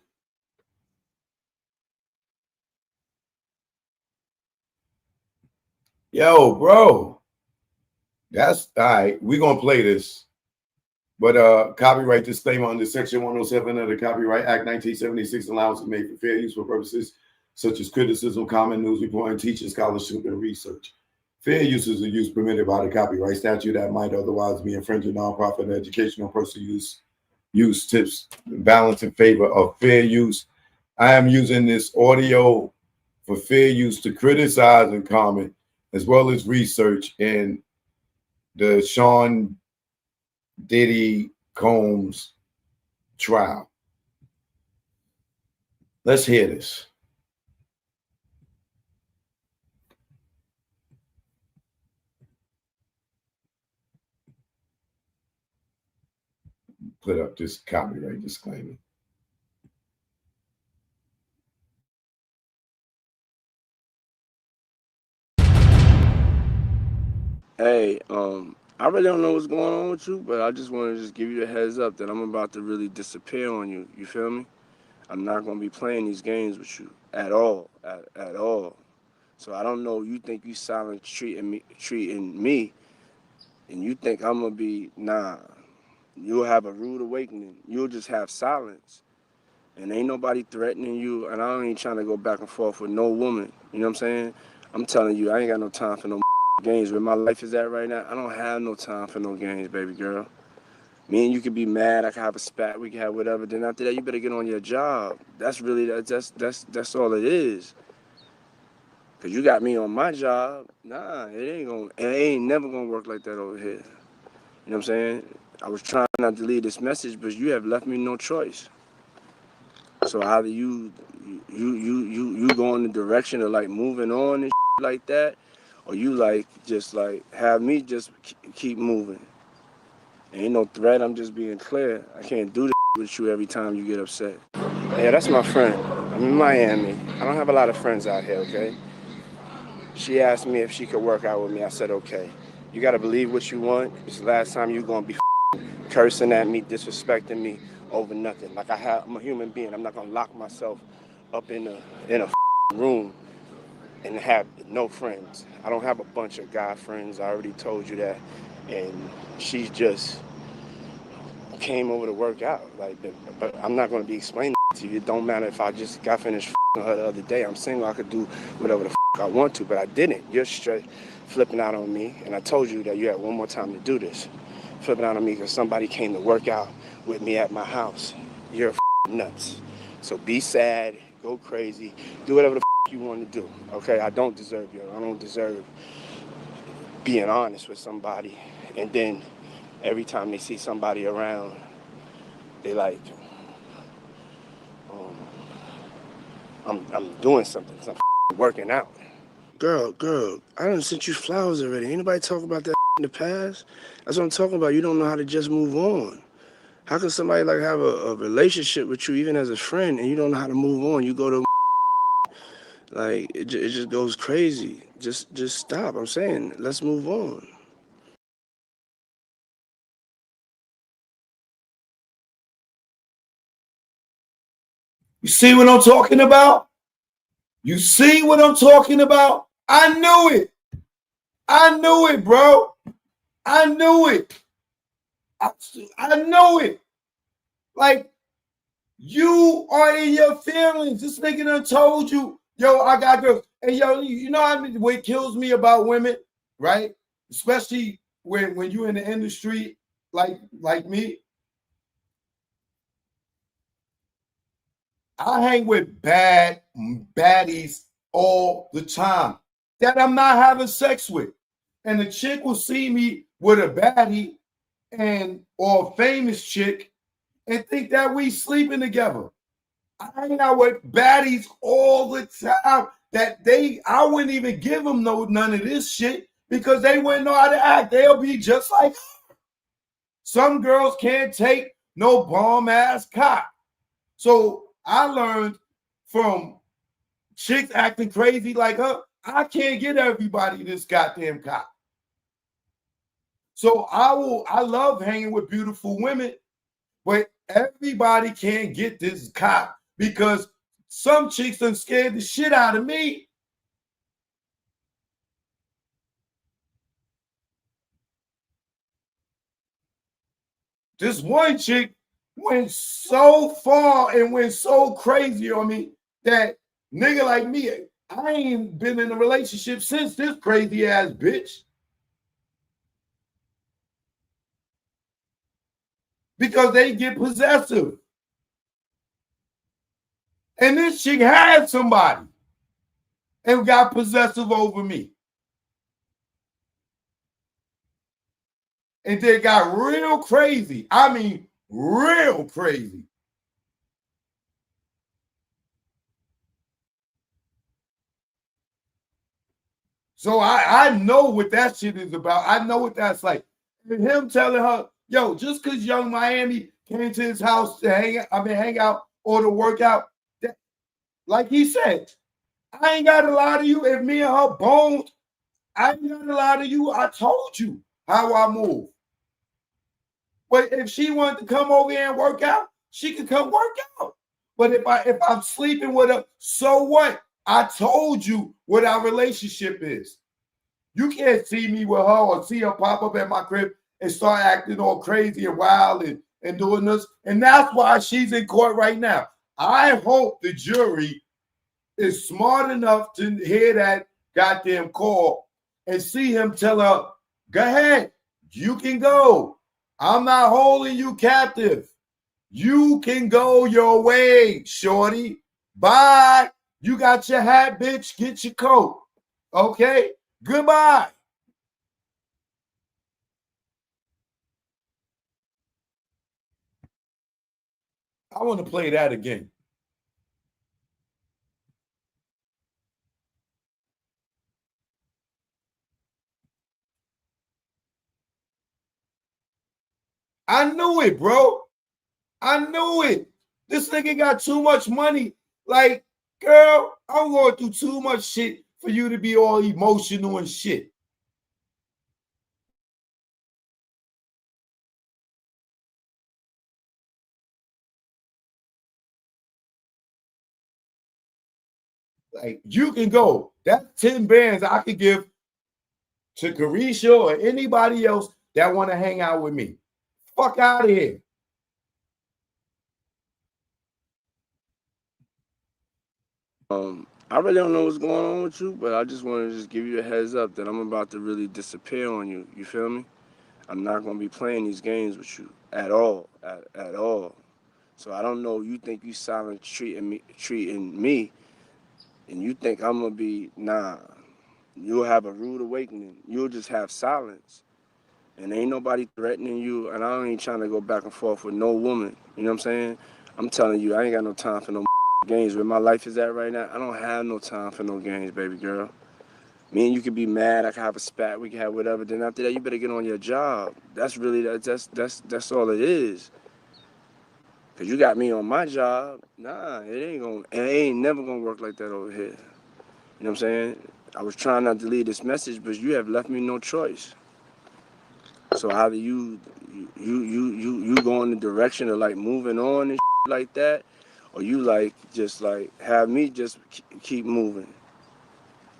Yo, bro. That's all right. We're gonna play this. But copyright disclaimer under Section 107 of the Copyright Act 1976 allows is made for fair use for purposes such as criticism, comment, news reporting, teaching, scholarship, and research. Fair use is a use permitted by the copyright statute that might otherwise be infringing nonprofit educational personal use tips balance in favor of fair use. I am using this audio for fair use to criticize and comment, as well as research in the Sean Diddy Combs trial. Let's hear this. Put up this copyright disclaimer. Hey, I really don't know what's going on with you, but I just want to just give you a heads up that I'm about to really disappear on you. You feel me? I'm not going to be playing these games with you at all, at all. So I don't know. You think you silent treating me, and you think I'm gonna be nah. You'll have a rude awakening. You'll just have silence, and ain't nobody threatening you. And I ain't trying to go back and forth with no woman. You know what I'm saying? I'm telling you, I ain't got no time for no games. Where my life is at right now, I don't have no time for no games, baby girl. Me and you could be mad. I could have a spat. We could have whatever. Then after that, you better get on your job. That's really that's all it is. Cause you got me on my job. Nah, it ain't never gonna work like that over here. You know what I'm saying? I was trying not to leave this message, but you have left me no choice. So either you go in the direction of like moving on and like that, or you like just like have me just keep moving. Ain't no threat. I'm just being clear. I can't do this with you every time you get upset. Yeah, that's my friend. I'm in Miami. I don't have a lot of friends out here, okay? She asked me if she could work out with me. I said, okay. You got to believe what you want. It's the last time you're going to be cursing at me, disrespecting me over nothing. Like I'm a human being. I'm not going to lock myself up in a room and have no friends. I don't have a bunch of guy friends. I already told you that. And she just came over to work out. But I'm not going to be explaining to you. It don't matter if I just got finished her the other day. I'm single. I could do whatever the I want to, but I didn't. You're straight flipping out on me, and I told you that you had one more time to do this. Flipping out on me because somebody came to work out with me at my house. You're nuts. So be sad, go crazy, do whatever the you want to do. Okay, I don't deserve you. I don't deserve being honest with somebody, and then every time they see somebody around, they like, I'm doing something. I'm working out. girl, I done sent you flowers already. Ain't nobody talking about that in the past. That's what I'm talking about. You don't know how to just move on. How can somebody like have a relationship with you even as a friend and you don't know how to move on? You go to like it just goes crazy. Just stop. I'm saying, let's move on. You see what I'm talking about? You see what I'm talking about? I knew it. I knew it, bro. I knew it. I knew it. Like, you are in your feelings. This nigga done told you, yo, I got girls. And yo, you know what kills me about women, right? Especially when you in the industry like me. I hang with baddies all the time that I'm not having sex with. And the chick will see me with a baddie or a famous chick and think that we sleeping together. I hang out with baddies all the time that I wouldn't even give them none of this shit because they wouldn't know how to act. They'll be just like her. Some girls can't take no bomb ass cock. So I learned from chicks acting crazy like her, I can't get everybody this goddamn cock. So I love hanging with beautiful women, but everybody can't get this cock because some chicks done scared the shit out of me. This one chick went so far and went so crazy on me that nigga like me, I ain't been in a relationship since this crazy ass bitch. Because they get possessive. And this chick had somebody and got possessive over me. And they got real crazy. I mean, real crazy. So I know what that shit is about. I know what that's like. And him telling her, yo, just because Young Miami came to his house to hang out or to work out, that, like he said, I ain't got to lie to you. If me and her boned, I ain't got to lie to you. I told you how I move. But if she wanted to come over here and work out, she could come work out. But if I'm sleeping with her, so what? I told you what our relationship is. You can't see me with her or see her pop up at my crib and start acting all crazy and wild and doing this. And that's why she's in court right now. I hope the jury is smart enough to hear that goddamn call and see him tell her, go ahead, you can go. I'm not holding you captive. You can go your way, shorty. Bye. You got your hat, bitch. Get your coat. Okay? Goodbye. I want to play that again. I knew it, bro. I knew it. This nigga got too much money. Like, girl, I'm going through too much shit for you to be all emotional and shit. Like, you can go. That's 10 bands I could give to Carisha or anybody else that want to hang out with me. Fuck out of here. I really don't know what's going on with you, but I just want to just give you a heads up that I'm about to really disappear on you. You feel me? I'm not going to be playing these games with you at all, at all. So I don't know. You think you silent treating me, and you think I'm gonna be nah. You'll have a rude awakening. You'll just have silence, and ain't nobody threatening you. And I ain't trying to go back and forth with no woman. You know what I'm saying? I'm telling you, I ain't got no time for no games. Where my life is at right now, I don't have no time for no games, baby girl. Me and you could be mad. I could have a spat. We could have whatever. Then after that, you better get on your job. That's really that's all it is. Cause you got me on my job. Nah, it ain't never gonna work like that over here. You know what I'm saying? I was trying not to leave this message, but you have left me no choice. So either you go in the direction of like moving on and like that, or you like just like have me just keep moving.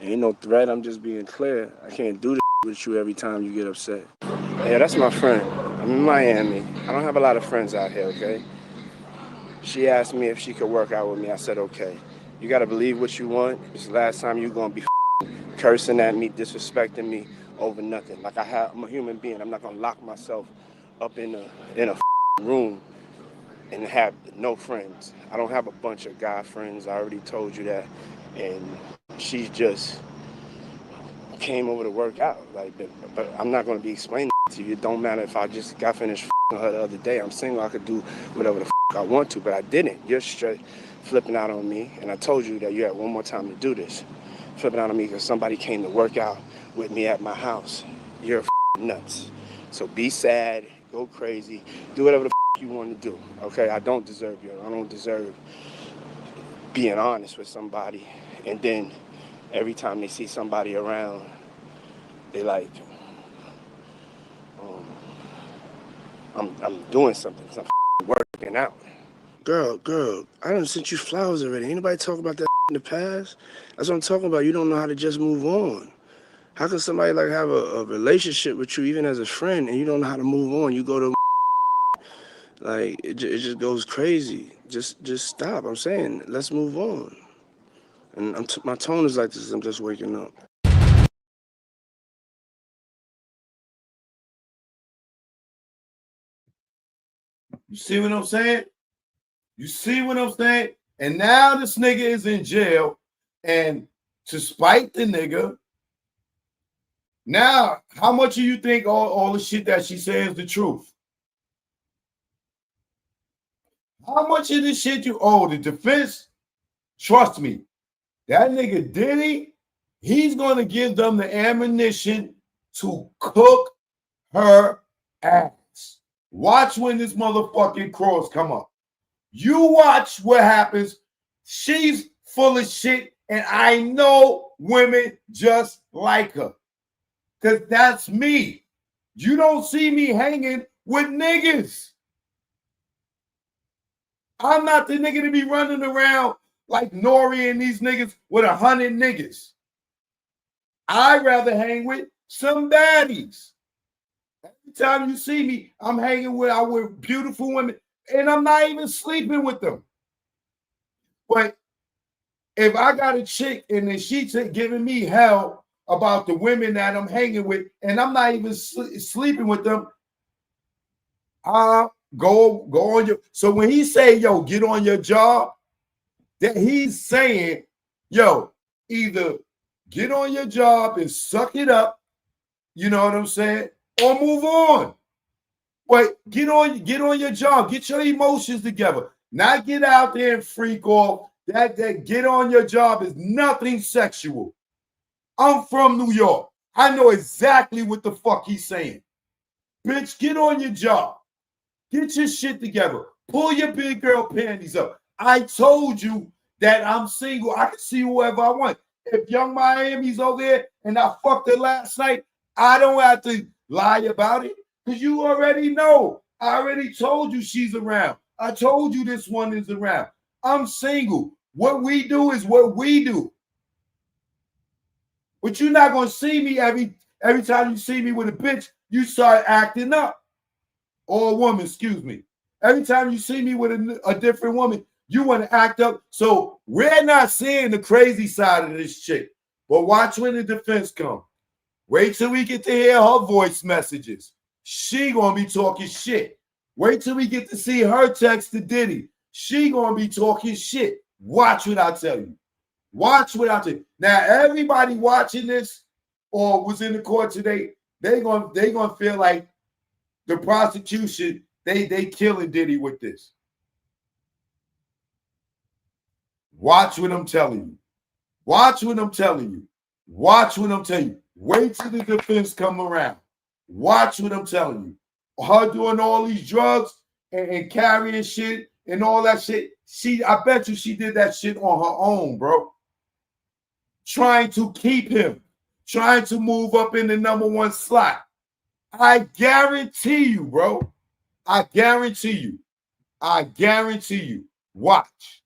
Ain't no threat. I'm just being clear. I can't do this with you every time you get upset. Yeah, that's my friend. I'm in Miami. I don't have a lot of friends out here. Okay. She asked me if she could work out with me. I said okay. You gotta believe what you want. It's the last time you're gonna be cursing at me, disrespecting me over nothing. Like I'm a human being. I'm not gonna lock myself up in a room and have no friends. I don't have a bunch of guy friends. I already told you that. And she just came over to work out. Like, but I'm not gonna be explaining it to you. It don't matter if I just got finished her the other day. I'm single. I could do whatever the I want to, but I didn't. You're straight flipping out on me, and I told you that you had one more time to do this. Flipping out on me because somebody came to work out with me at my house. You're nuts. So be sad, go crazy, do whatever the you want to do. Okay, I don't deserve you. I don't deserve being honest with somebody. And then every time they see somebody around, they like, I'm doing something. 'Cause I'm working out. Girl, I done sent you flowers already. Ain't nobody talk about that in the past? That's what I'm talking about. You don't know how to just move on. How can somebody like have a relationship with you even as a friend and you don't know how to move on? You go to like it just goes crazy. Just stop. I'm saying let's move on. And my tone is like this. I'm just waking up. You see what I'm saying? You see what I'm saying? And now this nigga is in jail, and to spite the nigga, now how much do you think all the shit that she says is the truth? How much of this shit you owe the defense? Trust me, that nigga Diddy, he's gonna give them the ammunition to cook her ass. Watch when this motherfucking cross come up. You watch what happens. She's full of shit, and I know women just like her. Because that's me. You don't see me hanging with niggas. I'm not the nigga to be running around like Nori and these niggas with 100 niggas. I'd rather hang with some baddies. Every time you see me, I'm hanging with beautiful women, and I'm not even sleeping with them. But if I got a chick and then she's giving me hell about the women that I'm hanging with, and I'm not even sleeping with them, go on your. So when he say, "Yo, get on your job," that he's saying, "Yo, either get on your job and suck it up," you know what I'm saying, or move on. But get on your job, get your emotions together. Not get out there and freak off. That get on your job is nothing sexual. I'm from New York. I know exactly what the fuck he's saying. Bitch, get on your job. Get your shit together. Pull your big girl panties up. I told you that I'm single. I can see whoever I want. If Young Miami's over there and I fucked her last night, I don't have to lie about it because you already know. I already told you she's around. I told you this one is around. I'm single. What we do is what we do. But you're not going to see me every time you see me with a bitch, you start acting up. Or a woman, excuse me. Every time you see me with a different woman, you want to act up. So we're not seeing the crazy side of this chick. But watch when the defense comes. Wait till we get to hear her voice messages. She going to be talking shit. Wait till we get to see her text to Diddy. She going to be talking shit. Watch what I tell you. Watch what I tell you. Now, everybody watching this or was in the court today, they gonna feel like the prosecution, they killing Diddy with this. Watch what I'm telling you. Watch what I'm telling you. Watch what I'm telling you. Wait till the defense come around. Watch what I'm telling you. Her doing all these drugs and carrying shit and all that shit. I bet you she did that shit on her own, bro. Trying to keep him. Trying to move up in the #1 slot. I guarantee you, bro. I guarantee you. I guarantee you. Watch.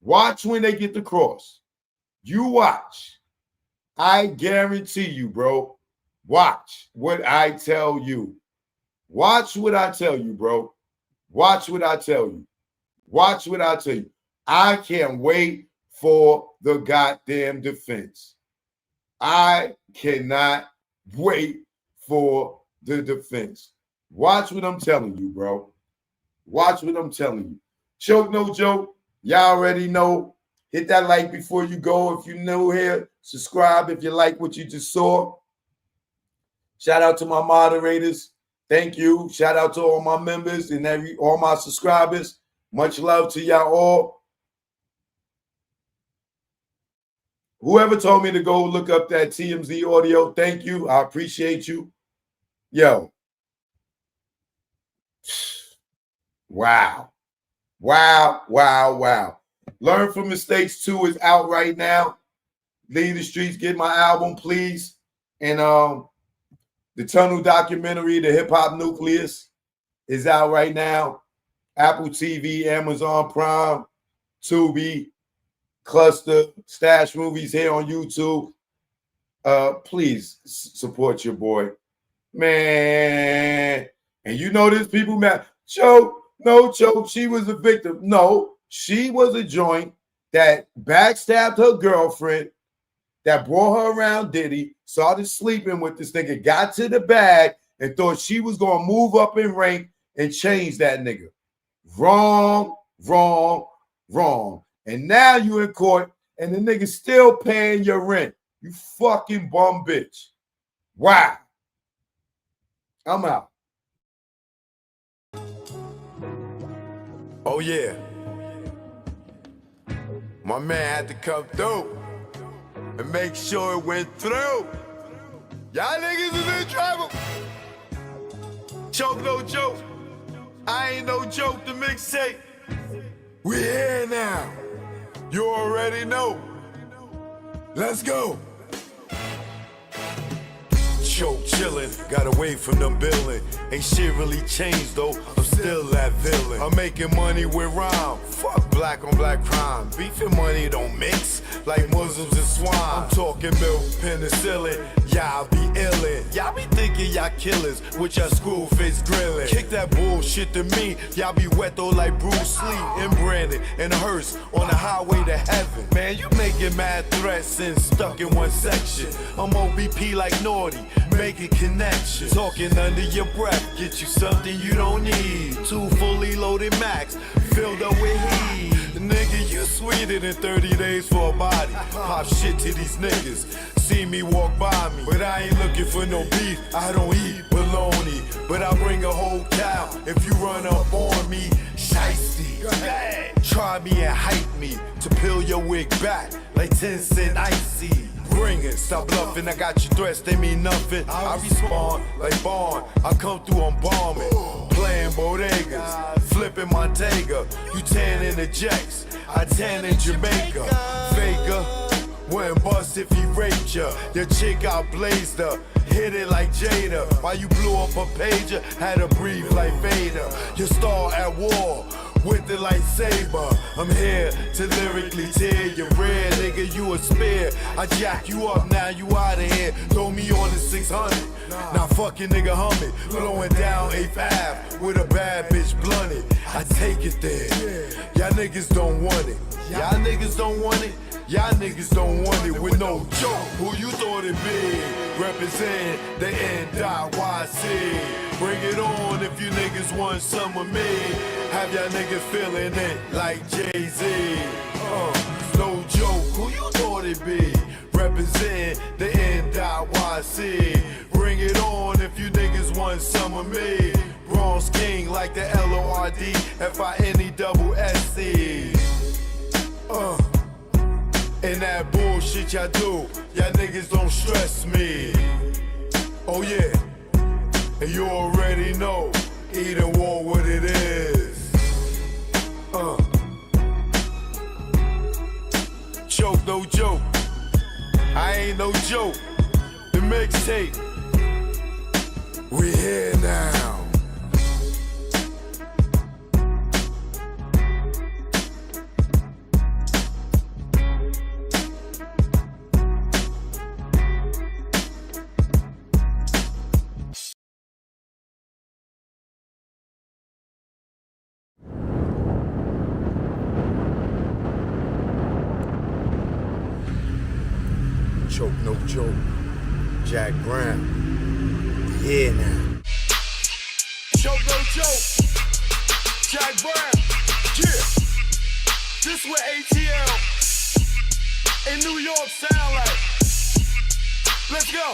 Watch when they get the cross. You watch. I guarantee you, bro. Watch what I tell you. Watch what I tell you, bro. Watch what I tell you. Watch what I tell you. I can't wait for the goddamn defense. I cannot wait for the defense. Watch what I'm telling you, bro. Watch what I'm telling you. Choke no joke. Y'all already know. Hit that like before you go. If you're new here, subscribe if you like what you just saw. Shout out to my moderators. Thank you. Shout out to all my members and all my subscribers. Much love to y'all all. Whoever told me to go look up that TMZ audio, thank you. I appreciate you. Yo. Wow. Wow, wow, wow. Learn from Mistakes 2 is out right now. Lead the Streets, get my album, please. And the Tunnel documentary, The Hip Hop Nucleus, is out right now. Apple TV, Amazon Prime, Tubi, Cluster, Stash Movies here on YouTube. Please support your boy. Man. And you know this, people, man. Choke, no choke. She was a victim. No, she was a joint that backstabbed her girlfriend, that brought her around Diddy, started sleeping with this nigga, got to the bag, and thought she was going to move up in rank and change that nigga. Wrong, wrong, wrong. And now you in court, and the nigga still paying your rent. You fucking bum bitch. Wow. I'm out. Oh yeah. My man had to come through and make sure it went through. Y'all niggas is in trouble. Choke no joke. I ain't no joke, the mixtape. We here now. You already know. Let's go. Choke chillin', got away from them billin'. Ain't shit really changed though, I'm still that villain. I'm making money with rhyme, fuck black on black crime. Beef and money don't mix, like Muslims and swine. I'm talking milk, penicillin, y'all be illin'. Y'all be thinking y'all killers, with y'all school face grillin'. Kick that bullshit to me, y'all be wet though like Bruce Lee. And Brandon and Hearst on the highway to heaven. Man, you making mad threats and stuck in one section. I'm OBP like Naughty, making connections. Talking under your breath, get you something you don't need. 2 fully loaded Macs, filled up with heat. Nigga, you sweeter than 30 days for a body. Pop shit to these niggas, see me walk by me. But I ain't looking for no beef, I don't eat bologna. But I bring a whole cow if you run up on me. Shiesty, try me and hype me to peel your wig back like 10 cent icy. Bring it, stop bluffing, I got your threats, they mean nothing. I respond like Bond, I come through, I'm bombing. Playing bodegas, flipping Montega. You tan in the Jacks, I tan in Jamaica. Faker, wouldn't bust if he raped ya. Your chick outblazed her, hit it like Jada. While you blew up a pager, had her breathe like Vader. Your star at war, with the lightsaber. I'm here to lyrically tear your rear, nigga, you a spear. I jack you up, now you outta here. Throw me on the 600. Now fucking nigga humming, blowing down 8th Ave with a bad bitch blunted. I take it there. Y'all niggas don't want it. Y'all niggas don't want it. Y'all niggas don't want it with no joke. Who you thought it be? Represent the NYC. Bring it on if you niggas want some of me. Have y'all niggas feeling it like Jay-Z. No joke, who you thought it be? Represent the NYC. Bring it on if you niggas want some of me. Bronx King like the LORD-FINE-SC. And that bullshit. shit y'all do, y'all niggas don't stress me. Oh yeah, and you already know, either war what it is. Choke, no joke, I ain't no joke. The mixtape, we here now. Choke, no joke. Jack Brown. Yeah, now. Choke, no joke. Jack Brown. Yeah. This what ATL in New York sound like. Let's go.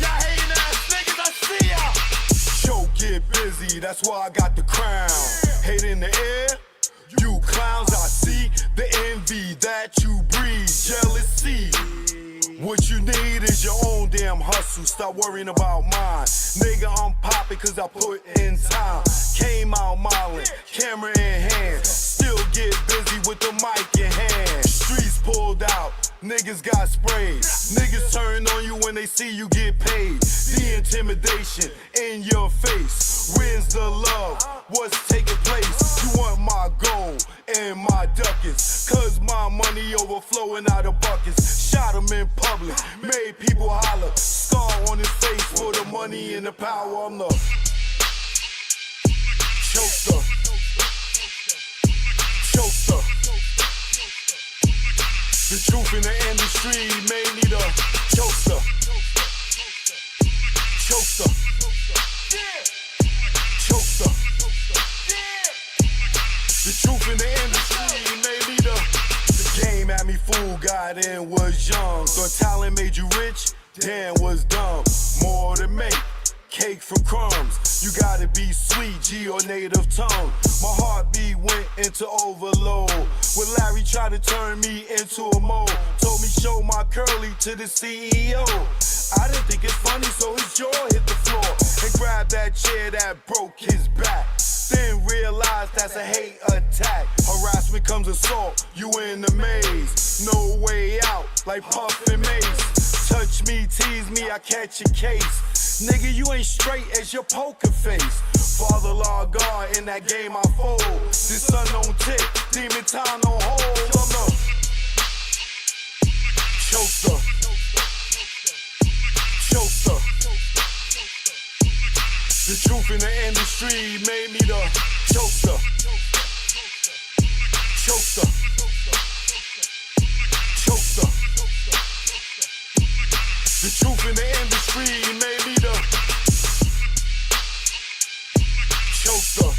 Y'all hating ass niggas, I see y'all. Choke, get busy. That's why I got the crown. Hate in the air. You clowns, I see the envy that you breathe, jealousy. What you need is your own damn hustle. Stop worrying about mine. Nigga, I'm poppin' cause I put in time. Came out modeling, camera in hand. Still get busy with the mic in hand. Streets pulled out, niggas got sprayed. Niggas turn on you when they see you get paid. The intimidation in your face. Where's the love? What's taking place? You want my gold and my ducats, cause my money overflowing out of buckets. Shot him in public, made people holler. Scar on his face for the money and the power. I'm the choker. Choker. The truth in the industry made me the choker. Choker. Choker. The truth in the industry made me the game had me fooled, got in, was young. Thought talent made you rich, damn, was dumb. More to make, cake from crumbs. You gotta be sweet, G or native tongue. My heartbeat went into overload when Larry tried to turn me into a mole. Told me show my curly to the CEO. I didn't think it's funny, so his jaw hit the floor and grabbed that chair that broke his back. Then realized that's a hate attack. Harassment comes assault, you in the maze. No way out, like Puff and Mace. Touch me, tease me, I catch a case. Nigga, you ain't straight as your poker face. Father law God, in that game I fold. This sun don't tick, demon time don't hold. I'm the choker. Choker. The truth in the industry made me the choker. Choker. Choker. The truth in the industry made me the choker.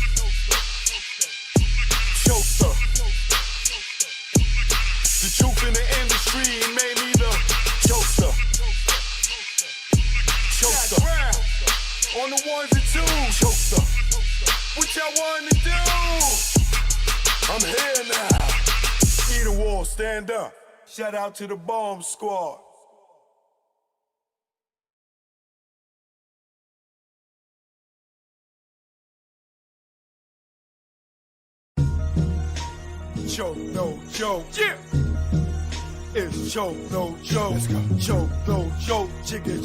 Choker. The truth in the industry made me the choker. Choker. On the ones and twos, choker. What y'all want to do? I'm here now. Eat a wall, stand up. Shout out to the bomb squad. Choke, no joke. Yeah. It's choke, no joke. Let's go. Choke, no joke. Chicken.